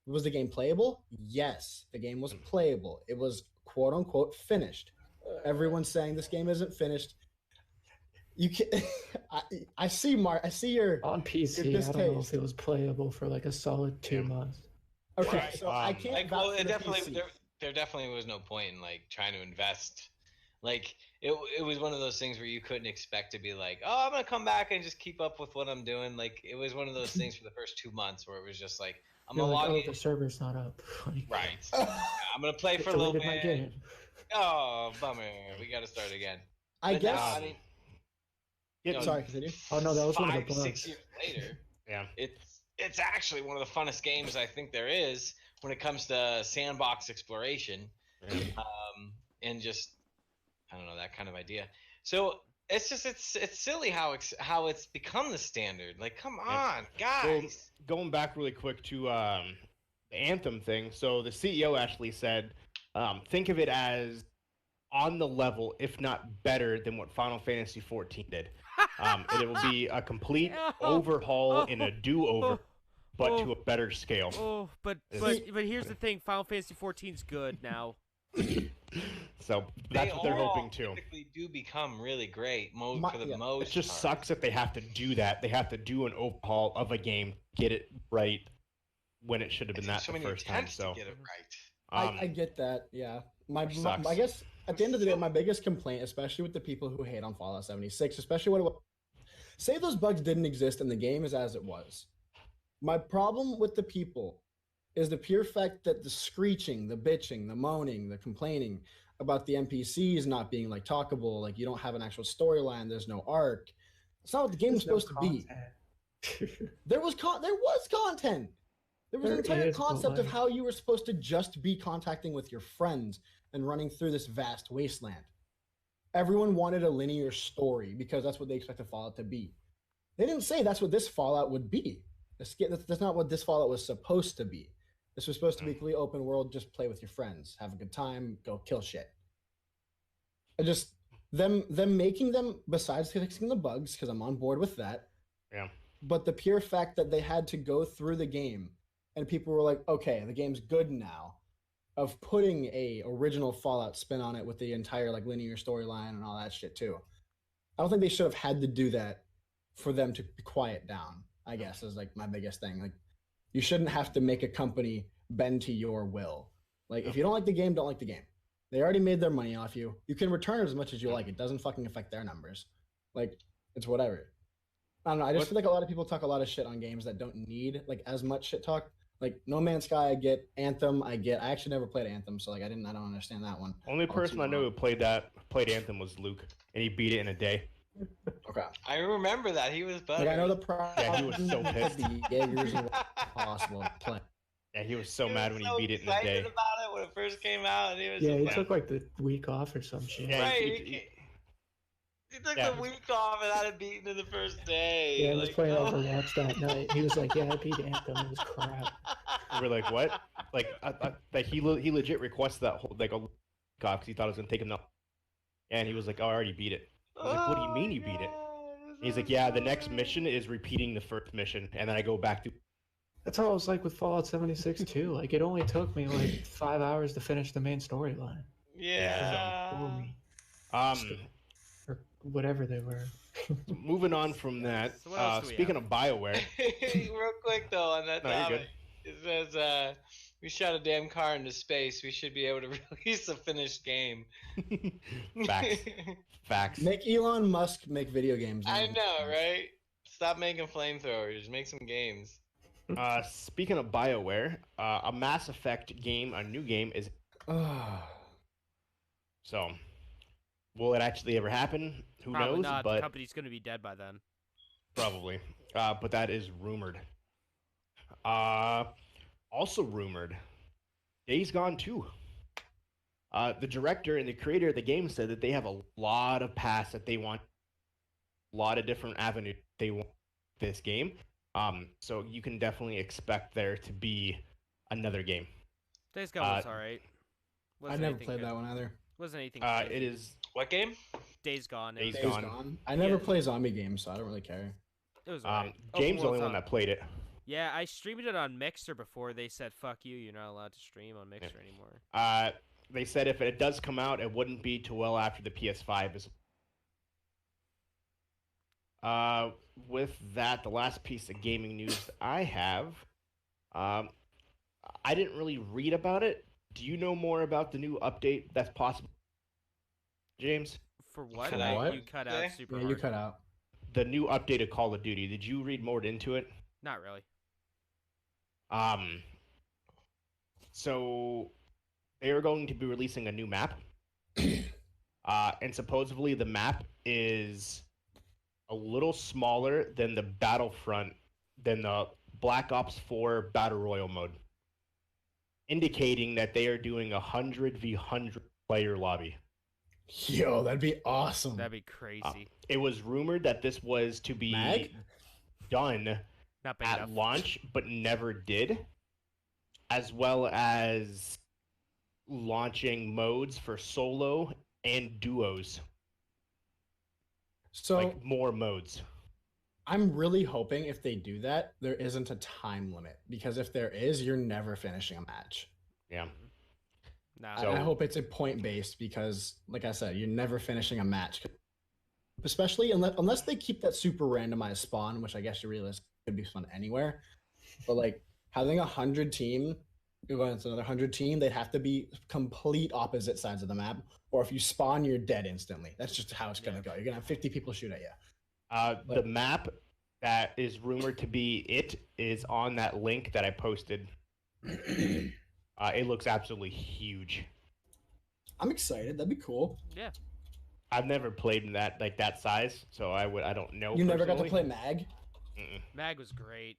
Was the game playable? Yes, the game was playable. It was quote unquote finished. Everyone's saying this game isn't finished. You can I see Mark. I see your on PC, Your I don't know if distaste. it was playable for like a solid 2 Yeah. months. okay. Right. So I can't. Like, vouch well, for it the definitely PC. there definitely was no point in like trying to invest. Like it was one of those things where you couldn't expect to be like, oh, I'm gonna come back and just keep up with what I'm doing. Like it was one of those things for the first 2 months where it was just like, I'm You're gonna like, log oh, in. the server's not up. Like, Right. I'm gonna play it for a little deleted my bit. game. Oh, bummer. We got to start again. I But guess. now, I mean, Yeah, Sorry, continue. Oh, no, that was one of the 5, 6 bugs. years later, Yeah. it's actually one of the funnest games I think there is when it comes to sandbox exploration, and just I don't know, that kind of idea. So it's just it's silly how it's become the standard. Like, come on, Well, guys. going back really quick to the Anthem thing. So the CEO actually said, think of it as on the level, if not better, than what Final Fantasy 14 did. And it will be a complete overhaul and a do-over, but to a better scale. Oh, but here's the thing: Final Fantasy 14's good now. So that's what they're hoping to. Typically do become really great for the most It just part. sucks that they have to do that. They have to do an overhaul of a game, get it right when it should have been that so the many first time. attempts So to get it right. I get that. Yeah. My sucks. I guess at the end of the day, my biggest complaint, especially with the people who hate on Fallout 76, especially what it was, say those bugs didn't exist and the game is as it was. My problem with the people is the pure fact that the screeching, the bitching, the moaning, the complaining about the NPCs not being like talkable, like you don't have an actual storyline, there's no arc. It's not what the game was supposed to be. There was content. There was an entire concept of how you were supposed to just be contacting with your friends and running through this vast wasteland. Everyone wanted a linear story because that's what they expected Fallout to be. They didn't say that's what this Fallout would be. That's not what this Fallout was supposed to be. This was supposed to be a completely open world, just play with your friends, have a good time, go kill shit. Just them making them, besides fixing the bugs, because I'm on board with that. Yeah. But the pure fact that they had to go through the game and people were like, okay, the game's good now, of putting a original Fallout spin on it with the entire like linear storyline and all that shit too. I don't think they should have had to do that for them to quiet down, I guess, is like my biggest thing. Like, you shouldn't have to make a company bend to your will. Like, if you don't like the game, don't like the game. They already made their money off you. You can return it as much as you like. It doesn't fucking affect their numbers. Like, it's whatever. I don't know. I just feel like a lot of people talk a lot of shit on games that don't need like as much shit talk. Like No Man's Sky, I get. Anthem, I get. I actually never played Anthem, so like I don't understand that one. Only person I know who played Anthem was Luke, and he beat it in a day. Okay. I remember that he was better. Like, I know the problem. Yeah, he was so pissed. The Jaegers and possible play. Yeah, he was so mad when he so beat it in a excited day. about it when it first came out, and he was Yeah, he just took like the week off or some shit. Yeah, right. He took the week off and had it beaten in the first day. Yeah, I was like, playing no. Overwatch that night. He was like, "Yeah, I beat Anthem. It was crap." We were like, what? Like, like he legit requested that whole like a because he thought it was gonna take him. And he was like, "Oh, I already beat it." I was like, "What do you mean you beat it?" He's like, "Yeah, the next mission is repeating the first mission, and then I go back to." That's how it was like with Fallout 76 too. Like, it only took me like 5 hours to finish the main storyline. Yeah. Or whatever they were. Moving on from that, So what else do we speaking have? of BioWare, Real quick though, on that No, you're topic, it says we shot a damn car into space. We should be able to release a finished game. facts. Make Elon Musk make video games. I know, right? Stop making flamethrowers. Make some games. Speaking of BioWare, a Mass Effect game, a new game is. So, will it actually ever happen? Who Probably knows? not. The But company's gonna be dead by then. probably. But that is rumored. Also rumored, Days Gone 2. The director and the creator of the game said that they have a lot of paths that they want, a lot of different avenues they want this game. So you can definitely expect there to be another game. Days Gone was alright. I never played that one either. Wasn't anything. It is What game? Days Gone. Days Days Gone. Gone. I never play zombie games, so I don't really care. It was alright. James the only one that played it. Yeah, I streamed it on Mixer before they said "fuck you." You're not allowed to stream on Mixer anymore. They said if it does come out, it wouldn't be too well after the PS5 is. With that, the last piece of gaming news I have, I didn't really read about it. Do you know more about the new update that's possible, James? For what? For what? You cut out super Yeah, hard. you cut out. The new update of Call of Duty. Did you read more into it? Not really. So they are going to be releasing a new map, and supposedly the map is a little smaller than the Battlefront, than the Black Ops 4 Battle Royale mode, indicating that they are doing a 100v100 player lobby. Yo, that'd be awesome. That'd be crazy. It was rumored that this was to be Mag? done Not big at enough. launch, but never did, as well as launching modes for solo and duos, So like more modes. I'm really hoping if they do that, there isn't a time limit because if there is, you're never finishing a match. Yeah. No. I So- hope it's a point based because, like I said, you're never finishing a match. Especially unless they keep that super randomized spawn, which I guess you realize could be fun anywhere. But like having 100 team, you're going into another 100 team, they'd have to be complete opposite sides of the map. Or if you spawn, you're dead instantly. That's just how it's gonna go. You're gonna have 50 people shoot at you. The map that is rumored to be it is on that link that I posted. It looks absolutely huge. I'm excited. That'd be cool. Yeah. I've never played in that that size, so I don't know. You never got to personally. play Mag? Mm-mm. Mag was great.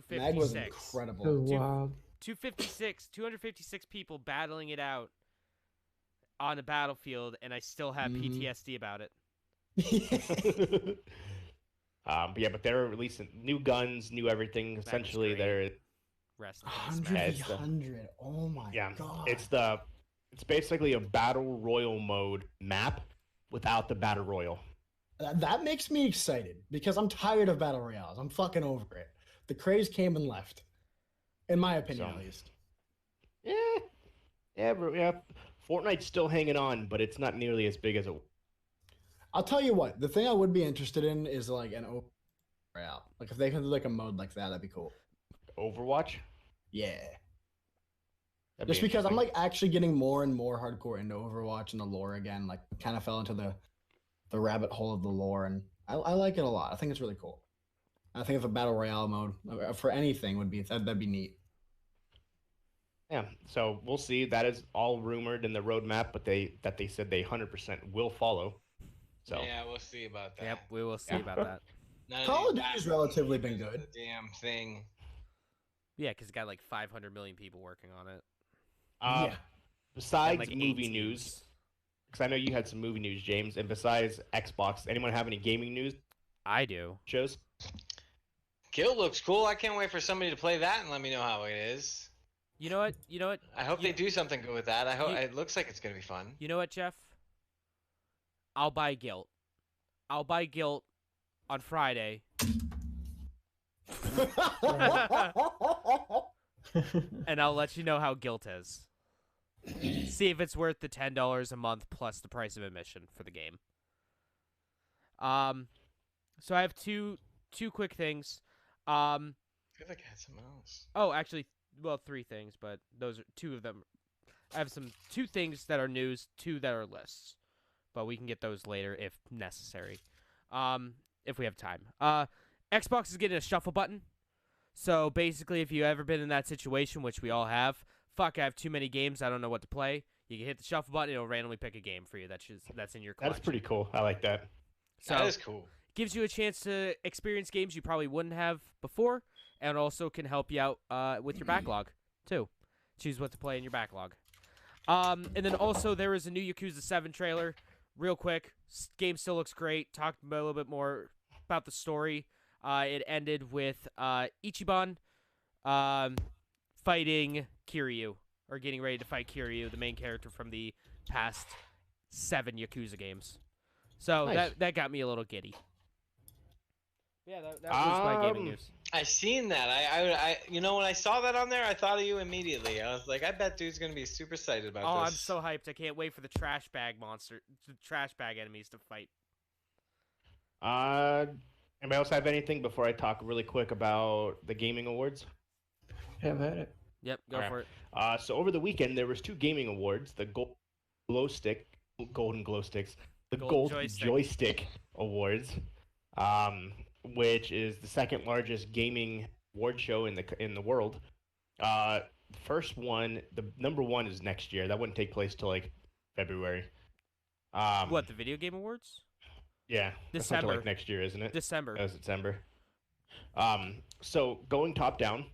Mag was 256. incredible. It was wild. 256 people battling it out on a battlefield, and I still have Mhm. PTSD about it. But they're releasing new guns, new everything. was Essentially, great. they're Rest in peace, 100 Mag. It's the- 100. Oh my yeah. god. It's basically a battle royal mode map without the battle royal. That makes me excited because I'm tired of battle royales. I'm fucking over it. The craze came and left, in my opinion, So- at least. Yeah. Fortnite's still hanging on, but it's not nearly as big as it. I'll tell you what. The thing I would be interested in is like an open royale. Like if they could do like a mode like that, that'd be cool. Overwatch. Yeah. That'd be Just because I'm interesting. like actually getting more and more hardcore into Overwatch and the lore again. Like kind of fell into the rabbit hole of the lore, and I like it a lot. I think it's really cool. I think if a battle royale mode for anything would be that'd be neat. Yeah, so we'll see. That is all rumored in the roadmap, but they said they 100% will follow. So Yeah, we'll see about that. Yep, we will see Yeah. about that. None Call of these Duty's battle relatively been royales are good. the Damn thing. Yeah, because it got like 500 million people working on it. Yeah. besides And, like, 8 movie news, teams. because I know you had some movie news, James, and besides Xbox, anyone have any gaming news I do. shows? Guild looks cool. I can't wait for somebody to play that and let me know how it is. You know what? You know what? I hope You- they do something good with that. I hope You- it looks like it's gonna be fun. You know what, Jeff? I'll buy Guilt. I'll buy Guilt on Friday, and I'll let you know how Guilt is. See if it's worth the $10 a month plus the price of admission for the game. So I have two quick things. I feel like I had something else. Oh, actually, well, 3 things, but those are 2 of them. I have 2 things that are news, 2 that are lists, but we can get those later if necessary. If we have time. Xbox is getting a shuffle button. So basically, if you've ever been in that situation, which we all have, fuck, I have too many games, I don't know what to play. You can hit the shuffle button, it'll randomly pick a game for you that's in your collection. That's pretty cool. I like that. So That is cool. gives you a chance to experience games you probably wouldn't have before, and also can help you out with your backlog too. Choose what to play in your backlog. And then also there is a new Yakuza 7 trailer. Real quick, game still looks great. Talked a little bit more about the story. It ended with Ichiban fighting Kiryu, or getting ready to fight Kiryu, the main character from the past 7 Yakuza games. So Nice. that got me a little giddy. Yeah, that was my gaming news. I seen that. I when I saw that on there, I thought of you immediately. I was like, I bet dude's gonna be super excited about Oh, this. I'm so hyped! I can't wait for the trash bag enemies to fight. Anybody else have anything before I talk really quick about the gaming awards? Have at it. Yep, go Alright. for it. So over the weekend there was 2 gaming awards: the Golden Glow Sticks, the Gold Gold Joystick. Joystick Awards, which is the second largest gaming award show in the world. The first one, the number 1 is next year. That wouldn't take place till like February. What, the video game awards? Yeah, that's not till, December. like next year, isn't it? December. That was December. So going top down,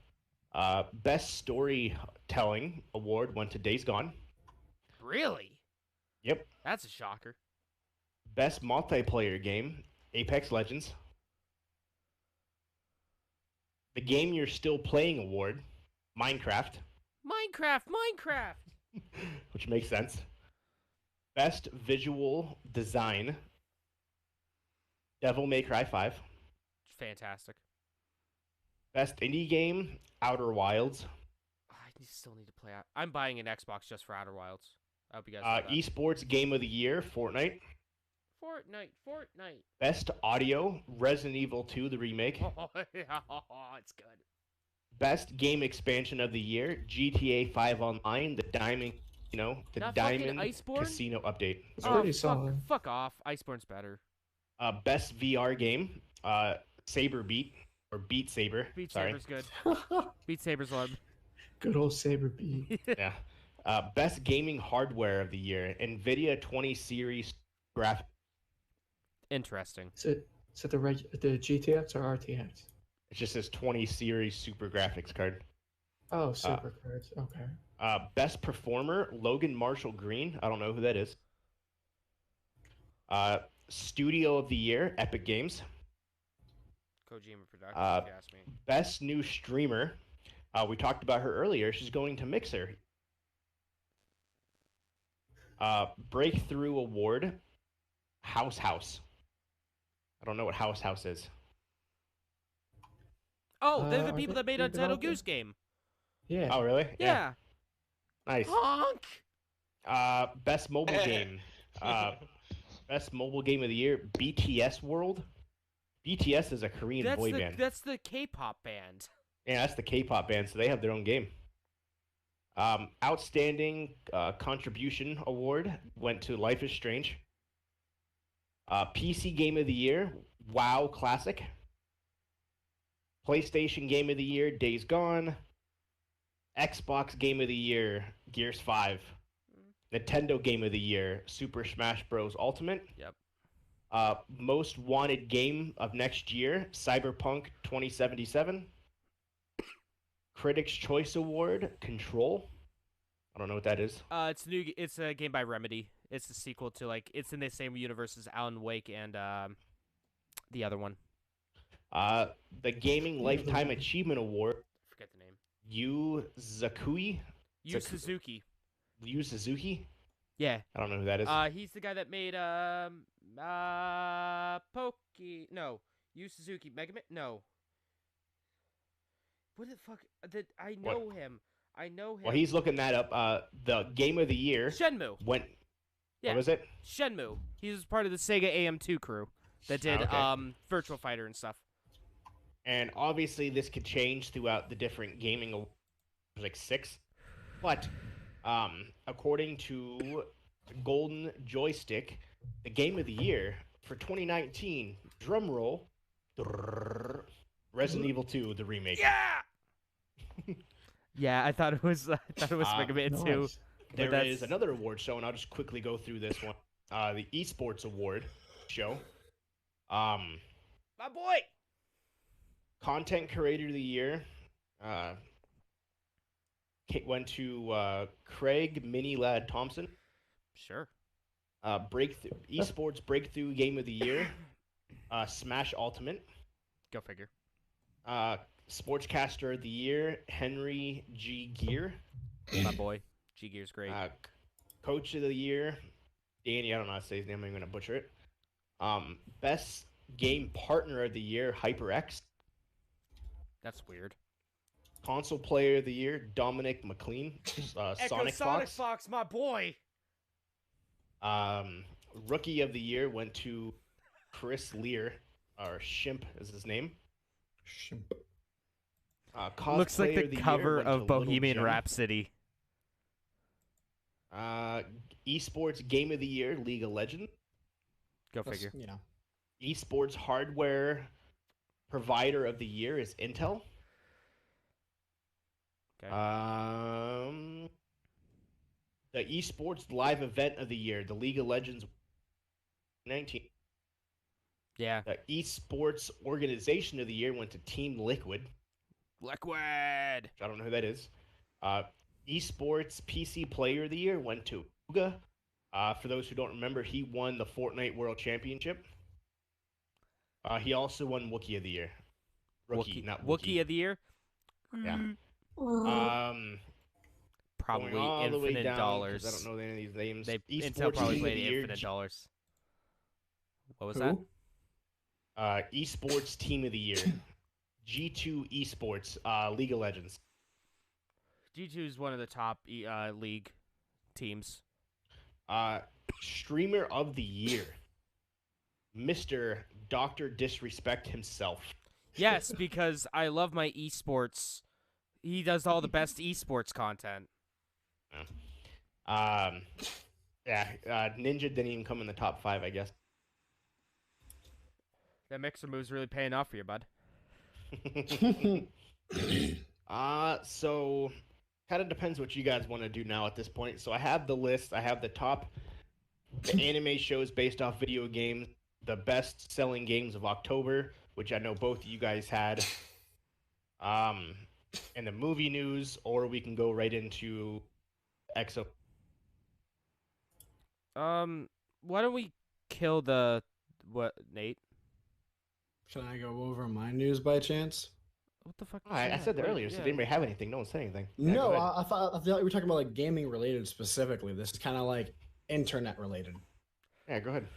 best storytelling award went to Days Gone. Really? Yep. That's a shocker. Best multiplayer game, Apex Legends. The game you're still playing award, Minecraft, Minecraft. which makes sense. Best visual design, Devil May Cry 5. Fantastic. Best indie game, Outer Wilds. Still need to play out. I'm buying an Xbox just for Outer Wilds. I hope you guys know that. Esports Game of the Year, Fortnite. Fortnite. Best audio, Resident Evil 2, the remake. Oh, it's good. Best game expansion of the year, GTA 5 Online, the Diamond, the Not Diamond fucking Iceborne? Casino update. It's pretty solid. Fuck off. Iceborne's better. Best VR game, Saber Beat or Beat Saber. Beat Sorry. Saber's good. Beat Saber's love. Good old Saber beat. Yeah. Best gaming hardware of the year, NVIDIA 20 series graphics. Interesting. Is it the GTX or RTX? It just says 20 series super graphics card. Oh, super cards. Okay. Best performer, Logan Marshall Green. I don't know who that is. Studio of the year, Epic Games. Kojima Productions, if you ask me. Best new streamer. We talked about her earlier. She's going to Mixer. Breakthrough Award, House. I don't know what House is. Oh, they're the Are people they that made the Untitled developer? Goose Game. Yeah. Oh, really? Yeah. Nice. Honk! Best mobile game. Best mobile game of the year, BTS World. BTS is a Korean boy band. That's the K-pop band. Yeah, that's the K-pop band, so they have their own game. Outstanding Contribution Award went to Life is Strange. PC Game of the Year, WoW Classic. PlayStation Game of the Year, Days Gone. Xbox Game of the Year, Gears 5. Nintendo Game of the Year, Super Smash Bros. Ultimate. Yep. Most Wanted Game of next year, Cyberpunk 2077. Critics' Choice Award, Control. I don't know what that is. It's a game by Remedy. It's a sequel to it's in the same universe as Alan Wake and the other one. The Gaming Lifetime Achievement Award, Forget the name. Yu Zakui. Yu Suzuki. Yu Suzuki? Yeah. I don't know who that is. He's the guy that made Yu Suzuki Mega Man. No. What the fuck? I know him. Well, he's looking that up. The Game of the Year Shenmue. went. Yeah. What was it? Shenmue. He was part of the Sega AM2 crew that did Okay. Virtual Fighter and stuff. And obviously, this could change throughout the different gaming. There's like 6, but according to Golden Joystick, the Game of the Year for 2019, drum roll, Resident Evil 2, the remake. Yeah. Yeah, I thought it was Mega Man 2. Nice. There is another award show, and I'll just quickly go through this one. The Esports Award show. My boy. Content Creator of the Year went to Craig Mini Lad Thompson. Sure. Esports Breakthrough Game of the Year, Smash Ultimate. Go figure. Sportscaster of the Year, Henry G. Gear. My boy. G Gear's great. Coach of the Year, Danny. I don't know how to say his name. I'm going to butcher it. Best Game Partner of the Year, HyperX. That's weird. Console Player of the Year, Dominic McLean. Sonic Fox. My boy. Rookie of the Year went to Chris Lear, or Shimp is his name. Shimp. Looks like Cosplayer the of the Year cover went to of Little Bohemian Gem. Rhapsody. Esports Game of the Year, League of Legends. Go That's, figure. you know. Esports Hardware Provider of the Year is Intel. Okay. The Esports Live Event of the Year, the League of Legends 19. Yeah. The Esports Organization of the Year went to Team Liquid. Liquid. I don't know who that is. Esports PC Player of the Year went to Uga. For those who don't remember, he won the Fortnite World Championship. He also won Wookiee of the Year. Rookie, not Wookiee. Wookiee of the Year. Yeah. Going Probably all the way infinite down because I dollars. don't know any of these names. Intel Esports probably Team of played the Year. infinite dollars. What was Who? Esports Team of the Year. G2 Esports, League of Legends. that? G2 is one of the top league teams. Streamer of the Year. Mr. Dr. Disrespect himself. Yes, because I love my esports. He does all the best esports content. Ninja didn't even come in the top 5, I guess. That mixer move's really paying off for you, bud. So kind of depends what you guys want to do now at this point. So I have the list. I have the top anime shows based off video games, the best selling games of October, which I know both of you guys had. And the movie news, or we can go right into EXO. Why don't we kill what, Nate? Should I go over my news by chance? What the fuck? I said that earlier. So did anybody have anything? No one said anything. Yeah, No, go ahead. I thought we were talking about like gaming related specifically. This is kind of like internet related. Yeah, go ahead.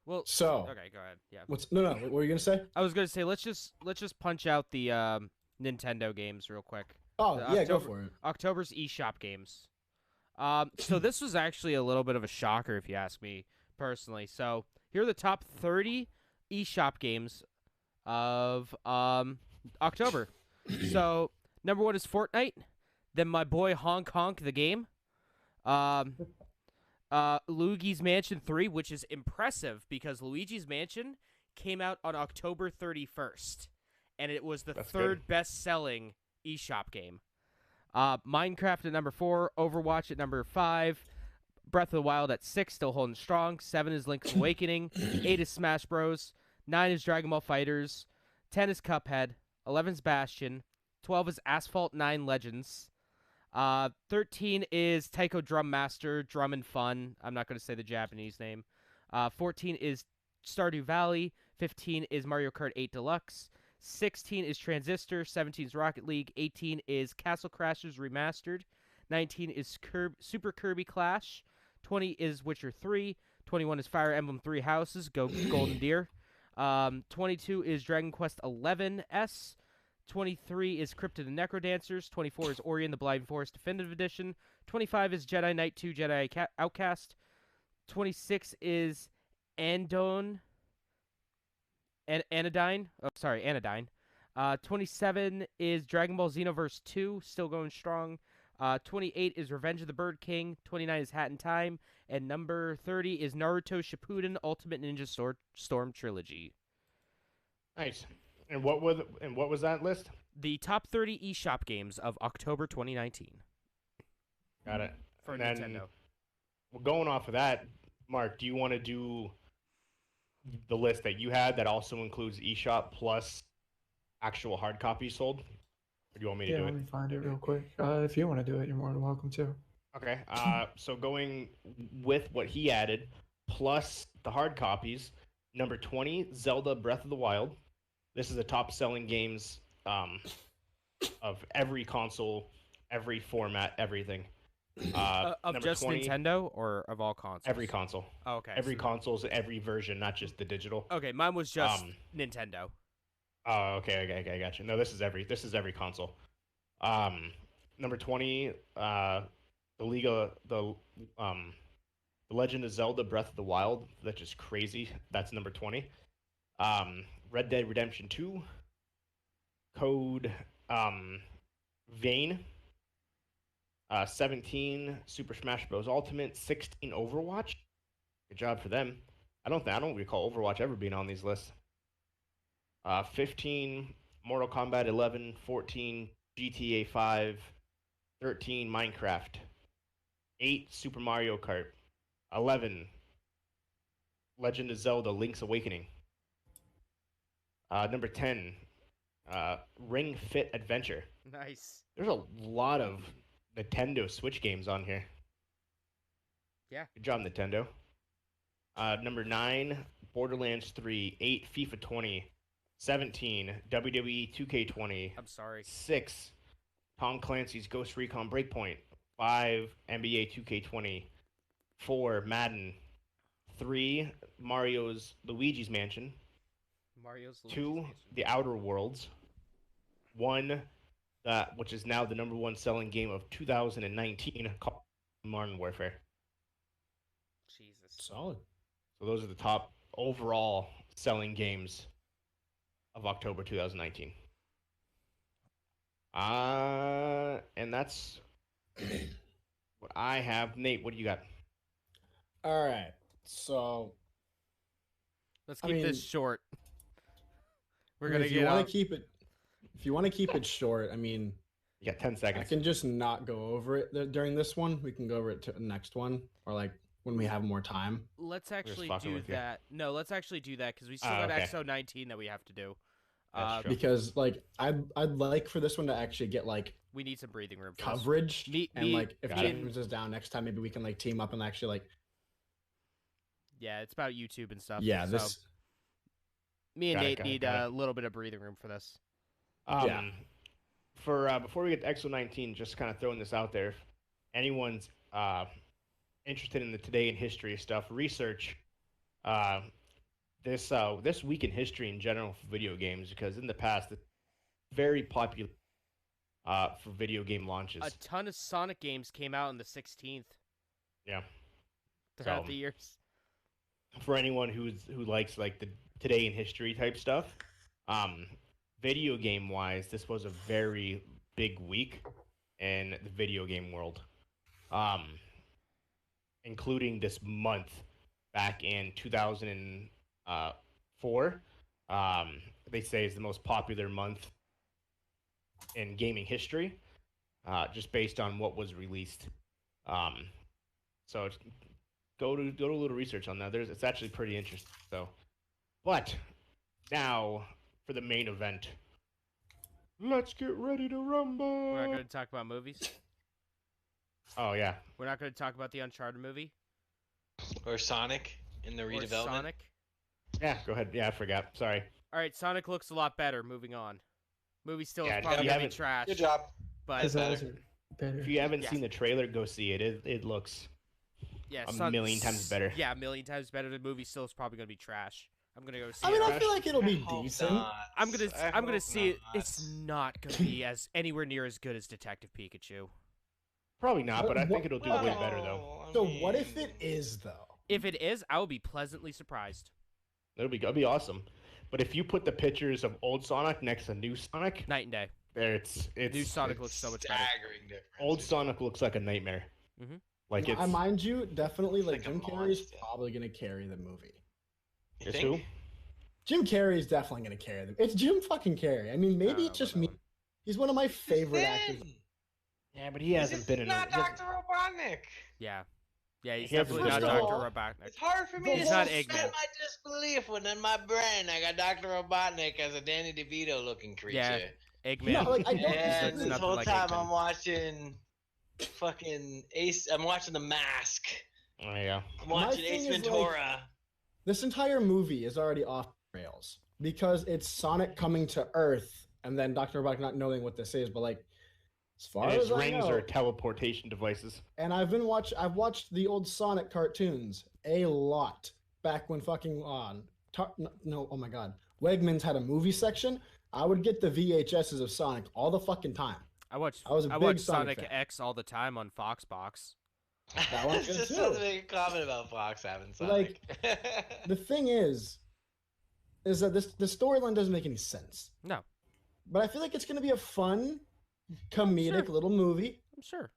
Well, So okay, go ahead. Yeah. no? What were you gonna say? I was gonna say let's just punch out the Nintendo games real quick. Oh The yeah, go for it. October's eShop games. So this was actually a little bit of a shocker if you ask me personally. So here are the top 30 eShop games of October. So number 1 is Fortnite. Then my boy Hong Kong the game. Luigi's Mansion 3, which is impressive because Luigi's Mansion came out on October 31st, and it was the third best-selling eShop game. Minecraft at number 4, Overwatch at number 5, Breath of the Wild at 6, still holding strong. 7 is Link's Awakening. 8 is Smash Bros. 9 is Dragon Ball FighterZ. 10 is Cuphead. 11 is Bastion. 12 is Asphalt 9 Legends. 13 is Taiko Drum Master, Drum and Fun. I'm not going to say the Japanese name. 14 is Stardew Valley. 15 is Mario Kart 8 Deluxe. 16 is Transistor. 17 is Rocket League. 18 is Castle Crashers Remastered. 19 is Super Kirby Clash. 20 is Witcher 3. 21 is Fire Emblem 3 Houses. Go Golden Deer. 22 is Dragon Quest 11S. 23 is Crypt of the Necrodancers. 24 is Ori and the Blind Forest Definitive Edition. 25 is Jedi Knight 2 Jedi Outcast. 26 is Anodyne. Anodyne. 27 is Dragon Ball Xenoverse 2, still going strong. 28 is Revenge of the Bird King. 29 is Hat in Time. And number 30 is Naruto Shippuden Ultimate Ninja Storm Trilogy. Nice. And what was that list? The top 30 eShop games of October 2019. Got it. For And then, Nintendo. well, going off of that, Mark, do you want to do the list that you had that also includes eShop plus actual hard copies sold? Or do you want me to Yeah, do let it? me find it real quick. If you want to do it, you're more than welcome to. Okay. So going with what he added plus the hard copies, number 20, Zelda Breath of the Wild. This is the top-selling games of every console, every format, everything. Of number just 20, Nintendo or of all consoles? every console. Oh, okay. Every so- console's every version, not just the digital. Okay, mine was just Nintendo. Oh, okay, gotcha. No, this is every console. Number 20, the Legend of Zelda Breath of the Wild, that's just crazy. That's number 20. Red Dead Redemption 2, Code Vein, 17 Super Smash Bros. Ultimate, 16 Overwatch. Good job for them. I don't recall Overwatch ever being on these lists. 15 Mortal Kombat 11, 14 GTA 5, 13 Minecraft, 8 Super Mario Kart, 11 Legend of Zelda Link's Awakening. Number 10, Ring Fit Adventure. Nice. There's a lot of Nintendo Switch games on here. Good job, Nintendo. Number 9, Borderlands 3. 8, FIFA 20. 17, WWE 2K20. I'm sorry. 6, Tom Clancy's Ghost Recon Breakpoint. 5, NBA 2K20. 4, Madden. 3, Mario's Luigi's Mansion. Mario's Luigi's 2, Mansion. The Outer Worlds. 1, which is now the number 1 selling game of 2019, called Modern Warfare. Jesus. Solid. So those are the top overall selling games of October 2019. And that's what I have. Nate, what do you got? All right. So Let's I keep mean, this short. We're I mean, gonna if you get want off. to keep it, if you want to keep it short, I mean, You got 10 I seconds. can just not go over it during this one. We can go over it to the next one, or like when we have more time. Let's actually fucking do with you. that. No, let's actually do that because we still Oh, got okay. XO19 that we have to do. That's true. Because like I'd like for this one to actually get like We need some breathing room. For this. coverage, and like if got it. James is down next time, maybe we can like team up and actually like Yeah, it's about YouTube and stuff. yeah so this me and Got it, Nate got it, need got a it. little bit of breathing room for this. For before we get to XO19, just kind of throwing this out there. If anyone's interested in the today in history stuff, research this week in history in general for video games, because in the past it's very popular for video game launches. A ton of Sonic games came out on the 16th Yeah. throughout So- the years. For anyone who likes like the today in history type stuff, video game wise, this was a very big week in the video game world, including this month back in 2004. They say is the most popular month in gaming history, just based on what was released. So go do a little research on that. It's actually pretty interesting. So, but now for the main event. Let's get ready to rumble. We're not going to talk about movies. Oh yeah, We're not going to talk about the Uncharted movie Or Sonic in the or redevelopment. Sonic. yeah. Go ahead. Yeah, I forgot. Sorry. All right, Sonic looks a lot better. Moving on. Movie still Yeah, is probably you gonna be haven't- trash. Good job. But his eyes better. are better. If you haven't Yeah. seen the trailer, go see it. It looks yeah, a million times better. Yeah, a million times better. The movie still is probably gonna be trash. I'm gonna go see I mean, it. I feel like it'll be I hope decent. not. I'm gonna I I'm gonna hope see it. not. It's not gonna be as anywhere near as good as Detective Pikachu. probably not, but I think What- it'll do way better though. I So what if mean, it is though? If it is, I will be pleasantly surprised. It'll be awesome. But if you put the pictures of old Sonic next to new Sonic, Night and day. there it's New Sonic it's- looks so much better. staggering difference. Old Sonic looks like a nightmare. Mhm. Like I it's mind you, definitely like Like a Jim Carrey's monster. probably gonna carry the movie. You it's think? who? Jim Carrey's definitely gonna carry them. It's Jim fucking Carrey. I mean, maybe it's just me. He's one of my favorite actors. Yeah, but he hasn't been in. Not he hasn't- Dr. Robotnik. Yeah. Yeah, he's He hasn't definitely not been- Dr. First of Robotnik. It's hard for me The to He's not suspend Eggman. my disbelief when in my brain I got Dr. Robotnik as a Danny DeVito looking creature. Yeah, Eggman. No, like, I don't And It's this nothing whole like time Eggman. I'm watching fucking Ace. I'm watching The Mask. Oh yeah. I'm My watching thing Ace is, like, Ventura. This entire movie is already off the rails because it's Sonic coming to Earth and then Dr. Robotnik not knowing what this is. But like, as far And as his I rings know, are teleportation devices. and I've watched the old Sonic cartoons a lot back when fucking no, oh my god, Wegmans had a movie section. I would get the VHSs of Sonic all the fucking time. I watch I was a big watch Sonic Sonic fan. X all the time on Foxbox. That one's good Just too. to make a comment about Fox having Like, Sonic. The thing is that the storyline doesn't make any sense. No, But I feel like it's going to be a fun, comedic Sure. little movie, I'm sure.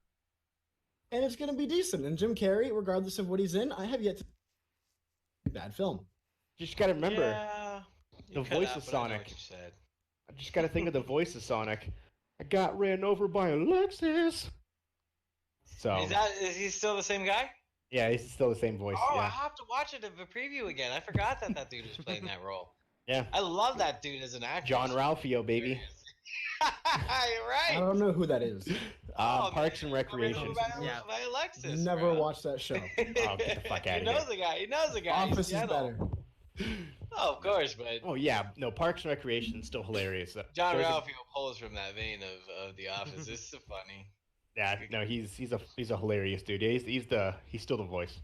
and it's going to be decent. And Jim Carrey, regardless of what he's in, I have yet to bad film. Just gotta remember. Yeah, the you cut voice out, of but I know Sonic. what you said. I just gotta think of the voice of Sonic. I got ran over by a Lexus. So Is he still the same guy? yeah, he's still the same voice. Oh, I Yeah. have to watch it of a preview again. I forgot that dude was playing that role. Yeah. I love that dude as an actor. John Ralphio, baby. Right. I don't know who that is. Oh, Parks and man, Recreation. Yeah. by Alexis. Never bro. watched that show. Oh, get the fuck outta He knows here. the guy. He knows the guy. He's Office is Seattle. better. Oh, of course, but Oh yeah, no, Parks and Recreation is still hilarious. John There's a- Ralphio pulls from that vein of The Office. This is so funny. Yeah, no, he's a hilarious dude. He's still the voice.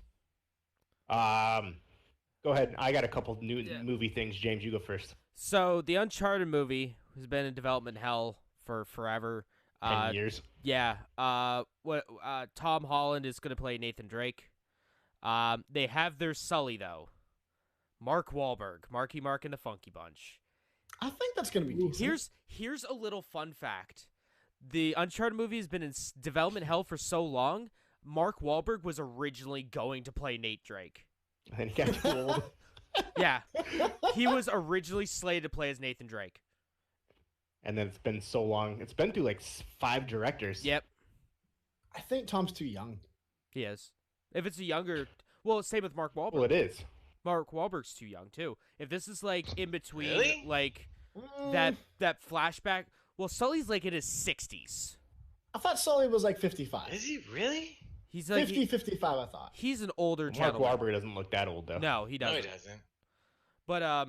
Go ahead. I got a couple new movie things. James, you go first. So the Uncharted movie has been in development hell for forever. 10 years. Yeah. Tom Holland is gonna play Nathan Drake. They have their Sully though. Mark Wahlberg, Marky Mark and the Funky Bunch. I think that's gonna be decent. Here's a little fun fact. The Uncharted movie has been in development hell for so long. Mark Wahlberg was originally going to play Nate Drake. And he got too old. Yeah, he was originally slated to play as Nathan Drake. And then it's been so long. It's been through like 5 directors. Yep, I think Tom's too young. he is. If it's a younger, well, same with Mark Wahlberg. Well, it is. Mark Wahlberg's too young too. If this is like in between, Really? like Mm, that flashback. Well, Sully's like in his 60s. I thought Sully was like 55. Is he really? He's like 50, 55, I thought. he's an older Mark gentleman. Wahlberg doesn't look that old though. No, he No, doesn't. he doesn't. But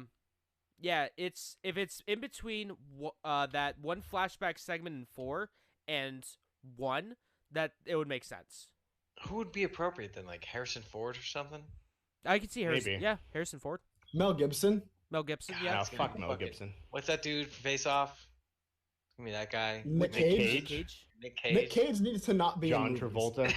yeah, if it's in between that one flashback segment in 4 and 1, that it would make sense. Who would be appropriate then? Like Harrison Ford or something? I could see Harrison. Maybe. Yeah, Harrison Ford, Mel Gibson. Mel Gibson. God, Yeah, No, it's gonna fuck be Mel fucking- Gibson. What's that dude from Face Off? Give me that guy. Nick Nick Cage. Cage. Nick Cage. Nick Cage needs to not be John in movies. Travolta.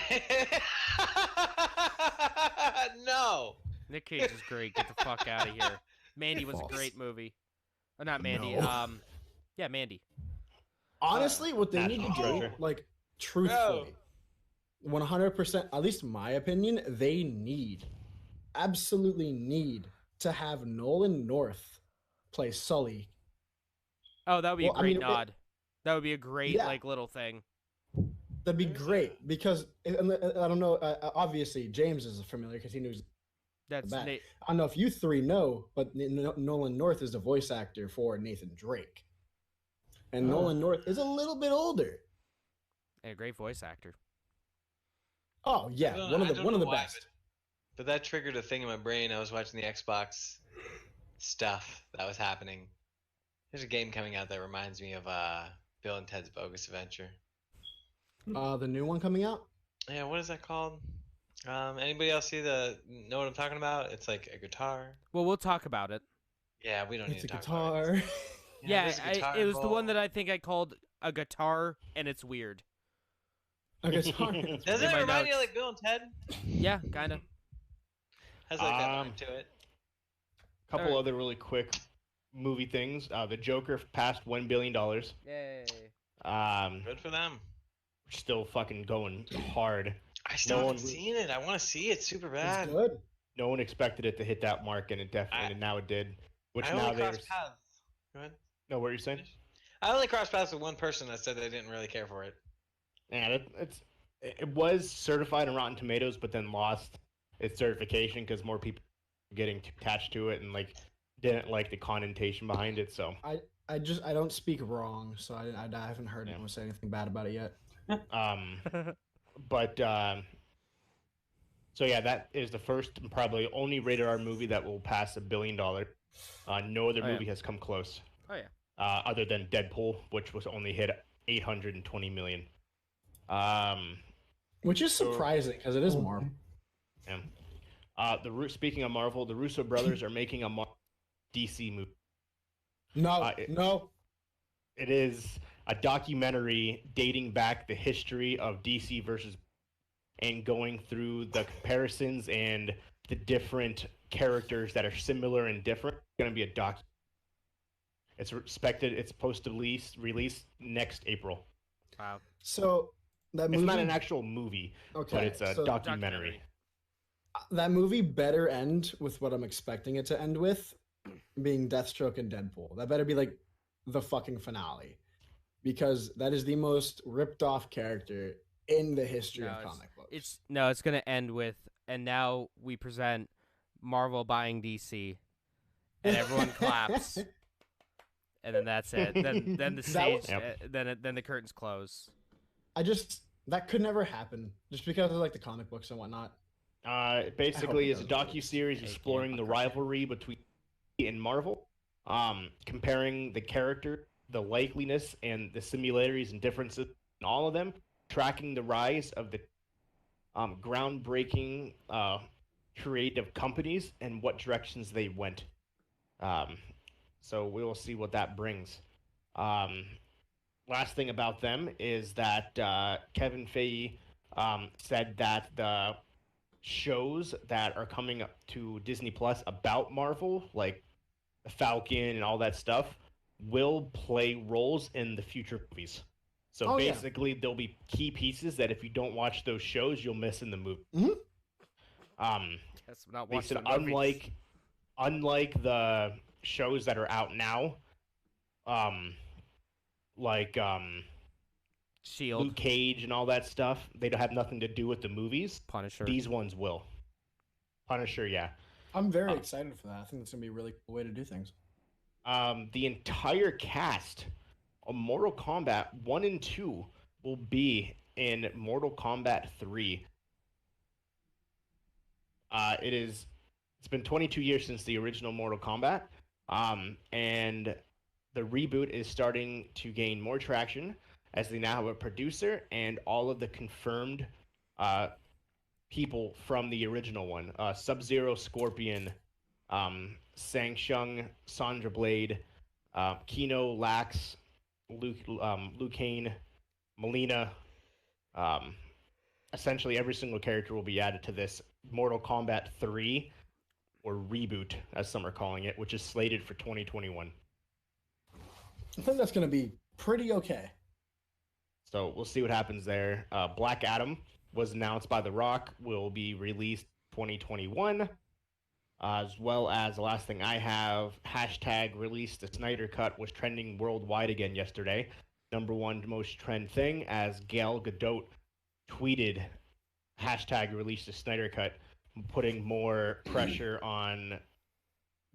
No. Nick Cage is great. Get the fuck out of here. Mandy was False. a great movie. Not Mandy. No. Yeah, Mandy. Honestly, what they need to National do, treasure. like, truthfully, 100%, at least in my opinion, they absolutely need to have Nolan North play Sully. Oh, that would be Well, a I great mean, nod. That would be a great Yeah. like little thing. That'd be great because and I don't know. Obviously, James is familiar because he knows. That's Bad. Nate. I don't know if you three know, but Nolan North is the voice actor for Nathan Drake, and Oh. Nolan North is a little bit older. And a great voice actor. Oh yeah, I don't one of know the why, best. But that triggered a thing in my brain. I was watching the Xbox stuff that was happening. There's a game coming out that reminds me of Bill and Ted's Bogus Adventure. The new one coming out. Yeah, what is that called? Anybody else know what I'm talking about? It's like a guitar. Well, we'll talk about it. Yeah, we don't It's a need to talk about guitar. it. Yeah, there's a guitar it was the one involved. that I think I called a guitar, and it's weird. A guitar. Doesn't in it my remind you of notes. like Bill and Ted? Yeah, kind of. Has like that Um, vibe to it. Couple Alright. other really quick movie things. The Joker passed $1 billion. Yay. Good for them. Still fucking going hard. I still No haven't one- seen it. I want to see it super It's bad. good. No one expected it to hit that mark, and it definitely and now it did. Which I now only there's crossed paths. Go ahead. no. What are you saying? I only crossed paths with one person that said they didn't really care for it. Yeah, it was certified on Rotten Tomatoes, but then lost its certification because more people were getting attached to it and like didn't like the connotation behind it. So, I don't speak wrong, so I haven't heard Yeah. anyone say anything bad about it yet. but so yeah, that is the first and probably only rated R movie that will pass $1 billion. No other Oh, yeah. movie has come close. Oh yeah. Other than Deadpool, which was only hit 820 million. Which is So- surprising because it is Marvel. Yeah. Speaking of Marvel, the Russo brothers are making a DC movie. No, it- no. It is a documentary dating back the history of DC versus and going through the comparisons and the different characters that are similar and different. It's going to be a doc. It's expected. It's supposed to release next April. Wow. So that It's movie, not an actual movie, okay, but it's a so documentary. that movie better end with what I'm expecting it to end with, being Deathstroke and Deadpool. That better be like the fucking finale, because that is the most ripped off character in the history No, of comic books. It's gonna end with, and now we present Marvel buying DC, and everyone claps. and then that's it. Then the That stage, was- then the curtains close. That could never happen just because of like the comic books and whatnot. Basically, it is a doesn't. docu-series exploring the rivalry between DC and Marvel, comparing the character, the likeliness, and the similarities and differences in all of them, tracking the rise of the groundbreaking creative companies and what directions they went. Um, so we will see what that brings. Um, Last thing about them is that Kevin Feige said that the shows that are coming up to Disney Plus about Marvel, like the Falcon and all that stuff, will play roles in the future movies. So Oh, yeah. basically, there'll be key pieces that if you don't watch those shows, you'll miss in the movie. Mhm. Guess I'm not They watching said the movies. unlike the shows that are out now, like Shield, Luke Cage and all that stuff, they don't have nothing to do with the movies. Punisher. These ones will. Punisher, yeah. I'm very excited for that. I think that's gonna be a really cool way to do things. The entire cast of Mortal Kombat 1 and 2 will be in Mortal Kombat 3. It's been 22 years since the original Mortal Kombat, and the reboot is starting to gain more traction as they now have a producer and all of the confirmed people from the original one: Sub-Zero, Scorpion, Sang Shung, Sandra Blade, Kino, Lax, Liu Kane, Melina. Essentially, every single character will be added to this Mortal Kombat 3, or reboot, as some are calling it, which is slated for 2021. I think that's gonna be pretty okay. So we'll see what happens there. Black Adam was announced by The Rock, will be released 2021. As well as the last thing I have, hashtag release the Snyder Cut was trending worldwide again yesterday. Number one most trend thing, as Gal Gadot tweeted hashtag release the Snyder Cut, putting more pressure on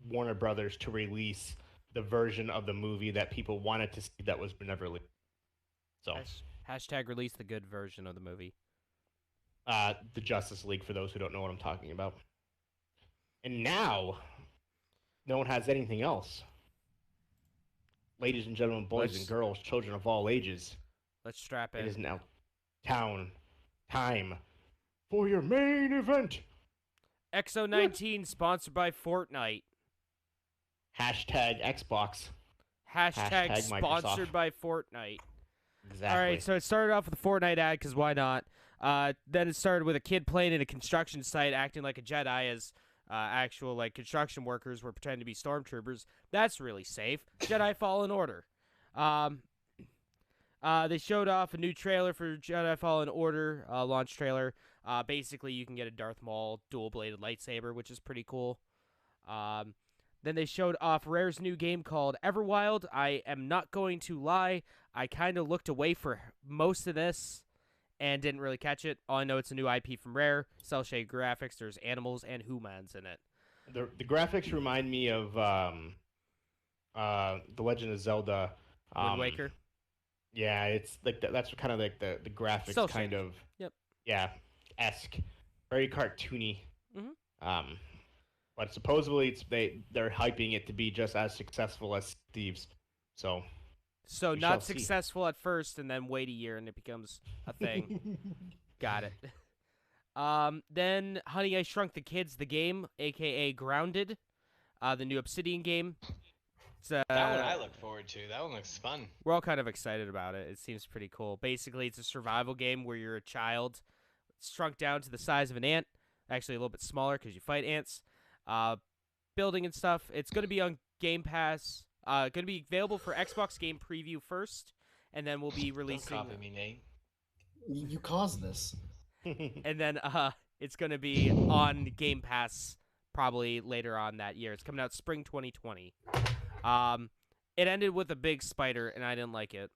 Warner Brothers to release the version of the movie that people wanted to see that was never released. So Hashtag release the good version of the movie. the Justice League, for those who don't know what I'm talking about. And now, no one has anything else. Ladies and gentlemen, boys and girls, children of all ages, Let's strap in. it is now time for your main event. XO19 sponsored by Fortnite. Hashtag Xbox. Hashtag Hashtag sponsored Microsoft. by Fortnite. Exactly. All right, so it started off with a Fortnite ad, because why not? Then it started with a kid playing in a construction site acting like a Jedi as actual construction workers were pretending to be stormtroopers. That's really safe. Jedi Fallen Order. They showed off a new trailer for Jedi Fallen Order, launch trailer. Basically, you can get a Darth Maul dual-bladed lightsaber, which is pretty cool. Then they showed off Rare's new game called Everwild. I am not going to lie, I kind of looked away for most of this and didn't really catch it. All I know, it's a new IP from Rare, cel-shaded graphics, there's animals and humans in it. The graphics remind me of The Legend of Zelda. Wind Waker. Yeah, it's like that's kind of like the graphics Cel kind shaded. of. Yep. Yeah, esque, very cartoony. Mhm. But supposedly they're hyping it to be just as successful as Thieves. So we shall not see. successful at first, and then wait a year, and it becomes a thing. Got it. Then Honey, I Shrunk the Kids, the game, a.k.a. Grounded, the new Obsidian game. It's, That one I look forward to. That one looks fun. We're all kind of excited about it. It seems pretty cool. Basically, it's a survival game where you're a child shrunk down to the size of an ant. Actually, a little bit smaller because you fight ants. Building and stuff. It's going to be on Game Pass. Going to be available for Xbox Game Preview first, and then we'll be releasing. Don't copy me, Nate. You caused this. And then it's going to be on Game Pass probably later on that year. It's coming out spring 2020. It ended with a big spider, and I didn't like it.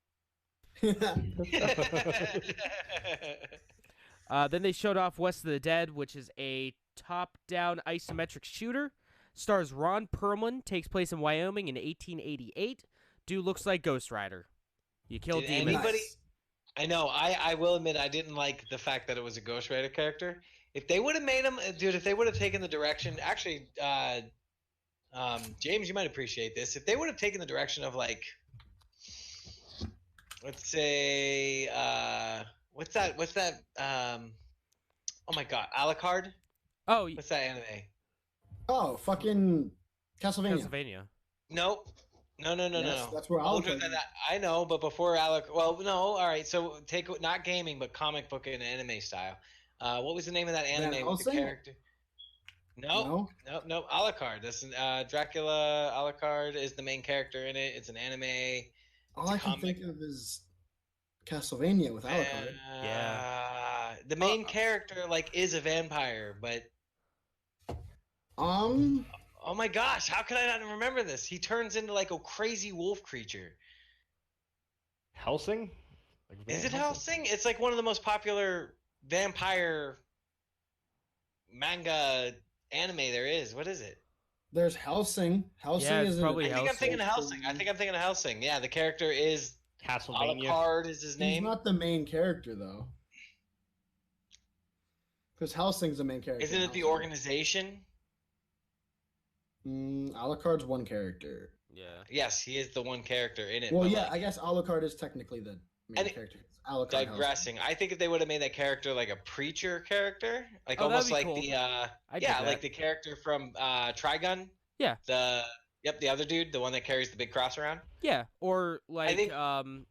Then they showed off West of the Dead, which is a top-down isometric shooter. Stars Ron Perlman, takes place in Wyoming in 1888. Dude looks like Ghost Rider. You kill Did demons. anybody? I know. I will admit I didn't like the fact that it was a Ghost Rider character. If they would have made him, dude, if they would have taken the direction, actually, James, you might appreciate this. If they would have taken the direction of like, let's say, what's that? Oh my God, Alucard. Oh, What's that anime? Oh, fucking Castlevania. Castlevania. Nope. No. That's where Older Alucard. than that. I know, but before Well, no. All right. So take not gaming, but comic book and anime style. What was the name of that anime with the Helsing? character? No. Alucard. That's Dracula. Alucard is the main character in it. It's an anime. All I can think of is Castlevania with Alucard. Yeah. The main character like is a vampire, but oh my gosh, how could I not remember this? He turns into like a crazy wolf creature. Helsing? Like Is it Helsing? It's like one of the most popular vampire manga anime there is. What is it? There's Helsing. Helsing Yeah, it's is probably I think I'm thinking of Helsing. Helsing. Yeah, the character is Castlevania. Alucard is his He's name. not the main character though, because Helsing's the main character. Isn't it the Helsing. organization? Alucard's one character. Yeah. Yes, he is the one character in it. Well, but, yeah, like, I guess Alucard is technically the main And character. Alucard. digressing. I think if they would have made that character like a preacher character, like Oh, that'd almost be like cool. the I'd dig yeah, that. like the character from Trigun. Yeah. The other dude, the one that carries the big cross around. Yeah, or like think- fucking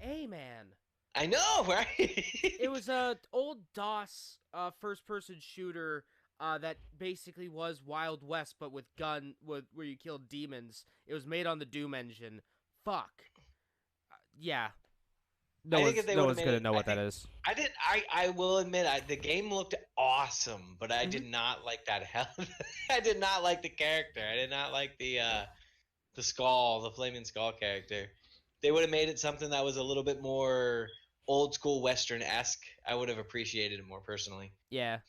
A man. I know, right? It was a old DOS first person shooter that basically was Wild West but with where you killed demons. It was made on the Doom engine. Fuck. Yeah. I No think if they one's would've made gonna it- know I what that think- is. I will admit, the game looked awesome, but I Mm-hmm. did not like that hell. I did not like the character. I did not like the skull, the flaming skull character. They would have made it something that was a little bit more old school Western esque. I would have appreciated it more personally. Yeah.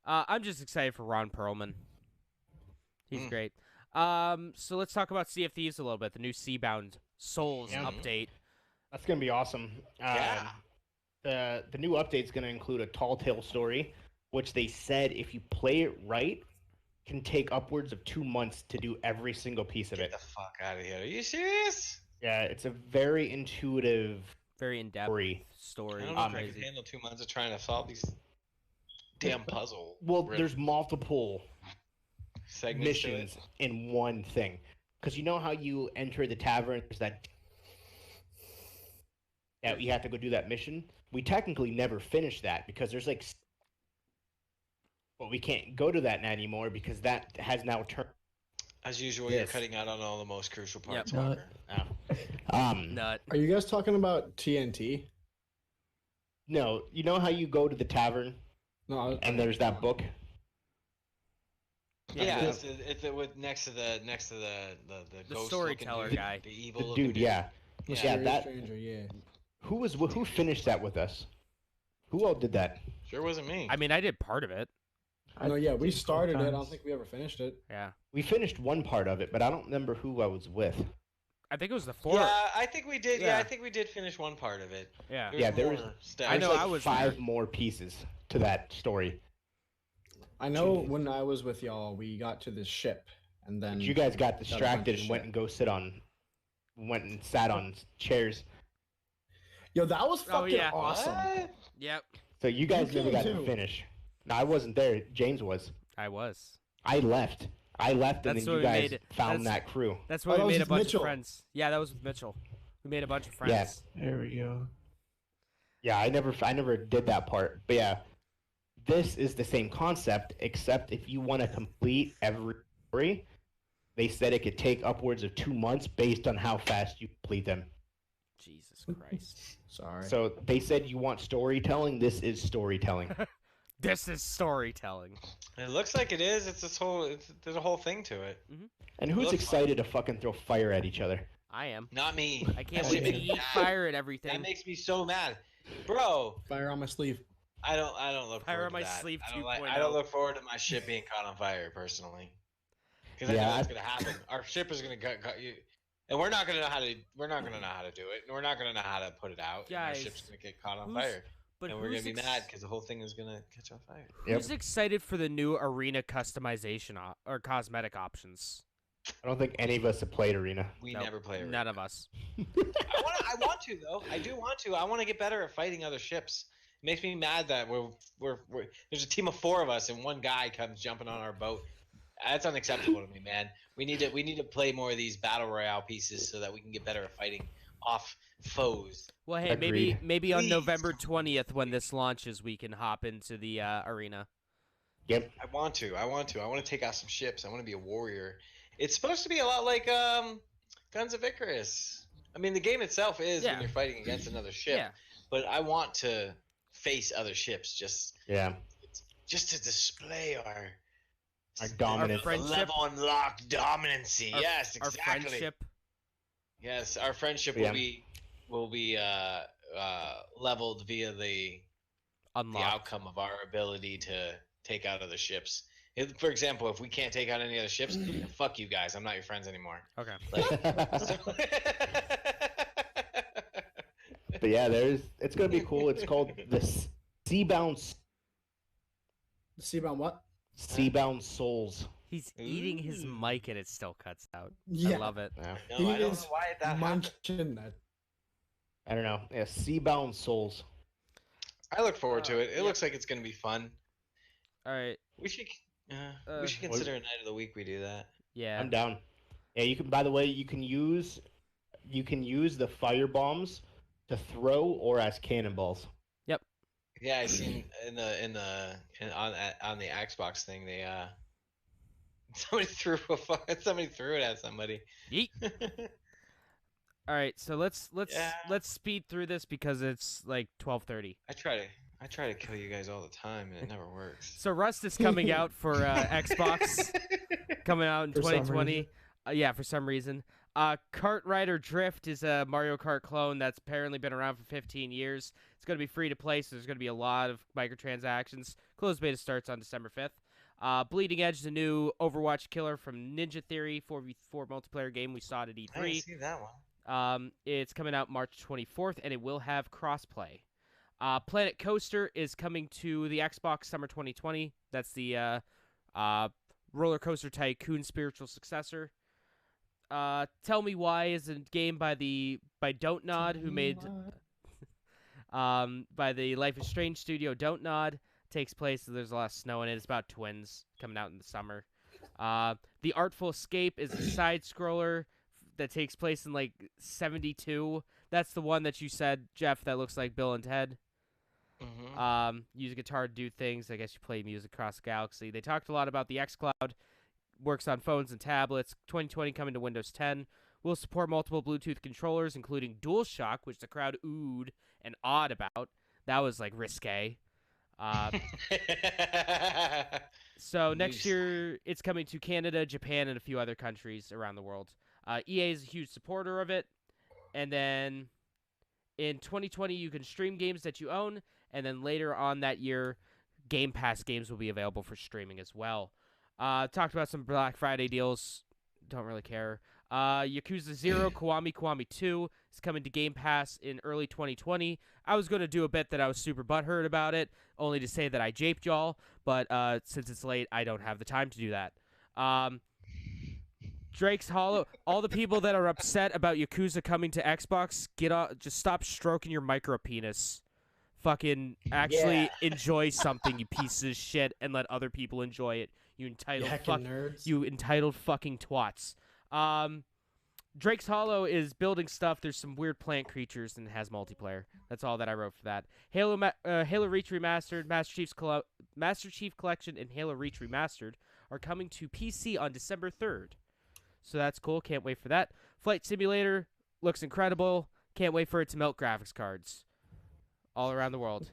I'm just excited for Ron Perlman. He's Mm. great. So let's talk about Sea of Thieves a little bit. The new Seabound Souls Yeah. update. That's gonna be awesome. Yeah. The new update's gonna include a tall tale story, which they said if you play it right, can take upwards of 2 months to do every single piece of Get it. the fuck out of here! Are you serious? Yeah, it's a very intuitive Very in-depth story. story. I don't know if I Crazy. can handle 2 months of trying to solve these damn puzzle. Well, riddles. there's multiple segments to it. missions in one thing. Because you know how you enter the tavern, there's that. Yeah, you have to go do that mission. We technically never finished that because there's like. But we can't go to that anymore because that has now turned. As usual, you're Yes. cutting out on all the most crucial parts. Yep. Walker. Nut. Are you guys talking about TNT? No, you know how you go to the tavern No. and there's that book. Yeah, Yeah. it's with next to the The ghost storyteller looking dude, guy. the evil The looking dude, yeah. Yeah. Yeah, that. Stranger, yeah. Who finished that with us? Who all did that? Sure wasn't me. I mean, I did part of it. No, yeah, we did started it. I don't sometimes. think we ever finished it. Yeah. We finished one part of it, but I don't remember who I was with. I think it was the 4. Yeah, I think we did. Yeah. Yeah. I think we did finish one part of it. Yeah. Yeah, there was- more steps. I know, There's like I was 5 there. more pieces to that story. I know when I was with y'all, we got to this ship, and then You guys got bunch of distracted and went shit. and went and sat on chairs. Yo, that was Oh, fucking yeah. awesome. What? Yep. So you guys You never got came to too. finish. No, I wasn't there. James was. I was. I left. And That's then what you we guys made it. found That's- that crew. That's Oh, why that we was made a with bunch Mitchell. of friends. Yeah, that was with Mitchell. We made a bunch of friends. Yeah. There we go. Yeah, I never did that part. But yeah, this is the same concept, except if you want to complete every story, they said it could take upwards of 2 months based on how fast you complete them. Jesus Christ. Sorry. So they said you want storytelling. This is storytelling. This is storytelling. It looks like it is. There's a whole thing to it. And who's Looks excited to fucking throw fire at each other? I am. Not me. I can't That wait to makes me eat mad. fire and That everything. makes me so mad, bro. Fire on my sleeve. I don't look Fire forward on my to that. sleeve I don't 2.0. I don't look forward to my shit being caught on fire personally. because I know that's gonna happen. Our ship is gonna cut you, and we're not gonna know how to. We're not gonna know how to do it, and we're not gonna know how to put it out. And our Guys, ship's gonna get caught on fire, But and we're gonna be mad because the whole thing is gonna catch on fire. Who's excited for the new arena customization or cosmetic options? I don't think any of us have played Arena. We Nope, never play. None of us. I want to though. I do want to. I want to get better at fighting other ships. It makes me mad that we're there's a team of 4 of us and one guy comes jumping on our boat. That's unacceptable to me, man. We need to play more of these battle royale pieces so that we can get better at fighting off foes. Well, hey, Agreed. maybe on Please. November 20th when this launches, we can hop into the arena. Yep. I want to. I want to take out some ships. I want to be a warrior. It's supposed to be a lot like Guns of Icarus. I mean, the game itself is when you're fighting against another ship. Yeah. But I want to face other ships just to display our dominance. Our friendship. level unlocked dominancy. Yes, exactly. Our friendship. Yes, our friendship will be leveled via the Unlocked. outcome of our ability to take out other ships. For example, if we can't take out any other ships, fuck you guys. I'm not your friends anymore. Okay. But yeah, it's gonna be cool. It's called the Seabound Seabound what? Seabound Souls. He's eating his mic and it still cuts out. Yeah. I love it. Yeah. No, He I don't is know why that happened. munching that. I don't know. Yeah, Seabound Souls. I look forward to it. It Yep. looks like it's gonna be fun. All right. We should consider a night of the week we do that. Yeah. I'm down. Yeah, you can. By the way, you can use the fire bombs to throw or as cannonballs. Yeah, I seen on the Xbox thing they somebody threw it at somebody. Yeet. All right. So let's Yeah. speed through this because it's like 12:30. I try to kill you guys all the time and it never works. So Rust is coming out for Xbox, coming out in For some 2020. Yeah, for some reason. Kart Rider Drift is a Mario Kart clone that's apparently been around for 15 years. It's going to be free to play, so there's going to be a lot of microtransactions. Closed beta starts on December 5th. Bleeding Edge is a new Overwatch killer from Ninja Theory 4v4 multiplayer game. We saw it at I didn't E3. see that one. It's coming out March 24th, and it will have crossplay. Planet Coaster is coming to the Xbox Summer 2020. That's the roller coaster tycoon spiritual successor. Tell Me Why is a game by Don't Nod, who made by the Life is Strange studio. Don't Nod takes place. There's a lot of snow in it. It's about twins coming out in the summer. The Artful Escape is a side scroller that takes place in like 72. That's the one that you said, Jeff, that looks like Bill and Ted. Mm-hmm. Use a guitar to do things. I guess you play music across the galaxy. They talked a lot about the xCloud. Works on phones and tablets. 2020 coming to Windows 10. Will support multiple Bluetooth controllers, including DualShock, which the crowd oohed and awed about. That was like risque. So next year, it's coming to Canada, Japan, and a few other countries around the world. EA is a huge supporter of it. And then in 2020, you can stream games that you own. And then later on that year, Game Pass games will be available for streaming as well. Talked about some Black Friday deals. Don't really care. Yakuza 0, Kiwami 2 is coming to Game Pass in early 2020. I was going to do a bit that I was super butthurt about it, only to say that I japed y'all. But since it's late, I don't have the time to do that. Drake's Hollow. All the people that are upset about Yakuza coming to Xbox, get off. Just stop stroking your micro penis. Fucking actually enjoy something, you pieces of shit, and let other people enjoy it. You entitled nerds. You entitled fucking twats. Drake's Hollow is building stuff. There's some weird plant creatures and it has multiplayer. That's all that I wrote for that. Halo Reach Remastered, Master Chief Collection, and Halo Reach Remastered are coming to PC on December 3rd. So that's cool. Can't wait for that. Flight Simulator looks incredible. Can't wait for it to melt graphics cards all around the world.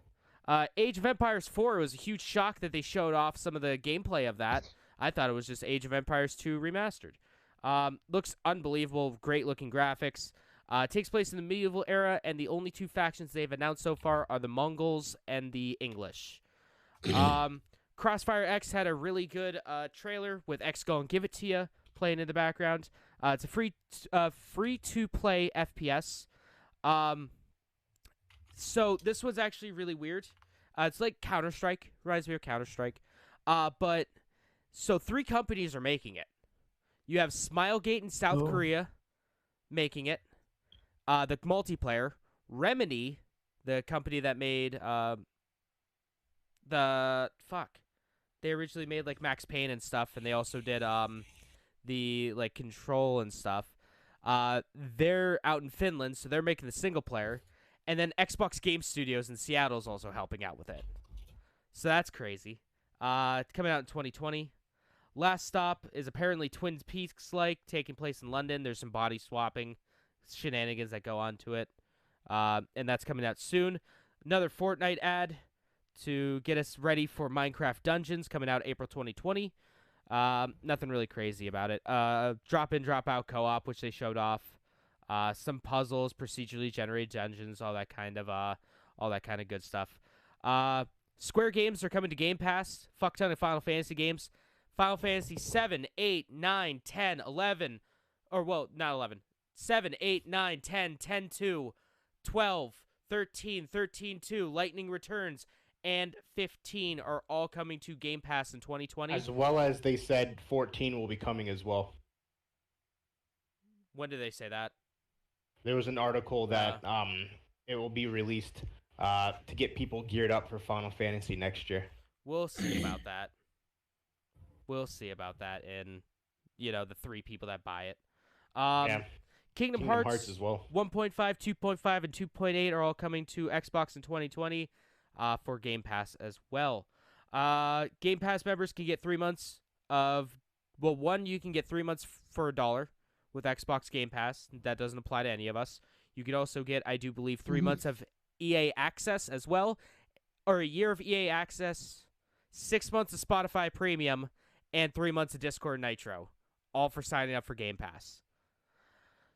Age of Empires 4 was a huge shock that they showed off some of the gameplay of that. I thought it was just Age of Empires 2 remastered. Looks unbelievable. Great looking graphics. Takes place in the medieval era, and the only 2 factions they've announced so far are the Mongols and the English. Crossfire X had a really good trailer with X Go and Give It To You playing in the background. It's a free to play FPS. So this was actually really weird. It's like Counter-Strike. Reminds me of Counter-Strike. But so 3 companies are making it. You have Smilegate in South Oh. Korea making it. The multiplayer. Remedy, the company that made they originally made like Max Payne and stuff, and they also did the like Control and stuff. They're out in Finland, so they're making the single player. And then Xbox Game Studios in Seattle is also helping out with it. So that's crazy. It's coming out in 2020. Last Stop is apparently Twin Peaks-like, taking place in London. There's some body swapping shenanigans that go on to it. And that's coming out soon. Another Fortnite ad to get us ready for Minecraft Dungeons, coming out April 2020. Nothing really crazy about it. Drop-in, drop-out co-op, which they showed off. Some puzzles, procedurally generated dungeons, all that kind of good stuff. Square games are coming to Game Pass. Fuck ton of Final Fantasy games. Final Fantasy 7, 8, 9, 10, 11, or well, not 11. 7, 8, 9, 10, 10, 2, 12, 13, 13, 2, Lightning Returns, and 15 are all coming to Game Pass in 2020. As well as they said 14 will be coming as well. When did they say that? There was an article that it will be released to get people geared up for Final Fantasy next year. We'll see about that. We'll see about that in, the 3 people that buy it. Kingdom Hearts as well. 1.5, 2.5, and 2.8 are all coming to Xbox in 2020 for Game Pass as well. Game Pass members can get 3 months of... Well, one, you can get 3 months for $1 with Xbox Game Pass. That doesn't apply to any of us. You can also get, I do believe, 3 months of EA Access as well, or a year of EA Access, 6 months of Spotify Premium, and 3 months of Discord Nitro, all for signing up for Game Pass.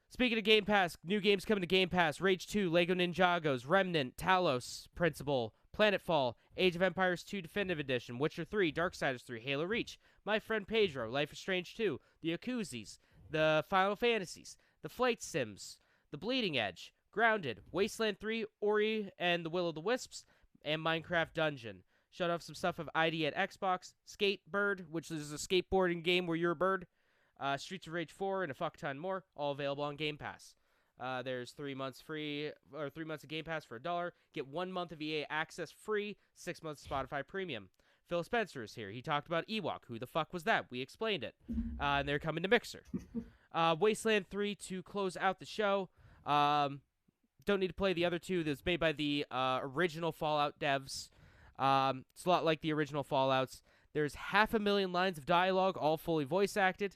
Speaking of Game Pass, new games coming to Game Pass: Rage 2, Lego Ninjago's, Remnant, Talos Principle, Planetfall, Age of Empires 2 Definitive Edition, Witcher 3, Darksiders 3, Halo Reach, My Friend Pedro, Life is Strange 2, The Yakuzis, the Final Fantasies, the Flight Sims, The Bleeding Edge, Grounded, Wasteland 3, Ori and the Will of the Wisps, and Minecraft Dungeon. Showed off some stuff of ID at Xbox, Skatebird, which is a skateboarding game where you're a bird, Streets of Rage 4, and a fuck ton more, all available on Game Pass. There's 3 months free, or 3 months of Game Pass for $1. Get 1 month of EA Access free, 6 months of Spotify Premium. Phil Spencer is here. He talked about Ewok. Who the fuck was that? We explained it. And they're coming to Mixer. Wasteland 3 to close out the show. Don't need to play the other 2. That's made by the original Fallout devs. It's a lot like the original Fallouts. There's 500,000 lines of dialogue, all fully voice acted.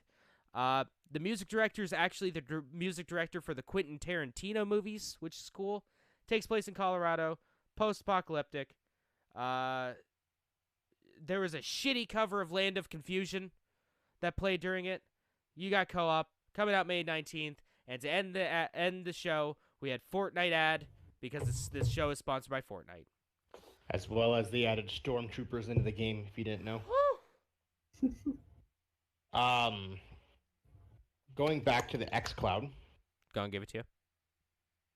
The music director is actually the music director for the Quentin Tarantino movies, which is cool. Takes place in Colorado, post-apocalyptic. There was a shitty cover of Land of Confusion that played during it. You got co-op coming out May 19th, and to end the show, we had Fortnite ad because this show is sponsored by Fortnite. As well as they added stormtroopers into the game, if you didn't know. Going back to the xCloud. Go and give it to you.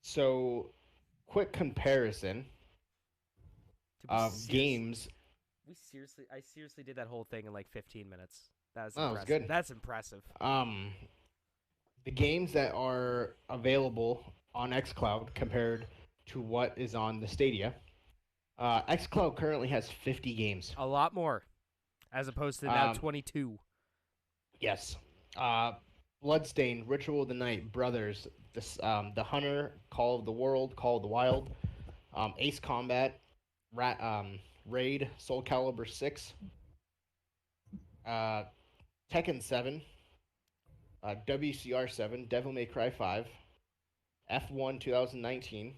So, quick comparison of games. I seriously did that whole thing in like 15 minutes. That's Oh, impressive. it's good. That's impressive. The games that are available on xCloud compared to what is on the Stadia. xCloud currently has 50 games. A lot more, as opposed to now 22. Yes. Bloodstain, Ritual of the Night, Brothers, The Hunter, Call of the World, Call of the Wild, Ace Combat, Raid, Soul Calibur 6, Tekken 7, WCR 7, Devil May Cry 5, F1 2019,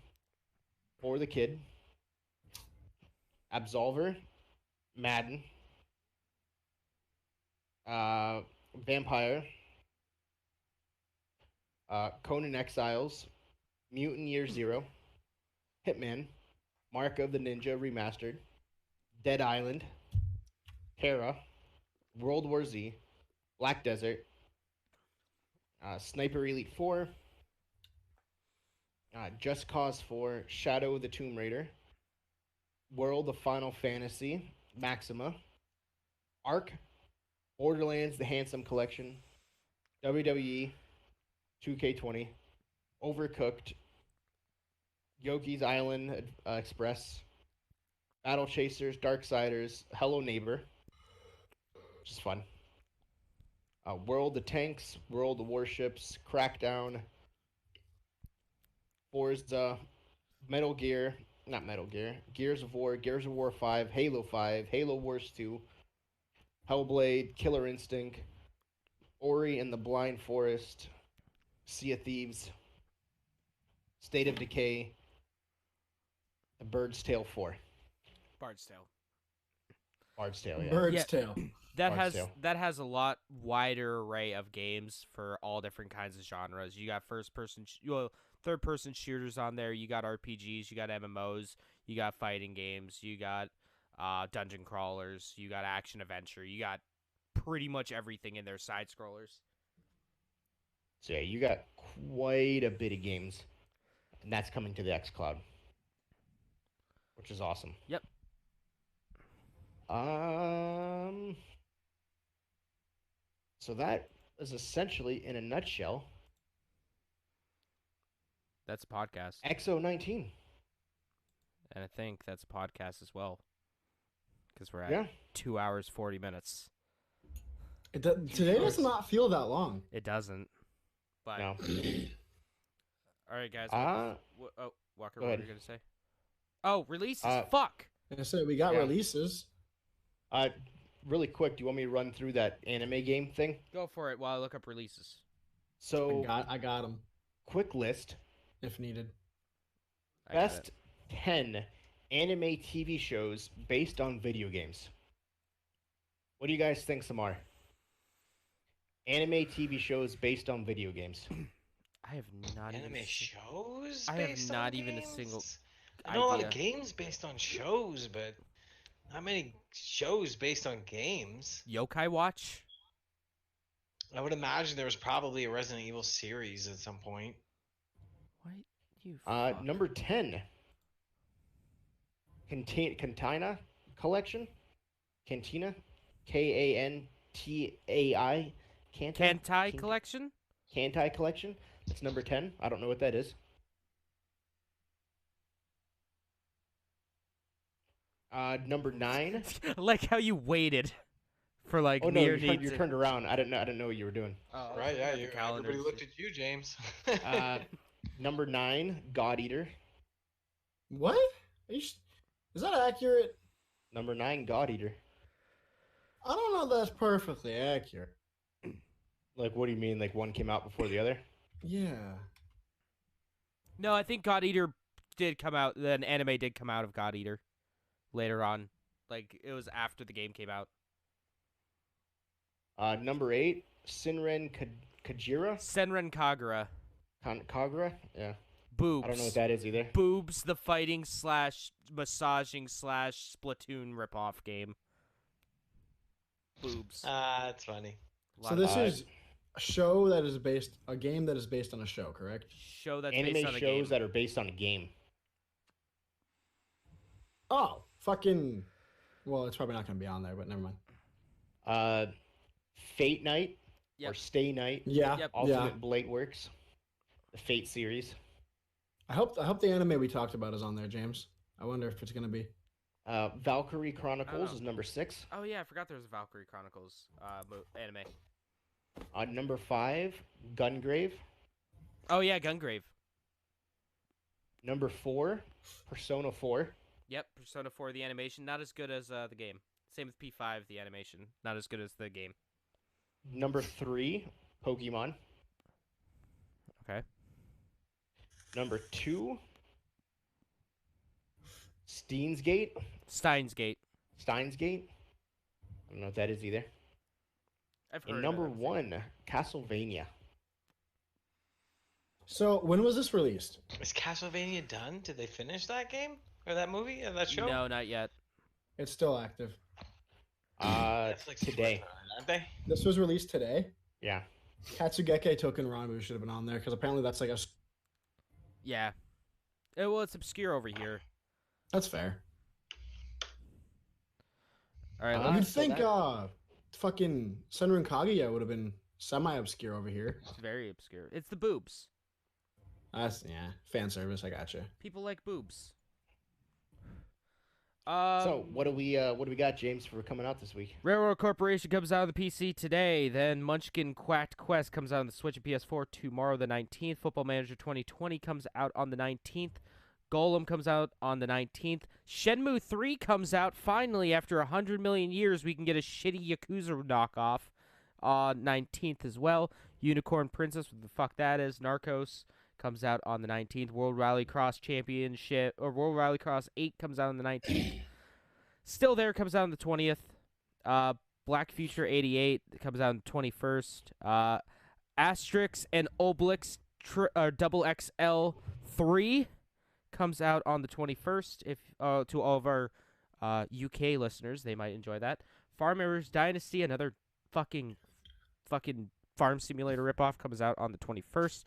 For the Kid, Absolver, Madden, Vampire, Conan Exiles, Mutant Year Zero, Hitman, Mark of the Ninja Remastered, Dead Island, Terra, World War Z, Black Desert, Sniper Elite 4, Just Cause 4, Shadow of the Tomb Raider, World of Final Fantasy, Maxima, Ark, Borderlands: The Handsome Collection, WWE 2K20, Overcooked, Yogi's Island Express, Battle Chasers, Darksiders, Hello Neighbor, which is fun. World of Tanks, World of Warships, Crackdown, Forza, Metal Gear, not Metal Gear, Gears of War 5, Halo 5, Halo Wars 2, Hellblade, Killer Instinct, Ori and the Blind Forest, Sea of Thieves, State of Decay, The Bird's Tale 4. Bard's Tale. Bard's Tale, yeah. Bird's Yeah. tail. Bard's Tale. That has a lot wider array of games for all different kinds of genres. You got third person shooters on there. You got RPGs. You got MMOs. You got fighting games. You got dungeon crawlers. You got action adventure. You got pretty much everything in there. Side scrollers. So yeah, you got quite a bit of games, and that's coming to the xCloud, which is awesome. Yep. So that is essentially, in a nutshell, That's a podcast, XO19. and I think that's a podcast as well, because we're at Yeah. 2 hours 40 minutes. Today does not feel that long. It doesn't. But No. all right, guys. Walker, Go what ahead. are you gonna say? Oh, releases. Fuck. I said we got Yeah. releases. Really quick, do you want me to run through that anime game thing? Go for it while I look up releases. So, I got them quick list. if needed. I got Best it. 10 anime TV shows based on video games. What do you guys think some are? Anime TV shows based on video games. I have not Anime even. shows. I have based not on even a games? single I know a lot of idea. games based on shows, but not many shows based on games. Yokai Watch. I would imagine there was probably a Resident Evil series at some point. What you? Fuck. Number 10. Cantina Collection. Cantina. Kantai. Kantai Collection. Kantai Collection. That's number 10. I don't know what that is. Number 9. I like how you waited for like Oh no, mere you needs. turned around. I didn't know what you were doing. Oh, Right? Yeah. the calendar. Everybody looked at you, James. Number 9, God Eater. What? Is that accurate? Number 9, God Eater. I don't know if that's perfectly accurate. Like, what do you mean? Like, one came out before the other? Yeah. No, I think God Eater did come out. An anime did come out of God Eater later on. Like it was after the game came out. Number 8, Sinren Kajira. Senran Kagura. Kagura? Yeah. Boobs. I don't know what that is either. Boobs, the fighting / massaging / Splatoon ripoff game. Boobs. That's funny. So this is a game that is based on a show, correct? show that's Anime based on a shows game. that are based on a game. Oh, fucking. Well, it's probably not going to be on there, but never mind. Fate Night or Yep. Stay Night. Yeah, Yep. Ultimate yeah. Blade Works. The Fate series. I hope the anime we talked about is on there, James. I wonder if it's going to be. Valkyrie Chronicles Oh. is number 6. Oh yeah, I forgot there was a Valkyrie Chronicles anime. Number 5, Gungrave. Oh yeah, Gungrave. Number 4, Persona 4. Yep, Persona 4 the animation not as good as the game. Same with P5 the animation not as good as the game. Number 3, Pokemon. Okay. Number 2, Steins Gate. Steins Gate. Steins Gate. I don't know what that is either. I've heard And of it, number I've seen it. 1, Castlevania. So when was this released? Is Castlevania done? Did they finish that game or that movie or that show? No, not yet. It's still active. Netflix Today. aren't they? This was released today. Yeah. Katsugeke Token Ranbu should have been on there because apparently that's like a. Yeah. Well, it's obscure over here. That's fair. All right. Ah, You'd so think that- fucking Senran Kaguya would have been semi-obscure over here. It's very obscure. It's the boobs. That's fan service. I gotcha. People like boobs. So what do we got, James, for coming out this week? Railroad Corporation comes out on the PC today. Then Munchkin Quacked Quest comes out on the Switch and PS4 tomorrow, the 19th. Football Manager 2020 comes out on the 19th. Golem comes out on the 19th. Shenmue 3 comes out finally after 100 million years. We can get a shitty Yakuza knockoff on 19th as well. Unicorn Princess, what the fuck that is. Narcos comes out on the 19th. World Rallycross Championship, or World Rallycross 8 comes out on the 19th. Still There comes out on the 20th. Black Future 88 comes out on the 21st. Asterix and Obelix Double XL 3 comes out on the 21st. If to all of our UK listeners, they might enjoy that. Farmers Dynasty, another fucking farm simulator ripoff, comes out on the 21st.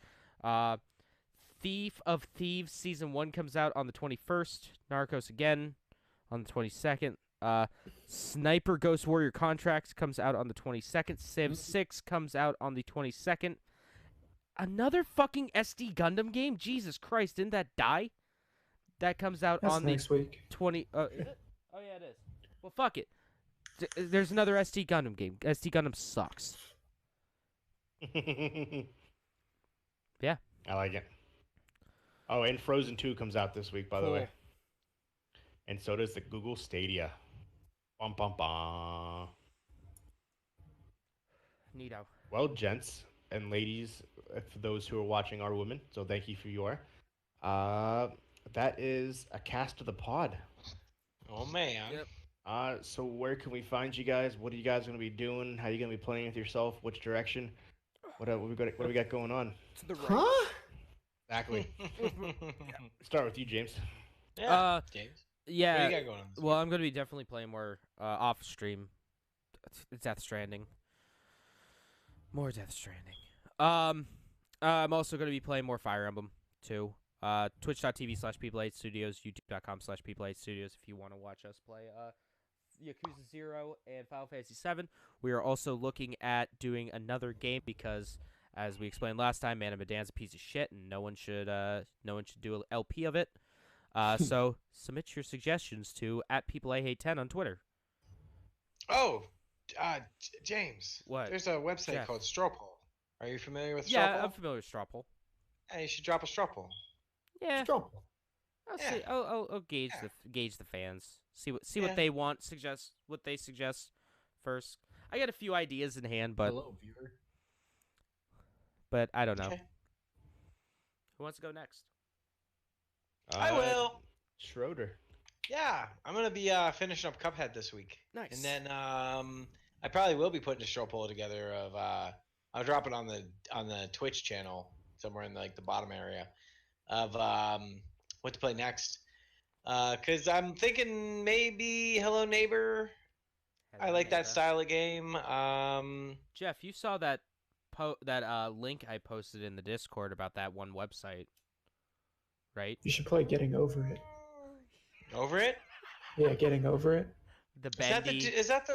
Thief of Thieves Season 1 comes out on the 21st. Narcos again on the 22nd. Sniper Ghost Warrior Contracts comes out on the 22nd. Civ 6 comes out on the 22nd. Another fucking SD Gundam game? Jesus Christ, didn't that die? That comes out That's on next week. 20... is it? Oh, yeah, it is. Well, fuck it. There's another SD Gundam game. SD Gundam sucks. Yeah. I like it. Oh, and Frozen 2 comes out this week, by the Cool. way. And so does the Google Stadia. Bum, bum, bum. Neato. Well, gents and ladies, for those who are watching are women, so thank you for your. That is a cast of the pod. Oh man. Yep. So where can we find you guys? What are you guys going to be doing? How are you going to be playing with yourself? Which direction? What do we got going on? To the right. Huh? Exactly. Start with you, James. Yeah. James. Yeah. What do you got going on? This Well, I'm going to be definitely playing more off stream. Death Stranding. More Death Stranding. I'm also going to be playing more Fire Emblem too. Twitch.tv/People8Studios, YouTube.com/People8Studios if you want to watch us play Yakuza 0 and Final Fantasy 7. We are also looking at doing another game because, as we explained last time, Man of Medan's a piece of shit and no one should do an LP of it. So submit your suggestions to @PeopleIHate10 on Twitter. Oh, James. What? There's a website Jeff. called Strawpoll. Are you familiar with Strawpoll? Yeah, I'm familiar with straw poll. Yeah, you should drop a Strawpoll. Yeah, Strong. I'll Yeah. see. I'll gauge Yeah. gauge the fans. See Yeah. what they want. Suggest what they suggest first. I got a few ideas in hand, but Hello, viewer. I don't know. Okay. Who wants to go next? I will. Schroeder. Yeah, I'm gonna be finishing up Cuphead this week. Nice. And then I probably will be putting a straw poll together of I'll drop it on the Twitch channel somewhere in the bottom area of what to play next. Cause I'm thinking maybe Hello Neighbor. I like that style of game. Jeff, you saw that link I posted in the Discord about that one website, right? You should play Getting Over It. Over it? Yeah, Getting Over It. The Is bendy. that the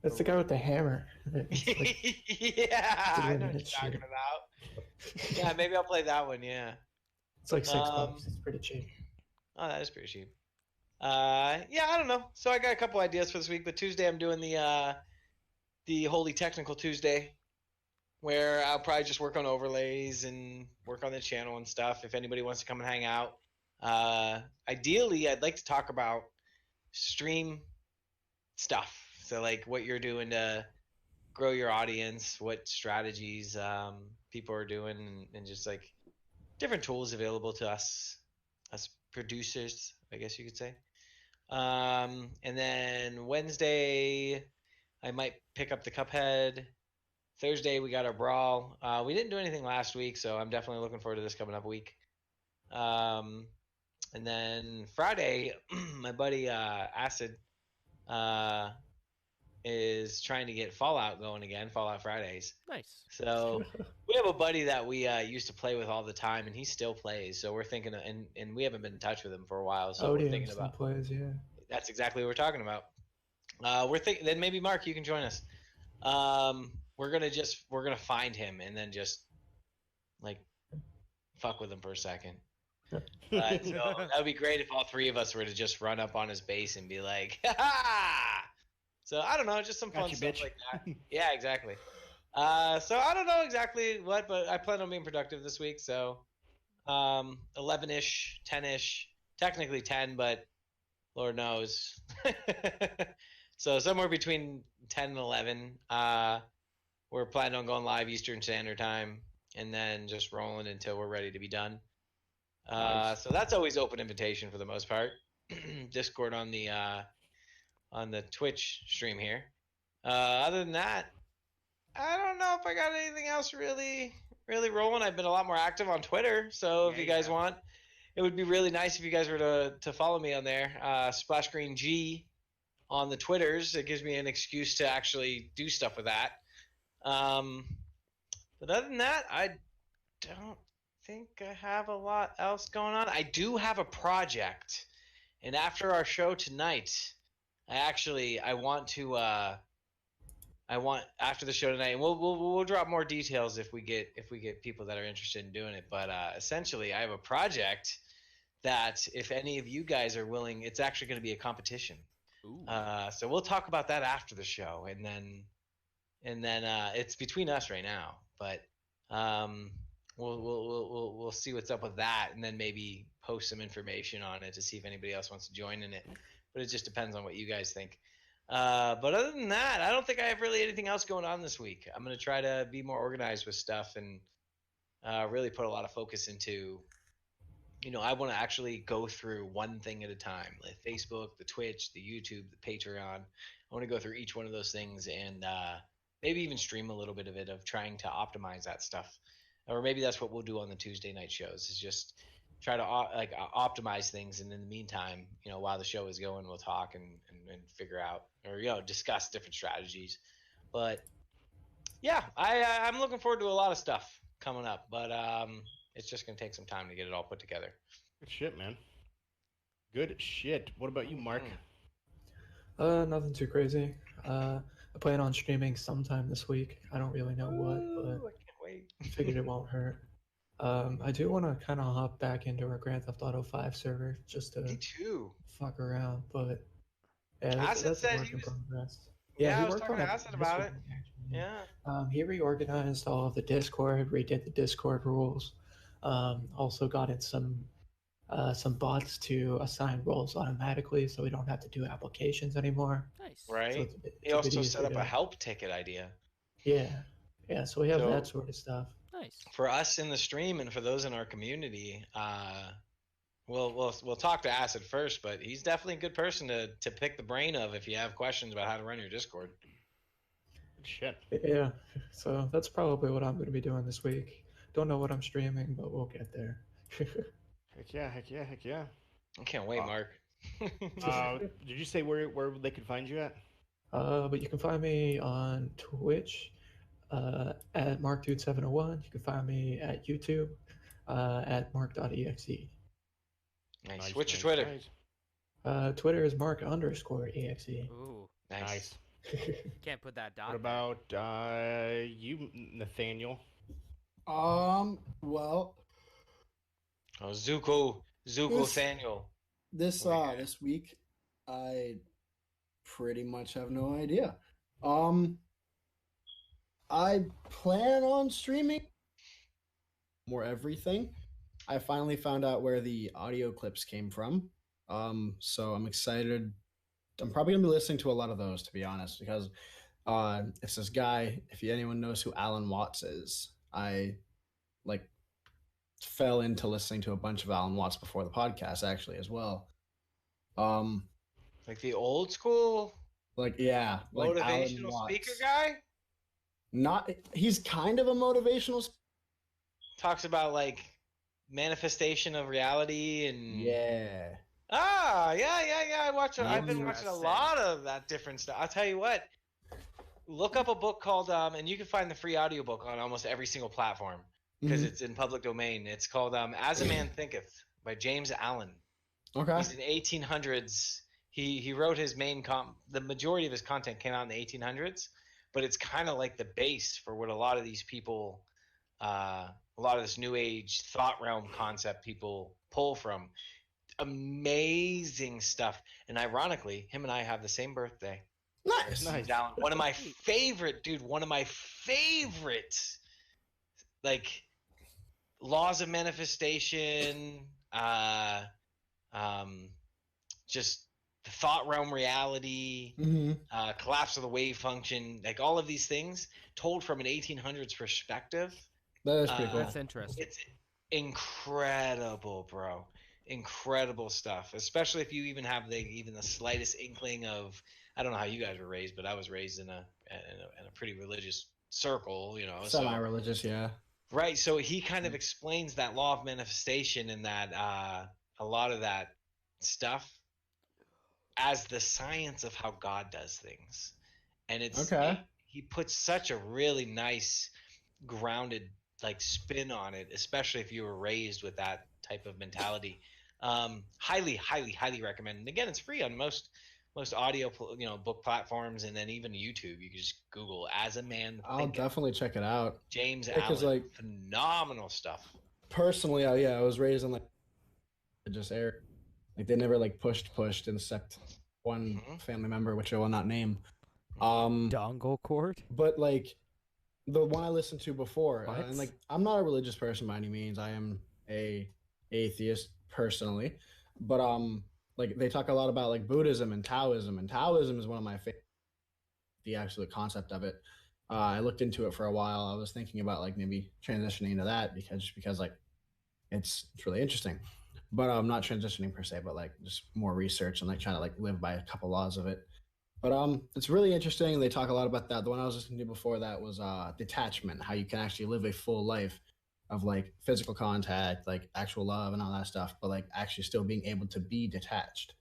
That's the guy with the hammer. It's like, yeah, I know what minute you're talking shit. about. Yeah, maybe I'll play that one. Yeah. it's like $6. It's pretty cheap. Oh, that is pretty cheap. Yeah, I don't know. So I got a couple ideas for this week, but Tuesday I'm doing the Holy Technical Tuesday, where I'll probably just work on overlays and work on the channel and stuff. If anybody wants to come and hang out, ideally I'd like to talk about stream stuff. So like what you're doing to grow your audience, what strategies people are doing, and just like different tools available to us as producers, I guess you could say. And then Wednesday, I might pick up the Cuphead. Thursday, we got our Brawl. We didn't do anything last week, so I'm definitely looking forward to this coming up week. And then Friday, my buddy Acid is trying to get Fallout going again, Fallout Fridays. Nice. So we have a buddy that we used to play with all the time, and he still plays. So we're thinking, and we haven't been in touch with him for a while. So we're Odium thinking still about. plays, yeah. That's exactly what we're talking about. We're thinking then maybe Mark, you can join us. We're gonna find him and then just like fuck with him for a second. So that would be great if all three of us were to just run up on his base and be like, ha! So I don't know, just some fun Gotcha, stuff bitch. like that. Yeah, exactly. So I don't know exactly what, but I plan on being productive this week. So 11-ish, 10-ish, technically 10, but Lord knows. So somewhere between 10 and 11. We're planning on going live Eastern Standard Time and then just rolling until we're ready to be done. Nice. So that's always open invitation for the most part. Discord on the Twitch stream here. Other than that, I don't know if I got anything else really rolling. I've been a lot more active on Twitter, so if you guys want, it would be really nice if you guys were to follow me on there. Splash Green G on the Twitters. It gives me an excuse to actually do stuff with that. But other than that, I don't think I have a lot else going on. I do have a project, and after our show tonight, I want after the show tonight, and we'll drop more details if we get people that are interested in doing it. But essentially, I have a project that if any of you guys are willing, it's actually going to be a competition. So we'll talk about that after the show, and then it's between us right now, but we'll see what's up with that, and then maybe post some information on it to see if anybody else wants to join in it. But it just depends on what you guys think. But other than that, I don't think I have really anything else going on this week. I'm going to try to be more organized with stuff and really put a lot of focus into, I want to actually go through one thing at a time, like Facebook, the Twitch, the YouTube, the Patreon. I want to go through each one of those things and maybe even stream a little bit of it, of trying to optimize that stuff. Or maybe that's what we'll do on the Tuesday night shows, is just try to optimize things, and in the meantime, while the show is going, we'll talk and figure out, or discuss different strategies. But yeah, I'm looking forward to a lot of stuff coming up, but it's just gonna take some time to get it all put together. Good shit, man. Good shit. What about you, Mark? Nothing too crazy. I plan on streaming sometime this week. I don't really know what, I but can't wait. figured it won't hurt. I do want to kind of hop back into our Grand Theft Auto 5 server just Me to too. fuck around, but yeah, Acid that's a said work he in was- progress. Yeah, I he was worked talking on to it Acid about it. yesterday, actually. Yeah. He reorganized all of the Discord, redid the Discord rules. Also got in some bots to assign roles automatically, so we don't have to do applications anymore. Nice. Right. So He it's a bit also set easier up a to- help ticket idea. Yeah. So we have So- that sort of stuff. Nice. For us in the stream and for those in our community, we'll talk to Acid first, but he's definitely a good person to pick the brain of if you have questions about how to run your Discord. Good shit. Yeah. So that's probably what I'm going to be doing this week. Don't know what I'm streaming, but we'll get there. Heck yeah, heck yeah, heck yeah. I can't wait, Mark. Did you say where they could find you at? But you can find me on Twitch at MarkDude701. You can find me at YouTube at mark.exe. Nice. What's your Twitter? Nice. Twitter is mark_exe. Ooh. Nice. Can't put that dot. What about you, Nathaniel? Well, Oh, Zuko This- Thaniel. this Okay. this week, I pretty much have no idea. I plan on streaming more everything. I finally found out where the audio clips came from. So I'm excited. I'm probably gonna be listening to a lot of those, to be honest, because it's this guy. If anyone knows who Alan Watts is, I fell into listening to a bunch of Alan Watts before the podcast, actually, as well. Like the old school Like Alan motivational Watts. speaker guy? He's kind of a motivational. Talks about like manifestation of reality and Yeah. yeah. I've been watching a Interesting. lot of that different stuff. I'll tell you what, look up a book called and you can find the free audiobook on almost every single platform because Mhm. it's in public domain. It's called As a Man Thinketh by James Allen. Okay. He's in 1800s. He wrote his the majority of his content came out in the 1800s, but it's kind of like the base for what a lot of these people a lot of this new age thought realm concept people pull from. Amazing stuff. And ironically, him and I have the same birthday. Nice. Nice. Down one of my one of my favorite like laws of manifestation, just the thought realm reality, Mm-hmm. collapse of the wave function, like all of these things told from an 1800s perspective. That is pretty cool. That's interesting. It's incredible, bro. Incredible stuff. Especially if you even have even the slightest inkling of. I don't know how you guys were raised, but I was raised in a pretty religious circle, you know. Semi-religious, yeah. Right. So he kind of explains that law of manifestation and that a lot of that stuff as the science of how God does things. And he puts such a really nice grounded like spin on it, especially if you were raised with that type of mentality. Highly, highly, highly recommend. And again, it's free on most audio book platforms, and then even YouTube. You can just Google "As a Man I'll Thinketh." definitely check it out. James Because, Allen, like, phenomenal stuff. Personally, I was raised in like just air, like they never like pushed except one family member, which I will not name. Dongle cord? But like the one I listened to before, What? and like I'm not a religious person by any means. I am a atheist personally, but like they talk a lot about like Buddhism and Taoism is one of my favorite. The absolute concept of it. I looked into it for a while. I was thinking about like maybe transitioning to that because like it's really interesting. But I'm not transitioning per se, but like just more research and like trying to like live by a couple laws of it. But it's really interesting. They talk a lot about that. The one I was listening to before that was detachment, how you can actually live a full life of like physical contact, like actual love and all that stuff, but like actually still being able to be detached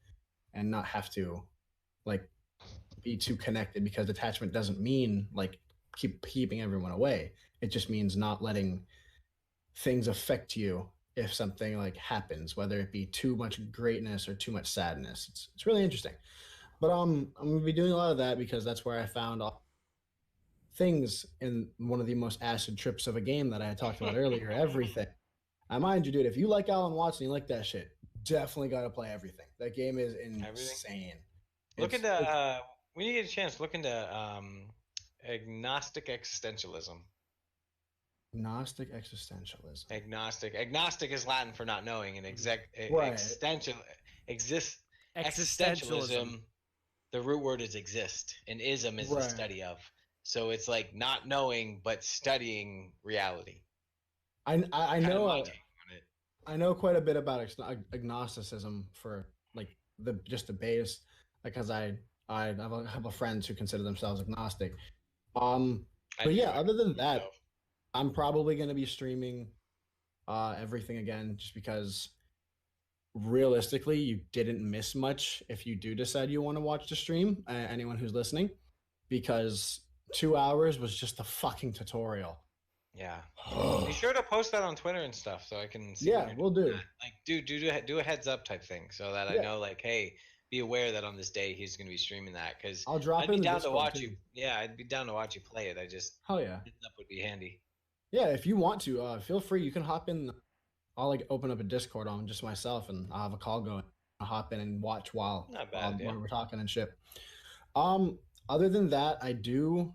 and not have to like be too connected, because detachment doesn't mean like keeping everyone away. It just means not letting things affect you if something like happens, whether it be too much greatness or too much sadness. It's really interesting. But I'm gonna be doing a lot of that because that's where I found all things in one of the most acid trips of a game that I had talked about earlier. Everything. I mind you, dude, if you like Alan Watson, you like that shit, definitely got to play everything. That game is insane. Look into when you get a chance, look into agnostic existentialism. Agnostic existentialism. Agnostic is Latin for not knowing, and existentialism. The root word is exist, and ism is the study of. So it's like not knowing, but studying reality. I know quite a bit about agnosticism for like the base, because I have a couple of friends who consider themselves agnostic. But yeah, other than that, I'm probably going to be streaming everything again, just because realistically you didn't miss much if you do decide you want to watch the stream, anyone who's listening, because 2 hours was just a fucking tutorial. Yeah. Be sure to post that on Twitter and stuff so I can see. Yeah, we'll do. Like, do a heads up type thing so that I know, like, hey, be aware that on this day he's going to be streaming that, because I'd be down to watch you. Yeah, I'd be down to watch you play it. I just hell yeah, heads up would be handy. Yeah, if you want to, feel free. You can hop in. I'll like open up a Discord on just myself, and I'll have a call going. I'll hop in and watch while we're talking and shit. Other than that, I do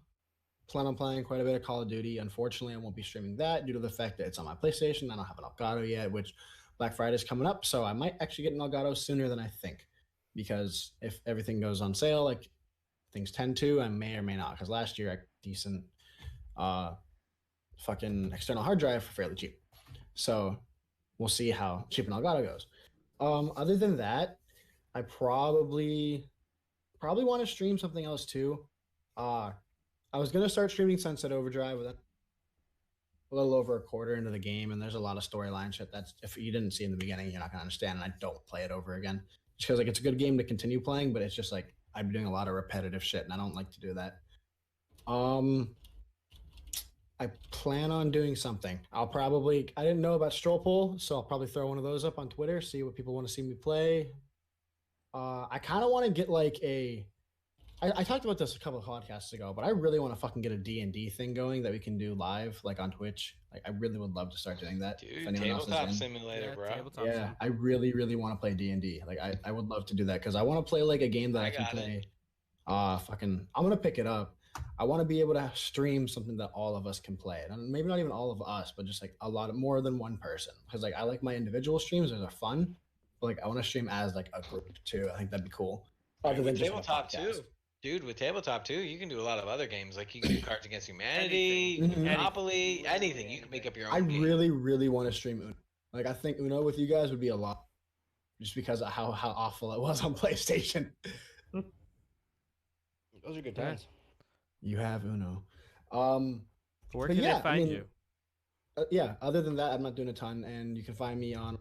plan on playing quite a bit of Call of Duty. Unfortunately, I won't be streaming that due to the fact that it's on my PlayStation. I don't have an Elgato yet, which Black Friday is coming up, so I might actually get an Elgato sooner than I think, because if everything goes on sale, like things tend to, I may or may not. Because last year, I decent fucking external hard drive for fairly cheap. So we'll see how cheap an Elgato goes. Other than that, I probably want to stream something else too. I was gonna start streaming Sunset Overdrive with a little over a quarter into the game, and there's a lot of storyline shit that's, if you didn't see in the beginning, you're not gonna understand, and I don't play it over again. Just because like it's a good game to continue playing, but it's just like I've been doing a lot of repetitive shit, and I don't like to do that. Um, I plan on doing something. I didn't know about Stroll Poll, so I'll probably throw one of those up on Twitter, see what people want to see me play. I kind of want to get like I talked about this a couple of podcasts ago, but I really want to fucking get a D&D thing going that we can do live, like on Twitch. Like, I really would love to start doing that. Dude, tabletop simulator, bro. Tabletop Yeah, sim. I really, really want to play D&D. Like, I would love to do that because I want to play like a game that I can got play. it. I'm gonna pick it up. I want to be able to stream something that all of us can play, and maybe not even all of us, but just like a lot of more than one person. Because like I like my individual streams; those are fun. But like I want to stream as like a group too. I think that'd be cool. Other than With just like, a tabletop podcast. too, dude. With tabletop too, you can do a lot of other games. Like you can do Cards Against Humanity, Anything. Monopoly, anything. You can make up your own. I game. really, really want to stream Uno. Like I think Uno with you guys would be a lot, just because of how awful it was on PlayStation. Those are good Yeah. times. You have Uno. Where But can yeah, they find you? Yeah. Other than that, I'm not doing a ton, and you can find me on.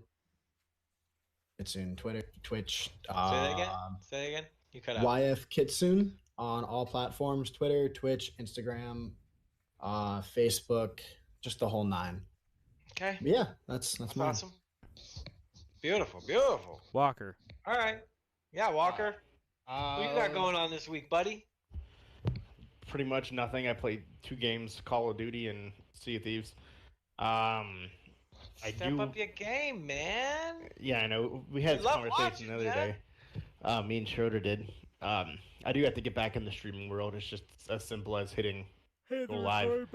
It's in Twitter, Twitch. Say that again. Say that again. You cut out. YF Kitsune on all platforms: Twitter, Twitch, Instagram, Facebook, just the whole nine. Okay. But yeah, that's mine. Awesome. Beautiful, beautiful. Walker. All right. Yeah, Walker. What you got going on this week, buddy? Pretty much nothing. I played 2 games, Call of Duty and Sea of Thieves. Step up your game, man. Yeah, I know. We had this love conversation watching, the other man. day. Me and Schroeder did. I do have to get back in the streaming world. It's just as simple as hitting go live.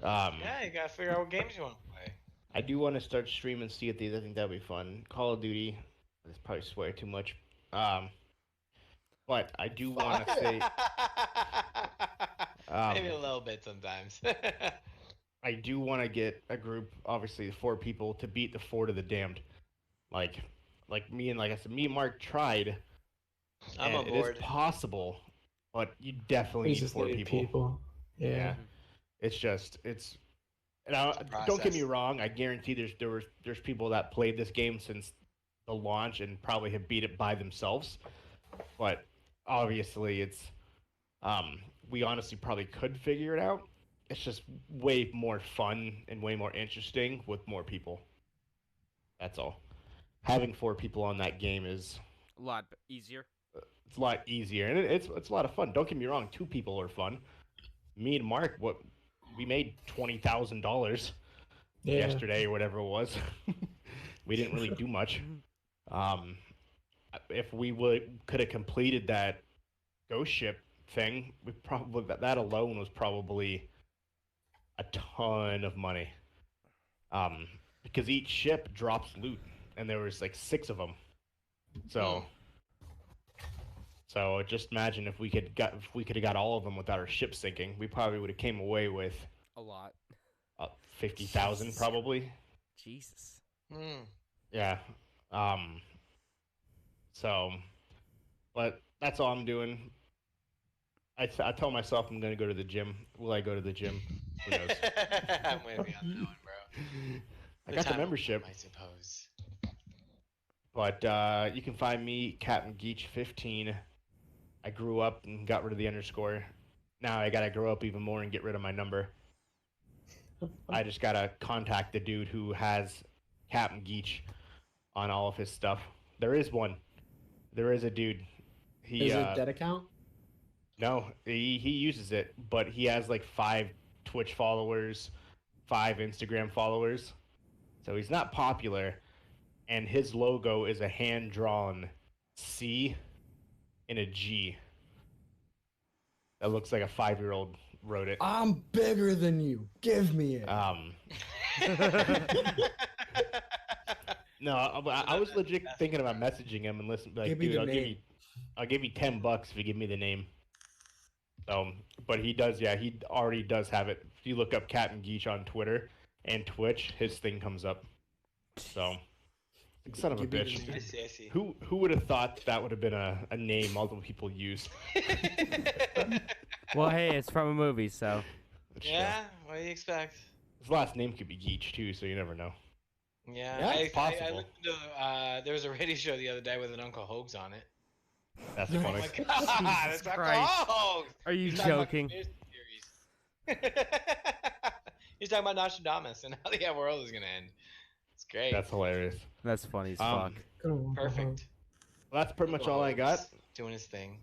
Yeah, you gotta figure out what games you want to play. I do want to start streaming Sea of Thieves. I think that'd be fun. Call of Duty. That's probably swear too much. But I do want to say Maybe a little bit sometimes. I do want to get a group, obviously 4 people, to beat the Fort of the Damned. Like me and me and Mark tried. I'm on It board. is possible, but you definitely We need just 4 need people. Yeah. Yeah. It's. And don't get me wrong. I guarantee there's people that played this game since the launch and probably have beat it by themselves. But obviously, it's. We honestly probably could figure it out. It's just way more fun and way more interesting with more people. That's all. Having 4 people on that game is A lot easier. it's a lot easier and it's a lot of fun. Don't get me wrong, 2 people are fun. Me and Mark, we made $20,000 Yeah. yesterday or whatever it was. We didn't really do much. If we could have completed that ghost ship thing, we probably that alone was probably a ton of money. Because each ship drops loot, and there was like 6 of them. So just imagine if we could have got all of them without our ship sinking, we probably would have came away with A lot. 50,000 Jesus. probably. Jesus. Yeah. So, but that's all I'm doing. I tell myself I'm gonna go to the gym. Will I go to the gym? Who knows? I'm with you on that one, bro. I got the time membership. I suppose. But you can find me, Captain Geach 15. I grew up and got rid of the underscore. Now I gotta grow up even more and get rid of my number. I just gotta contact the dude who has Captain Geach on all of his stuff. There is one. There is a dude. He Is it dead account? no, he uses it, but he has like 5 Twitch followers, 5 Instagram followers. So he's not popular. And his logo is a hand-drawn C and a G. That looks like a 5-year-old wrote it. I'm bigger than you. Give me it. No, I was legit thinking about messaging him and listen, like, Give me dude, the name. I'll give you $10 if you give me the name. But he does, yeah, he already does have it. If you look up Captain Geach on Twitter and Twitch, his thing comes up. So, like, son of a Give me the bitch. name. I see. Who would have thought that would have been a name multiple people use? Well, hey, it's from a movie, so. That's true. Yeah, what do you expect? His last name could be Geach too, so you never know. Yeah, Yeah, I it's possible. listened to, there was a radio show the other day with an Uncle Hoax on it. That's Oh funny. Oh my God! It's like, Christ. oh, Are you he's talking about joking? conspiracy theories. He's talking about Nostradamus and how the world is gonna end. It's great. That's hilarious. That's funny as fuck. Perfect. Well, that's pretty much all I got. Doing his thing.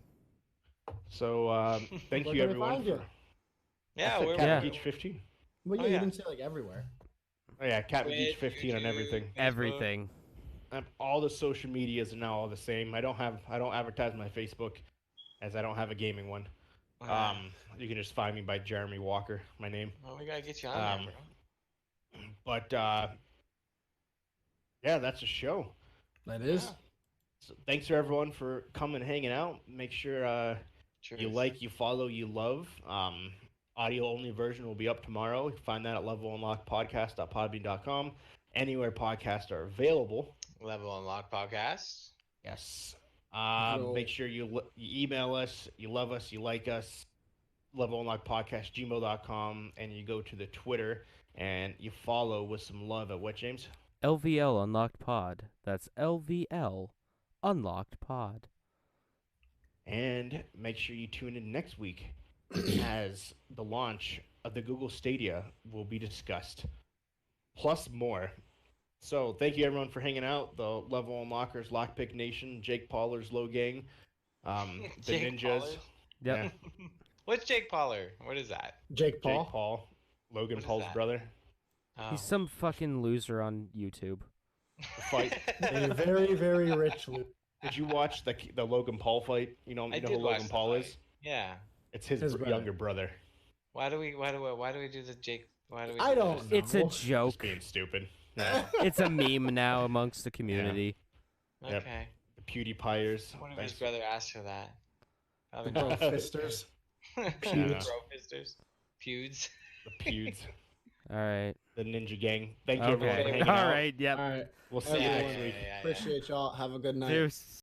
So thank Where you can I everyone. find you? Yeah, we're we're Yeah. Beach 15. Well, yeah, Oh, you yeah. didn't say like everywhere. Oh yeah, Captain Beach Twitch, 15 on YouTube, everything. Facebook. Everything. All the social medias are now all the same. I don't advertise my Facebook as I don't have a gaming one. Okay. You can just find me by Jeremy Walker, my name. Well, we gotta get you on there, bro. But yeah, that's a show. That is. So thanks for everyone for coming and hanging out. Make sure you like, you follow, you love. Audio only version will be up tomorrow. You can find that at levelunlockpodcast.podbean.com. Anywhere podcasts are available. Level Unlock Podcast. Yes. Cool. Make sure you email us, you love us, you like us, levelunlockpodcast@gmail.com, and you go to the Twitter and you follow with some love at what, James? LVL Unlocked Pod. That's LVL Unlocked Pod. And make sure you tune in next week as the launch of the Google Stadia will be discussed, plus more. So thank you everyone for hanging out. The Level Unlockers, Lockpick Nation, Jake Paulers, Low Gang, the Jake Ninjas. Paulers? Yep. Yeah, What's Jake Pauler? What is that? Jake Paul. Jake Paul, Logan What is Paul's that? brother. Oh. He's some fucking loser on YouTube. Fight. A very, very rich loot. Did you watch the Logan Paul fight? You know I who did watch Logan the Paul fight. is? Yeah. It's his His brother. younger brother. Why do we do the Jake? Why do we? I do don't this? It's a No. Just joke. being stupid. Yeah. It's a meme now amongst the community. Yep. Okay. The PewDiePiers. What if Thanks. his brother asked for that? Probably Bro, not. fisters. Pewds. Bro fisters. Pewds. The Pewds. All right. The Ninja Gang. Thank you everyone for Okay. hanging All out. right. Yep. All right. We'll see you Yeah, next week. yeah. Appreciate y'all. Have a good night. Deuce.